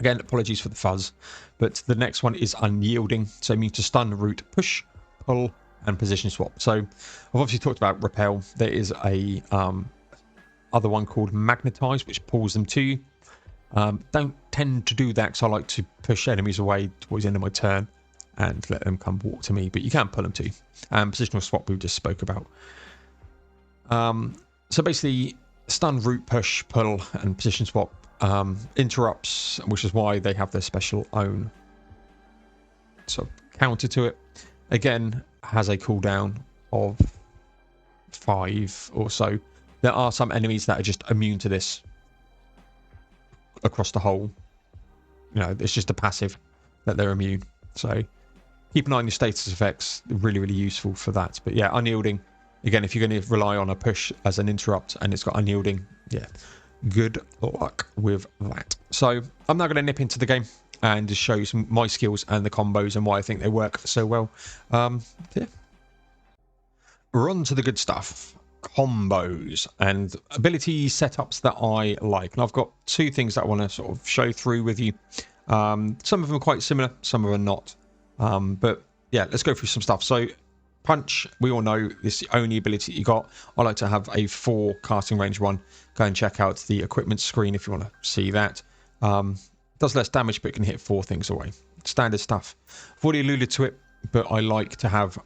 Again, apologies for the fuzz, but the next one is unyielding. So it means to stun, root, push, pull, and position swap. So I've obviously talked about repel. There is a other one called magnetize, which pulls them to you. Don't tend to do that because I like to push enemies away towards the end of my turn and let them come walk to me, but you can pull them to you. Positional swap we just spoke about. So basically, stun, root, push, pull, and position swap interrupts, which is why they have their special own sort of counter to it. Again, has a cooldown of 5 or so. There are some enemies that are just immune to this across the whole. You know, it's just a passive that they're immune. So keep an eye on your status effects. Really, really useful for that. But yeah, unyielding. Again, if you're going to rely on a push as an interrupt and it's got unyielding, yeah, good luck with that. So I'm now going to nip into the game and just show you some my skills and the combos and why I think they work so well. Yeah. We're on to the good stuff. Combos and ability setups that I like. And I've got 2 things that I want to sort of show through with you. Some of them are quite similar, some of them are not. But yeah, let's go through some stuff. So punch, we all know this is the only ability that you got. I like to have a 4 casting range one. Go and check out the equipment screen if you want to see that. Does less damage, but it can hit 4 things away. Standard stuff. I've already alluded to it, but I like to have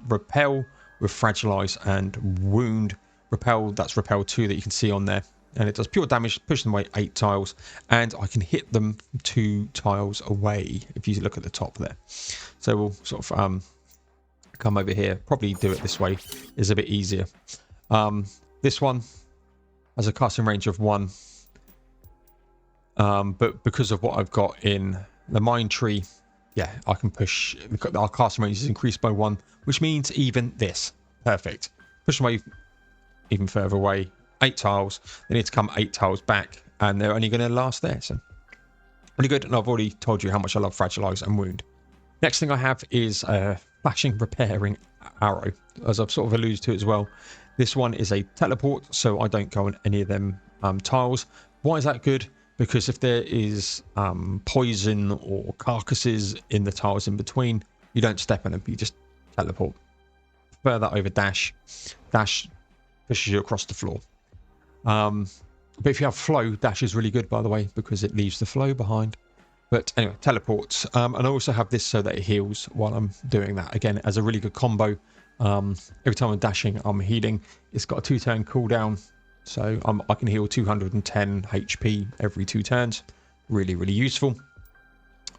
repel with fragilize and wound. Repel, that's repel 2 that you can see on there, and it does pure damage, push them away 8 tiles, and I can hit them 2 tiles away if you look at the top there. So we'll sort of come over here, probably do it this way is a bit easier. This one has a casting range of 1, but because of what I've got in the mind tree, yeah, I can push. Our casting range is increased by 1, which means even this. Perfect. Push them away even further away. 8 tiles. They need to come 8 tiles back, and they're only going to last there. So really good. And I've already told you how much I love fragilize and wound. Next thing I have is a flashing repairing arrow, as I've sort of alluded to as well. This one is a teleport, so I don't go on any of them tiles. Why is that good? Because if there is poison or carcasses in the tiles in between, you don't step on them, you just teleport. Further over dash. Dash pushes you across the floor. But if you have flow, dash is really good, by the way, because it leaves the flow behind. But anyway, teleports. And I also have this so that it heals while I'm doing that. Again, as a really good combo. Every time I'm dashing, I'm healing. It's got a 2-turn cooldown. So I can heal 210 HP every 2 turns. Really, really useful.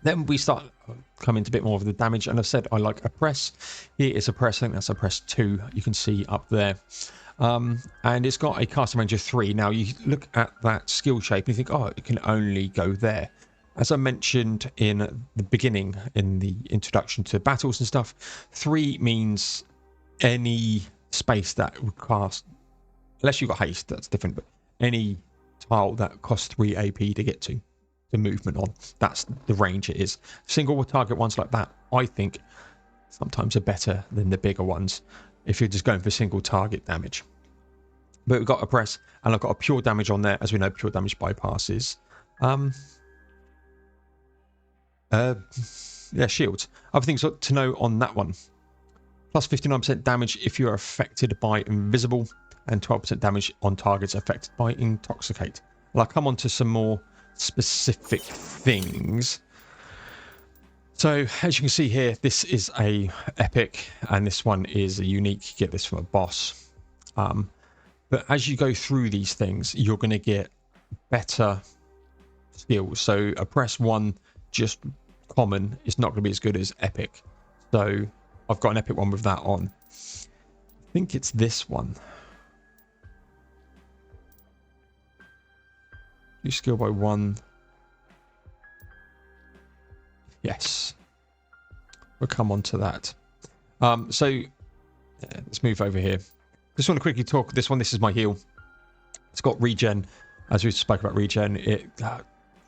Then we start coming to a bit more of the damage. And I've said I like a press. Here is a press. I think that's a press 2. You can see up there. And it's got a casting range of 3. Now you look at that skill shape and you think, oh, it can only go there. As I mentioned in the beginning, in the introduction to battles and stuff, 3 means any space that would cast, unless you've got haste, that's different, but any tile that costs 3 AP to get to the movement on, that's the range it is. Single target ones like that, I think, sometimes are better than the bigger ones if you're just going for single target damage. But we've got a press, and I've got a pure damage on there. As we know, pure damage bypasses yeah, shields. Other things to know on that one: plus 59% damage if you are affected by invisible, and 12% damage on targets affected by intoxicate. Well, I'll come on to some more specific things. So as you can see here, this is a epic, and this one is a unique. You get this from a boss. But as you go through these things, you're going to get better skills. So a press 1, just common, is not going to be as good as epic. So I've got an epic one with that on. I think it's this one. You skill by 1. Yes. We'll come on to that. Let's move over here. Just want to quickly talk. This is my heal. It's got regen. As we spoke about regen, it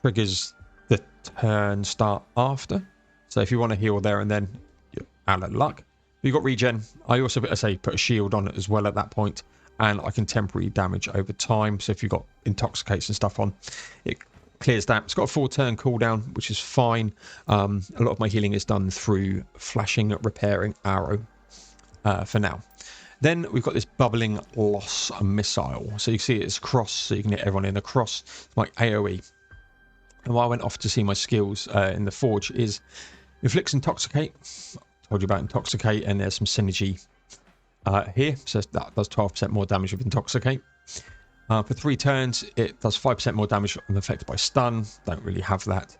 triggers the turn start after. So if you want to heal there and then, you're out of luck. You've got regen. I also, as I say, put a shield on it as well at that point, and I can temporarily damage over time. So if you've got intoxicates and stuff on, it clears that. It's got a 4-turn cooldown, which is fine. A lot of my healing is done through flashing, repairing arrow for now. Then we've got this bubbling loss missile. So you see it's cross, so you can hit everyone in the cross. It's like AoE. And why I went off to see my skills in the forge is inflicts intoxicate. Told you about intoxicate, and there's some synergy here. So that does 12% more damage with intoxicate. For 3 turns, it does 5% more damage on affected by stun. Don't really have that.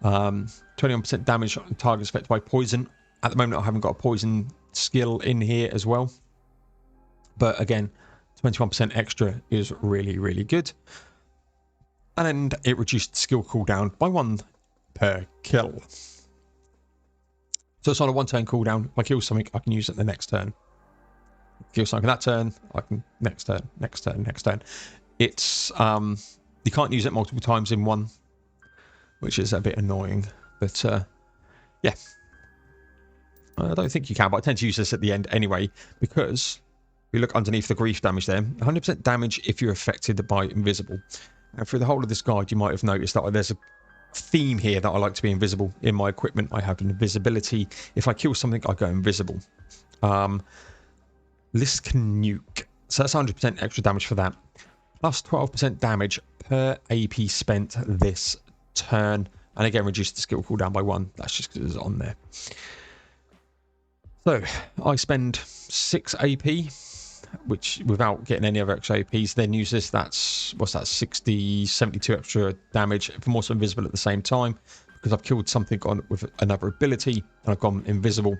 21% damage on targets affected by poison. At the moment, I haven't got a poison skill in here as well. But again, 21% extra is really, really good. And it reduced skill cooldown by 1 per kill. So it's on a 1-turn cooldown. If I kill something, I can use it the next turn. Kill something that turn, I can next turn. It's you can't use it multiple times in one, which is a bit annoying. But yeah, I don't think you can, but I tend to use this at the end anyway, because if you look underneath the grief damage there, 100% damage if you're affected by invisible. And through the whole of this guide, you might have noticed that there's a theme here that I like to be invisible. In my equipment, I have invisibility. If I kill something, I go invisible. This can nuke. So that's 100% extra damage for that. Plus 12% damage per AP spent this turn. And again, reduce the skill cooldown by 1. That's just because it's on there. So I spend 6 AP, which without getting any other extra APs, then use this. That's, what's that, 60, 72 extra damage. If I'm also invisible at the same time, because I've killed something on with another ability and I've gone invisible.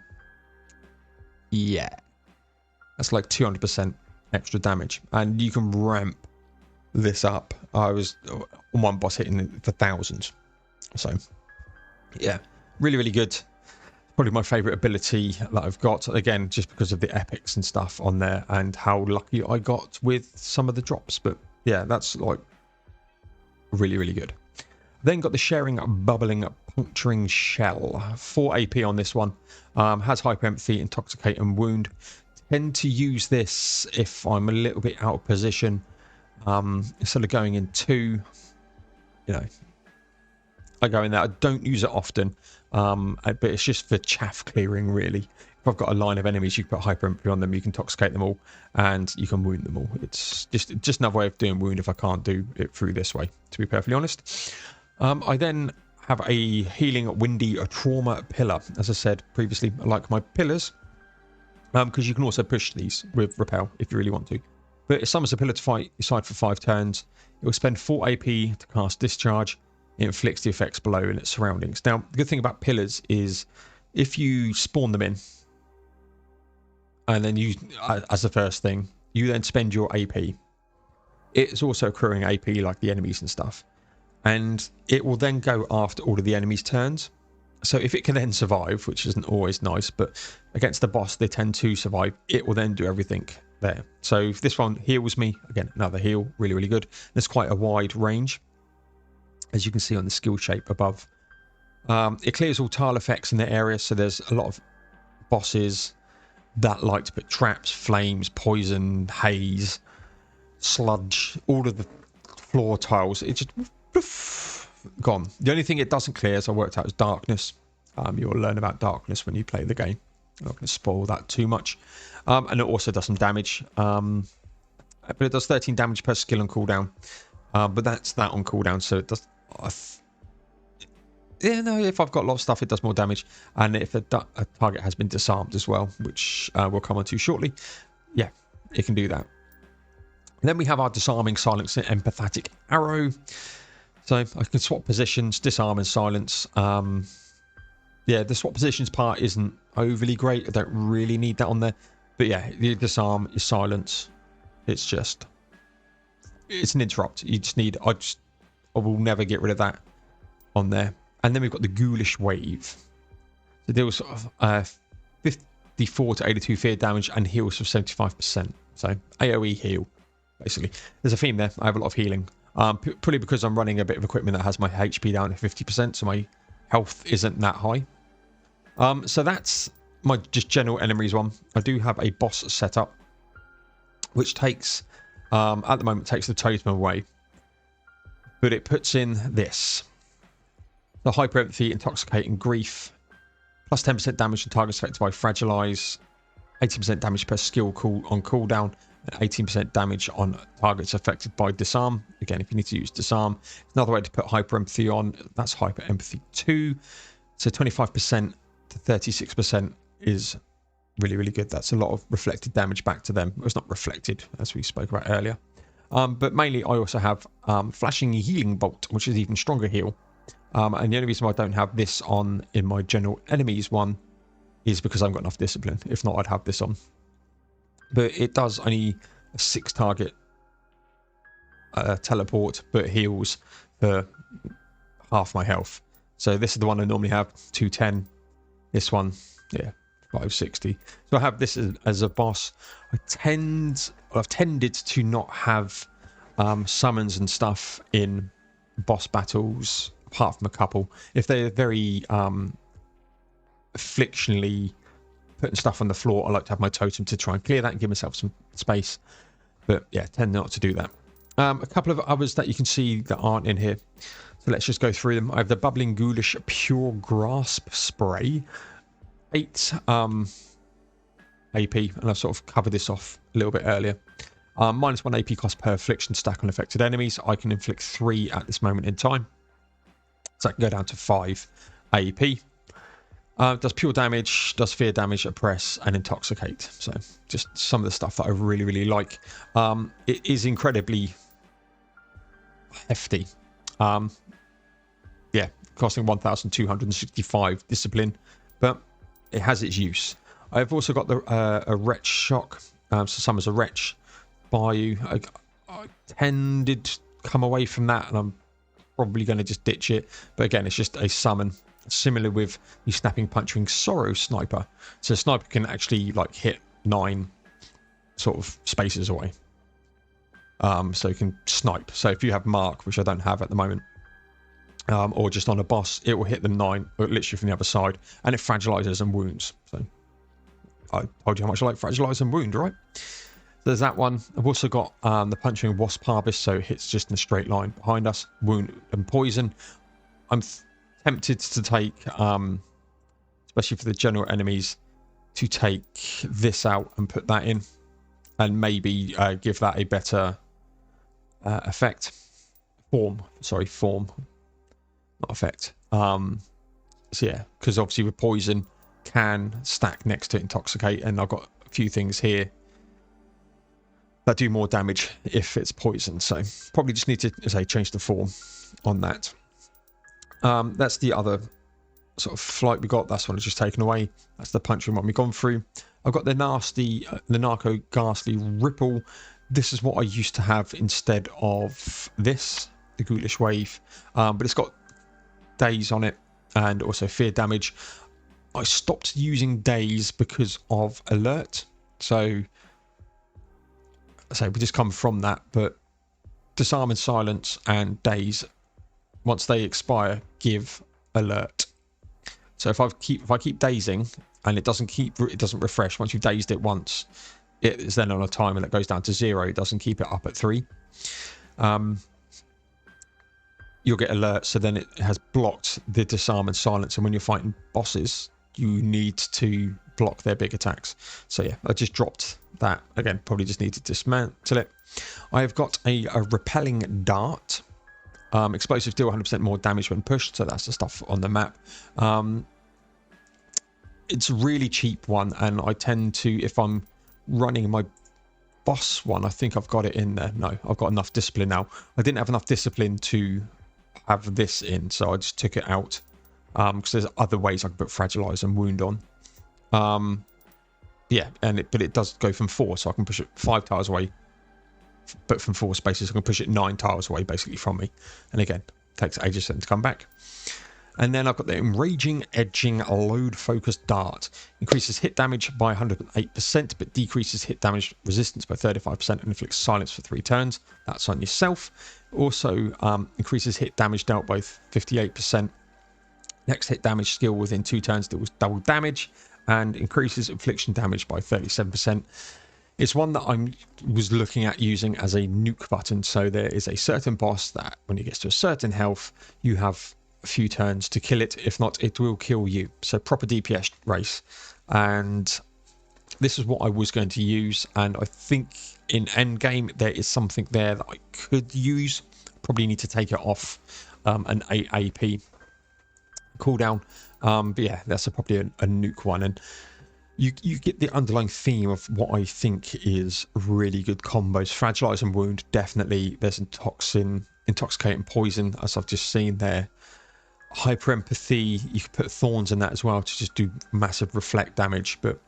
Yeah. That's like 200% extra damage. And you can ramp this up. I was on one boss hitting it for thousands. So, yeah, really, really good. Probably my favourite ability that I've got. Again, just because of the epics and stuff on there and how lucky I got with some of the drops. But yeah, that's like really, really good. Then got the sharing bubbling puncturing shell. 4 AP on this one. Has hyper empathy, intoxicate and wound. Tend to use this if I'm a little bit out of position. Instead of going in 2, you know, I go in there. I don't use it often, but it's just for chaff clearing, really. If I've got a line of enemies, you can put hyper empathy on them, you can intoxicate them all, and you can wound them all. It's just another way of doing wound if I can't do it through this way, to be perfectly honest. I then have a healing windy trauma pillar. As I said previously, I like my pillars, because you can also push these with repel if you really want to. But it summons a pillar to fight your side for 5 turns. It will spend 4 AP to cast discharge. It inflicts the effects below and its surroundings. Now, the good thing about pillars is if you spawn them in, and then you, as the first thing, you then spend your AP. It's also accruing AP like the enemies and stuff. And it will then go after all of the enemies' turns. So if it can then survive, which isn't always nice, but against the boss, they tend to survive. It will then do everything there. So if this one heals me, again, another heal, really, really good. There's quite a wide range, as you can see on the skill shape above. It clears all tile effects in the area, so there's a lot of bosses that like to put traps, flames, poison, haze, sludge, all of the floor tiles. It's just gone. The only thing it doesn't clear, as I worked out, is darkness. You'll learn about darkness when you play the game. I'm not going to spoil that too much. And it also does some damage. But it does 13 damage per skill on cooldown. But that's that on cooldown, so it does... yeah, no, if I've got a lot of stuff, it does more damage. And if a target has been disarmed as well, which we'll come on to shortly, yeah, it can do that. And then we have our disarming, silence, and empathetic arrow. So I can swap positions, disarm and silence. Yeah, the swap positions part isn't overly great. I don't really need that on there. But yeah, you disarm, you silence. It's an interrupt. You just need... I will never get rid of that on there. And then we've got the Ghoulish Wave. So deals sort of 54 to 82 fear damage and heals for 75%. So AoE heal, basically. There's a theme there. I have a lot of healing. Probably because I'm running a bit of equipment that has my HP down to 50%, so my health isn't that high. So that's my just general enemies one. I do have a boss set up, which takes, at the moment, takes the totem away. But it puts in this. The Hyper Empathy, Intoxicate, and Grief. Plus 10% damage to targets affected by Fragilize. 18% damage per skill on cooldown. And 18% damage on targets affected by Disarm. Again, if you need to use Disarm. Another way to put Hyper Empathy on, that's Hyper Empathy 2. So 25% to 36% is really, really good. That's a lot of reflected damage back to them. It's not reflected, as we spoke about earlier. But mainly, I also have Flashing Healing Bolt, which is even stronger heal. And the only reason why I don't have this on in my general enemies one is because I haven't got enough discipline. If not, I'd have this on. But it does only a 6 target teleport, but heals for half my health. So this is the one I normally have, 210. This one, yeah, 560. So I have this as a boss. I've tended to not have summons and stuff in boss battles, apart from a couple. If they're very afflictionally putting stuff on the floor, I like to have my totem to try and clear that and give myself some space. But yeah, tend not to do that. A couple of others that you can see that aren't in here. So let's just go through them. I have the Bubbling Ghoulish Pure Grasp Spray. 8 AP, and I've sort of covered this off a little bit earlier. Minus 1 AP cost per affliction stack on affected enemies. I can inflict 3 at this moment in time. So I can go down to 5 AP. Does pure damage, does fear damage, oppress, and intoxicate. So just some of the stuff that I really, really like. It is incredibly hefty. Yeah, costing 1,265 discipline, but it has its use. I've also got the a Wretch Shock. So summons a Wretch by you. I tended to come away from that, and I'm probably going to just ditch it. But again, it's just a summon. Similar with the Snapping Puncturing Sorrow Sniper. So Sniper can actually like hit 9 sort of spaces away. So you can snipe. So if you have Mark, which I don't have at the moment, or just on a boss, it will hit them 9, or literally from the other side, and it fragilizes and wounds. So I told you how much I like fragilize and wound, right? So there's that one. I've also got the Puncturing Wasp Harvest, so it hits just in a straight line behind us. Wound and poison. I'm tempted to take, especially for the general enemies, to take this out and put that in, and maybe give that a better effect. Form, not effect. So yeah, because obviously with poison can stack next to intoxicate, and I've got a few things here that do more damage if it's poison. So probably just need to, say, change the form on that. That's the other sort of flight we got. That's one I just taken away. That's the Puncturing one we've gone through. I've got the nasty, the Narco Ghastly Ripple. This is what I used to have instead of this, the Ghoulish Wave. But it's got daze on it and also fear damage. I stopped using daze because of alert. So we just come from that, but disarm and silence and daze, once they expire, give alert. So if I keep dazing and it doesn't refresh, once you've dazed it once, it is then on a timer that goes down to 0. It doesn't keep it up at 3. You'll get alert, so then it has blocked the disarm and silence, and when you're fighting bosses, you need to block their big attacks. So yeah, I just dropped that. Again, probably just need to dismantle it. I've got a repelling dart. Explosives deal 100% more damage when pushed, so that's the stuff on the map. It's a really cheap one, and I tend to, if I'm running my boss one, I think I've got it in there. No, I've got enough discipline now. I didn't have enough discipline to have this in, so I just took it out, because there's other ways I can put fragilize and wound on. Yeah, but it does go from 4, so I can push it 5 tiles away but from 4 spaces I can push it 9 tiles away basically from me, and again takes ages for them to come back. And then I've got the Enraging Edging Load Focused Dart. Increases hit damage by 108%, but decreases hit damage resistance by 35% and inflicts silence for 3 turns. That's on yourself. Also increases hit damage dealt by 58%. Next hit damage skill within 2 turns deals double damage, and increases infliction damage by 37%. It's one that I was looking at using as a nuke button. So there is a certain boss that when it gets to a certain health, you have a few turns to kill it. If not, it will kill you. So proper DPS race. And this is what I was going to use. And I think in Endgame, there is something there that I could use. Probably need to take it off an 8 AP cooldown. But yeah, that's probably a nuke one. And you get the underlying theme of what I think is really good combos. Fragilize and Wound, definitely. There's Intoxicating Poison, as I've just seen there. Hyper Empathy, you could put Thorns in that as well to just do massive reflect damage. But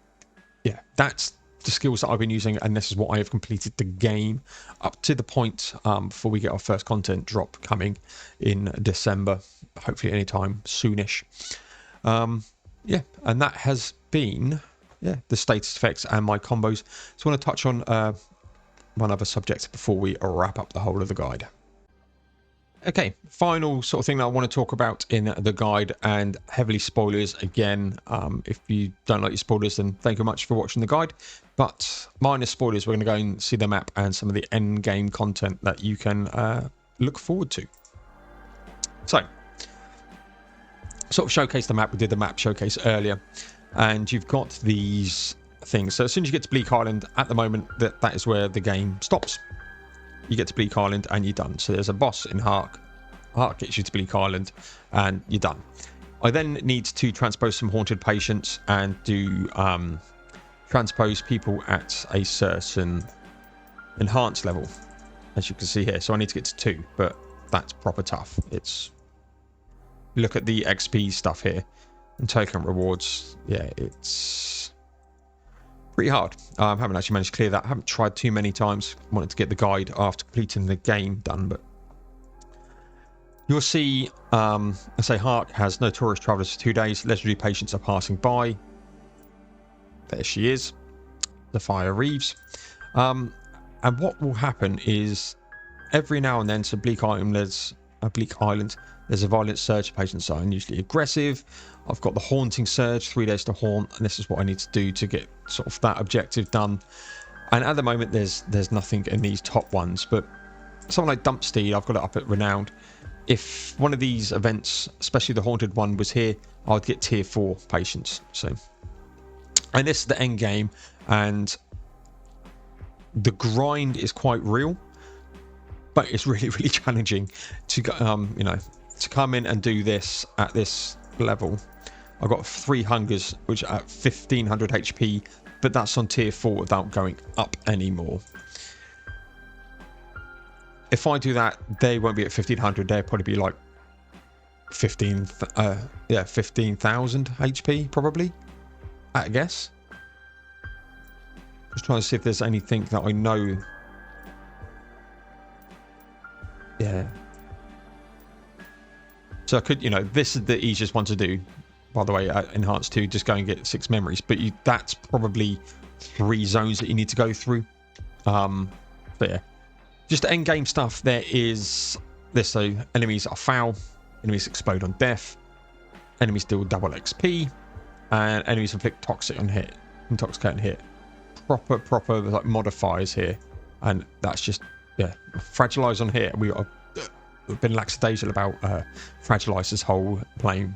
yeah, that's the skills that I've been using, and this is what I have completed the game up to the point before we get our first content drop coming in December, hopefully anytime soonish. Yeah, and that has been the status effects and my combos. So I want to touch on one other subject before we wrap up the whole of the guide. Okay, final sort of thing that I want to talk about in the guide, and heavily spoilers again. If you don't like your spoilers, then thank you much for watching the guide. But minus spoilers, we're going to go and see the map and some of the end game content that you can look forward to. So, sort of showcase the map. We did the map showcase earlier, and you've got these things. So as soon as you get to Bleak Island, at the moment, that is where the game stops. You get to Bleak Island and you're done. So there's a boss in Hark. Hark gets you to Bleak Island and you're done. I then need to transpose some haunted patients and do transpose people at a certain enhanced level, as you can see here. So I need to get to 2, but that's proper tough. Look at the XP stuff here and token rewards. Yeah, it's pretty hard. I haven't actually managed to clear that. I haven't tried too many times. I wanted to get the guide after completing the game done, but you'll see, I say Hark has notorious travelers for 2 days. Legendary patients are passing by. There she is, the Fire Reeves. And what will happen is every now and then, so Bleak Island, there's a violent surge of patients that are unusually aggressive. I've got the haunting surge, 3 days to haunt, and this is what I need to do to get sort of that objective done. And at the moment, there's nothing in these top ones, but something like Dump Steed, I've got it up at Renowned. If one of these events, especially the haunted one, was here, I'd get tier 4 patients. So, and this is the end game, and the grind is quite real, but it's really, really challenging to to come in and do this at this level. I've got 3 hungers, which are at 1500 HP, but that's on tier 4 without going up anymore. If I do that, they won't be at 1500. They'll probably be like 15,000 HP, probably, I guess. Just trying to see if there's anything that I know. Yeah. So I could, this is the easiest one to do. By the way, Enhanced 2, just go and get 6 memories. But that's probably 3 zones that you need to go through. But yeah. Just end game stuff. There is this, so enemies are foul. Enemies explode on death. Enemies deal double XP. And enemies inflict intoxicating hit. Proper like modifiers here. And that's just, fragilize on here. We've been lackadaisical about fragilize this whole plane.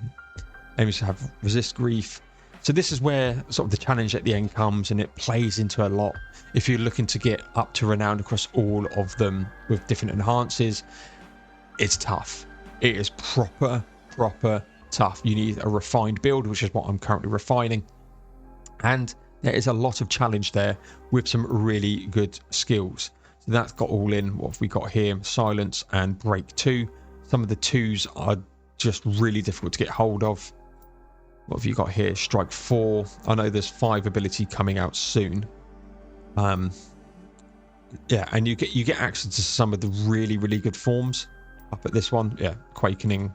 Enemies have resist grief. So this is where sort of the challenge at the end comes, and it plays into a lot. If you're looking to get up to Renowned across all of them with different enhances, it's tough. It is proper tough. You need a refined build, which is what I'm currently refining. And there is a lot of challenge there with some really good skills. So that's got all in. What have we got here? Silence and Break 2. Some of the 2s are just really difficult to get hold of. What have you got here? Strike 4. I know there's 5 ability coming out soon. yeah, and you get access to some of the really good forms up at this one. Yeah, Quakening,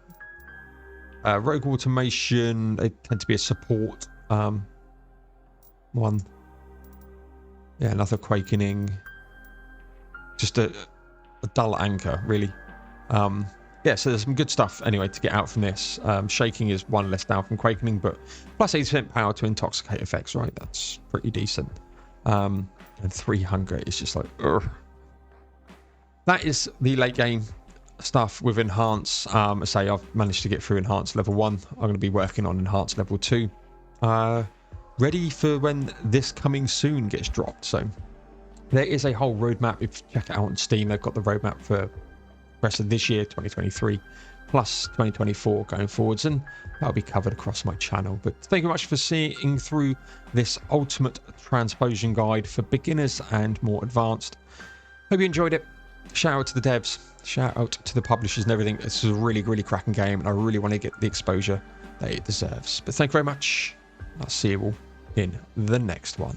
Rogue Automation. They tend to be a support one. Yeah, another Quakening. Just a dull anchor, really. Yeah, so there's some good stuff anyway to get out from this. Shaking is 1 less down from Quakening, but plus 80% power to intoxicate effects, right? That's pretty decent. And 3 hunger is just like, ugh. That is the late game stuff with Enhance. I say I've managed to get through Enhance level 1. I'm going to be working on Enhance level 2. Ready for when this coming soon gets dropped. So there is a whole roadmap. If you check it out on Steam, they've got the roadmap for the rest of this year, 2023, plus 2024 going forwards, and that'll be covered across my channel. But thank you very much for seeing through this ultimate transposition guide for beginners and more advanced. Hope you enjoyed it. Shout out to the devs, shout out to the publishers and everything. This is a really cracking game, and I really want to get the exposure that it deserves. But thank you very much. I'll see you all in the next one.